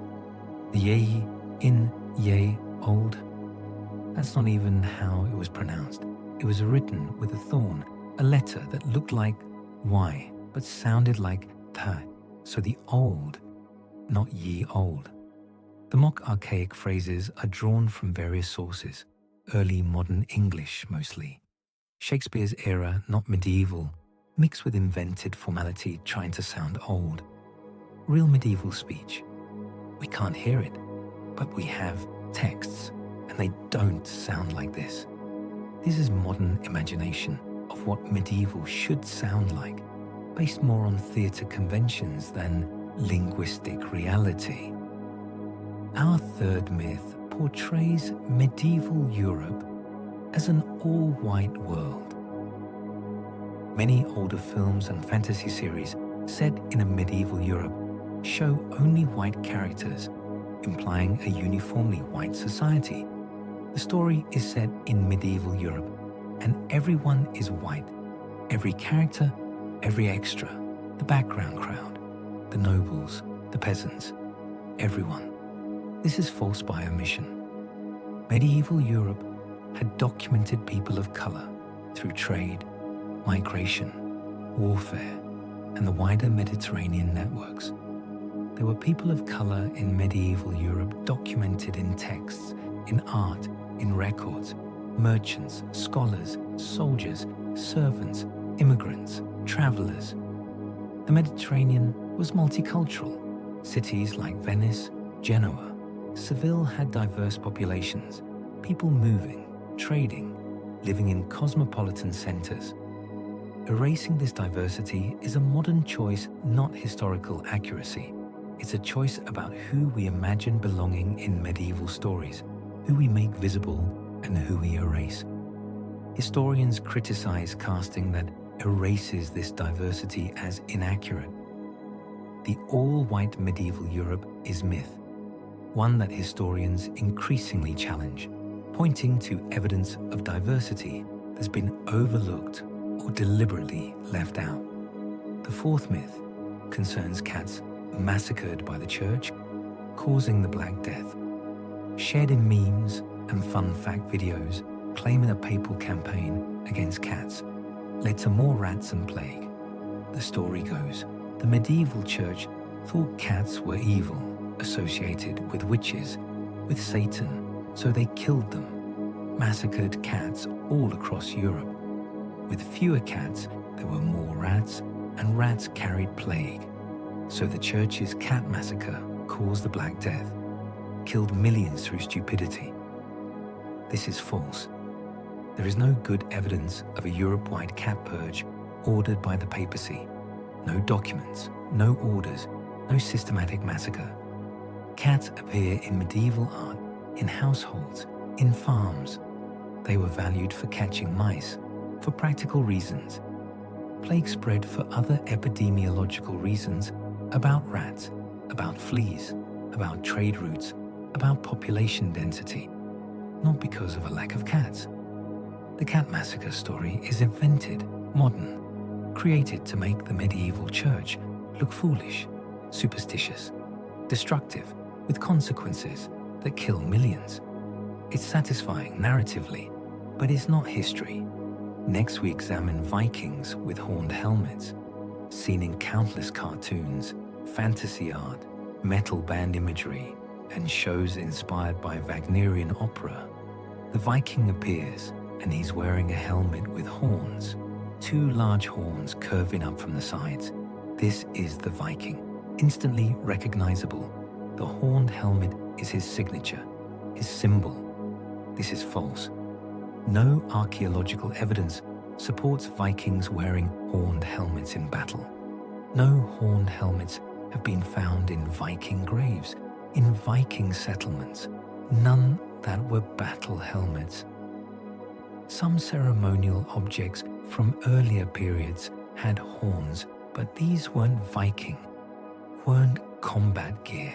The ye in ye old, that's not even how it was pronounced. It was written with a thorn, a letter that looked like Y, but sounded like ta, so the old, not ye old. The mock archaic phrases are drawn from various sources, early modern English mostly. Shakespeare's era, not medieval, mixed with invented formality trying to sound old. Real medieval speech. We can't hear it, but we have texts, and they don't sound like this. This is modern imagination of what medieval should sound like, based more on theatre conventions than linguistic reality. Our third myth portrays medieval Europe as an all-white world. Many older films and fantasy series set in a medieval Europe show only white characters, implying a uniformly white society. The story is set in medieval Europe, and everyone is white. Every character, every extra, the background crowd, the nobles, the peasants, everyone. This is false by omission. Medieval Europe had documented people of color through trade, migration, warfare, and the wider Mediterranean networks. There were people of color in medieval Europe documented in texts, in art, in records, merchants, scholars, soldiers, servants, immigrants, travelers. The Mediterranean was multicultural. Cities like Venice, Genoa, Seville had diverse populations, people moving, trading, living in cosmopolitan centers. Erasing this diversity is a modern choice, not historical accuracy. It's a choice about who we imagine belonging in medieval stories, who we make visible and who we erase. Historians criticize casting that erases this diversity as inaccurate. The all-white medieval Europe is myth, one that historians increasingly challenge, pointing to evidence of diversity that's been overlooked or deliberately left out. The fourth myth concerns cats massacred by the church, causing the Black Death. Shared in memes and fun fact videos claiming a papal campaign against cats led to more rats and plague. The story goes, the medieval church thought cats were evil, associated with witches, with Satan, so they killed them, massacred cats all across Europe. With fewer cats, there were more rats, and rats carried plague. So the church's cat massacre caused the Black Death, killed millions through stupidity. This is false. There is no good evidence of a Europe-wide cat purge ordered by the papacy. No documents, no orders, no systematic massacre. Cats appear in medieval art, in households, in farms. They were valued for catching mice, for practical reasons. Plague spread for other epidemiological reasons about rats, about fleas, about trade routes, about population density, not because of a lack of cats. The cat massacre story is invented, modern, created to make the medieval church look foolish, superstitious, destructive, with consequences that kill millions. It's satisfying narratively, but it's not history. Next we examine Vikings with horned helmets, seen in countless cartoons, fantasy art, metal band imagery, and shows inspired by Wagnerian opera. The Viking appears, and he's wearing a helmet with horns, two large horns curving up from the sides. This is the Viking, instantly recognizable. The horned helmet is his signature, his symbol. This is false. No archaeological evidence supports Vikings wearing horned helmets in battle. No horned helmets have been found in Viking graves, in Viking settlements, none that were battle helmets. Some ceremonial objects from earlier periods had horns, but these weren't Viking, weren't combat gear.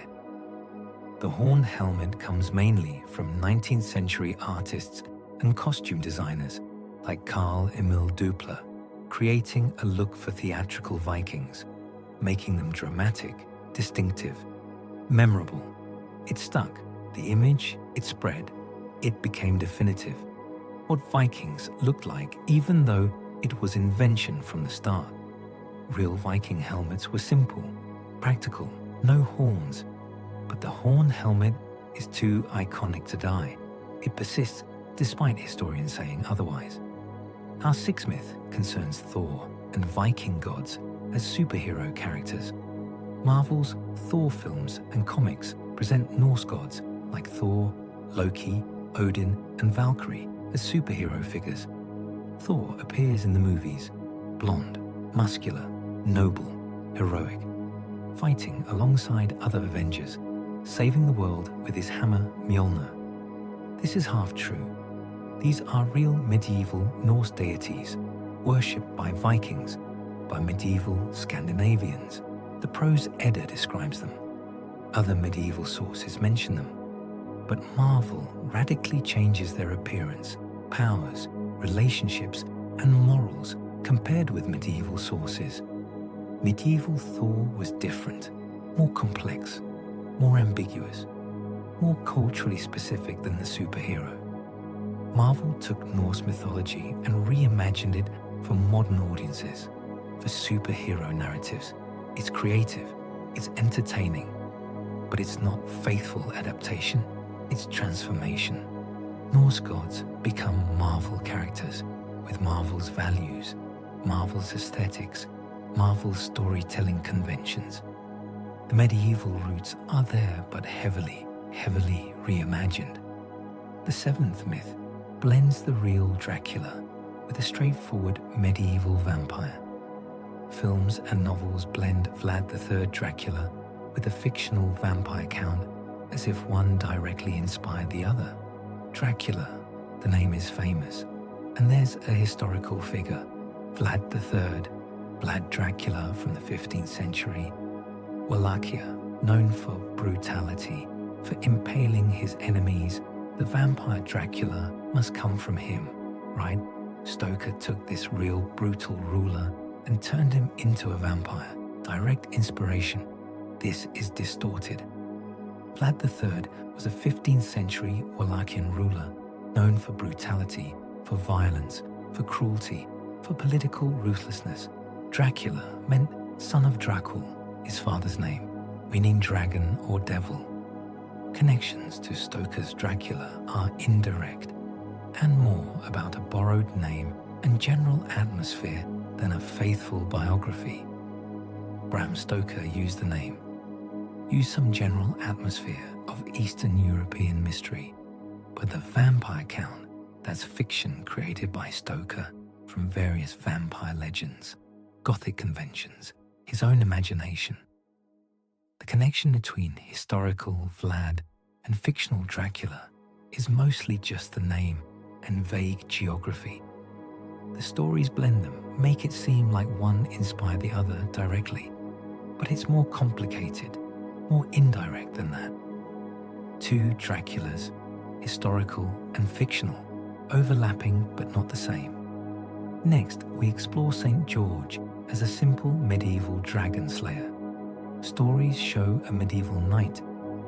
The horned helmet comes mainly from 19th century artists and costume designers like Carl Emil Dupler, creating a look for theatrical Vikings, making them dramatic, distinctive, memorable. It stuck. The image, it spread. It became definitive. What Vikings looked like, even though it was invention from the start. Real Viking helmets were simple, practical, no horns. But the horned helmet is too iconic to die. It persists despite historians saying otherwise. Our sixth myth concerns Thor and Viking gods as superhero characters. Marvel's Thor films and comics present Norse gods like Thor, Loki, Odin, and Valkyrie as superhero figures. Thor appears in the movies, blonde, muscular, noble, heroic, fighting alongside other Avengers, saving the world with his hammer Mjolnir. This is half true. These are real medieval Norse deities, worshipped by Vikings, by medieval Scandinavians. The Prose Edda describes them. Other medieval sources mention them. But Marvel radically changes their appearance, powers, relationships, and morals compared with medieval sources. Medieval Thor was different, more complex, more ambiguous. more culturally specific than the superhero. Marvel took Norse mythology and reimagined it for modern audiences, for superhero narratives. It's creative, it's entertaining, but it's not faithful adaptation, it's transformation. Norse gods become Marvel characters with Marvel's values, Marvel's aesthetics, Marvel's storytelling conventions. The medieval roots are there, but heavily reimagined. The seventh myth blends the real Dracula with a straightforward medieval vampire. Films and novels blend Vlad III Dracula with a fictional vampire count as if one directly inspired the other. Dracula, the name is famous, and there's a historical figure, Vlad III, Vlad Dracula from the 15th century. Wallachia, known for brutality, for impaling his enemies. The vampire Dracula must come from him, right? Stoker took this real brutal ruler and turned him into a vampire. Direct inspiration. This is distorted. Vlad III was a 15th century Wallachian ruler known for brutality, for violence, for cruelty, for political ruthlessness. Dracula meant son of Dracul, his father's name, meaning dragon or devil. Connections to Stoker's Dracula are indirect and more about a borrowed name and general atmosphere than a faithful biography. Bram Stoker used the name, used some general atmosphere of Eastern European mystery, but the vampire count, that's fiction created by Stoker from various vampire legends, Gothic conventions, his own imagination. The connection between historical Vlad and fictional Dracula is mostly just the name and vague geography. The stories blend them, make it seem like one inspired the other directly, but it's more complicated, more indirect than that. Two Draculas, historical and fictional, overlapping but not the same. Next, we explore St. George as a simple medieval dragon slayer. Stories show a medieval knight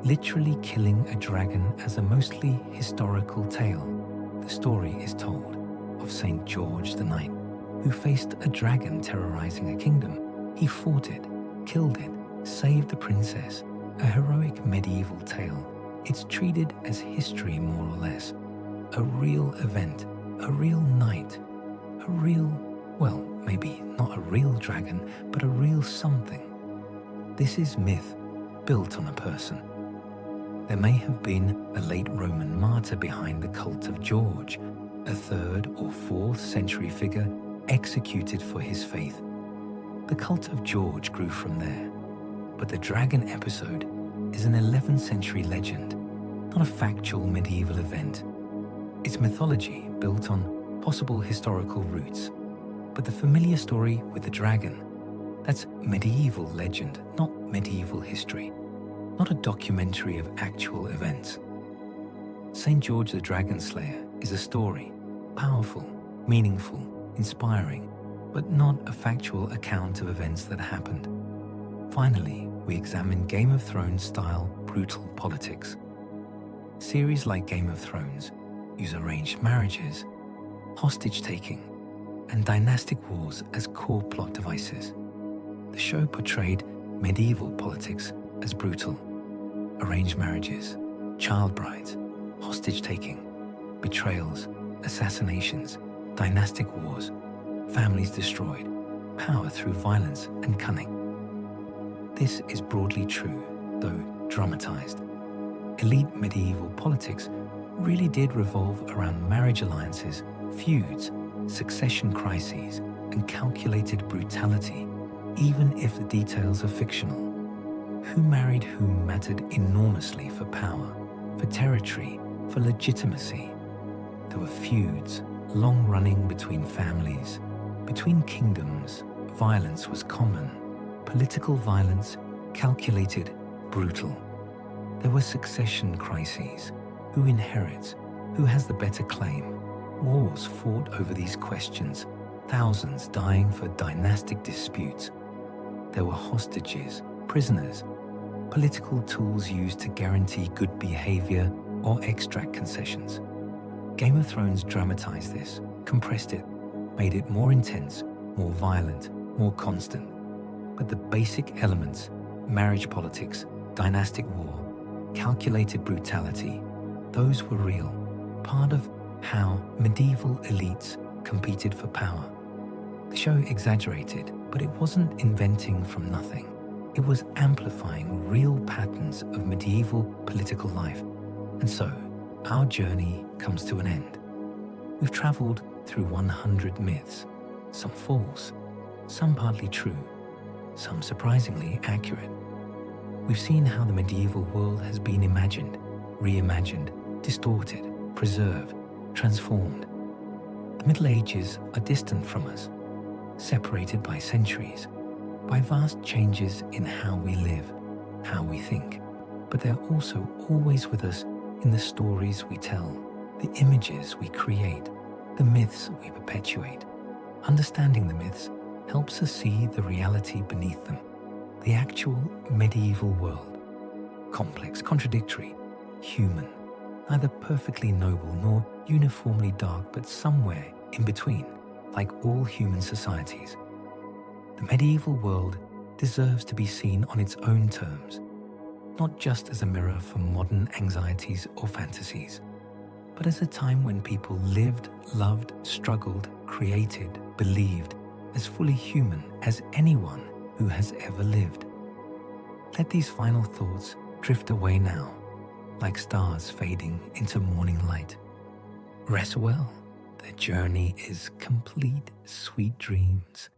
literally killing a dragon as a mostly historical tale. The story is told of St. George the Knight, who faced a dragon terrorizing a kingdom. He fought it, killed it, saved the princess. A heroic medieval tale. It's treated as history more or less. A real event, a real knight, a real, well, maybe not a real dragon, but a real something. This is myth built on a person. There may have been a late Roman martyr behind the cult of George, a 3rd or 4th century figure executed for his faith. The cult of George grew from there, but the dragon episode is an 11th century legend, not a factual medieval event. It's mythology built on possible historical roots, but the familiar story with the dragon, that's medieval legend, not medieval history, not a documentary of actual events. St. George the Dragon Slayer is a story, powerful, meaningful, inspiring, but not a factual account of events that happened. Finally, we examine Game of Thrones style brutal politics. Series like Game of Thrones use arranged marriages, hostage-taking, and dynastic wars as core plot devices. The show portrayed medieval politics as brutal. Arranged marriages, child brides, hostage-taking, betrayals, assassinations, dynastic wars, families destroyed, power through violence and cunning. This is broadly true, though dramatized. Elite medieval politics really did revolve around marriage alliances, feuds, succession crises, and calculated brutality, even if the details are fictional. Who married whom mattered enormously for power, for territory, for legitimacy. There were feuds, long-running between families, between kingdoms. Violence was common. Political violence, calculated, brutal. There were succession crises. Who inherits? Who has the better claim? Wars fought over these questions, thousands dying for dynastic disputes. There were hostages, prisoners. political tools used to guarantee good behavior or extract concessions. Game of Thrones dramatized this, compressed it, made it more intense, more violent, more constant. But the basic elements, marriage politics, dynastic war, calculated brutality, those were real, part of how medieval elites competed for power. The show exaggerated, but it wasn't inventing from nothing. It was amplifying real patterns of medieval political life. And so, our journey comes to an end. We've traveled through 100 myths, some false, some partly true, some surprisingly accurate. We've seen how the medieval world has been imagined, reimagined, distorted, preserved, transformed. The Middle Ages are distant from us, separated by centuries, by vast changes in how we live, how we think. But they're also always with us in the stories we tell, the images we create, the myths we perpetuate. Understanding the myths helps us see the reality beneath them, the actual medieval world. Complex, contradictory, human, neither perfectly noble nor uniformly dark, but somewhere in between, like all human societies. The medieval world deserves to be seen on its own terms, not just as a mirror for modern anxieties or fantasies, but as a time when people lived, loved, struggled, created, believed, as fully human as anyone who has ever lived. Let these final thoughts drift away now, like stars fading into morning light. Rest well. The journey is complete. Sweet dreams.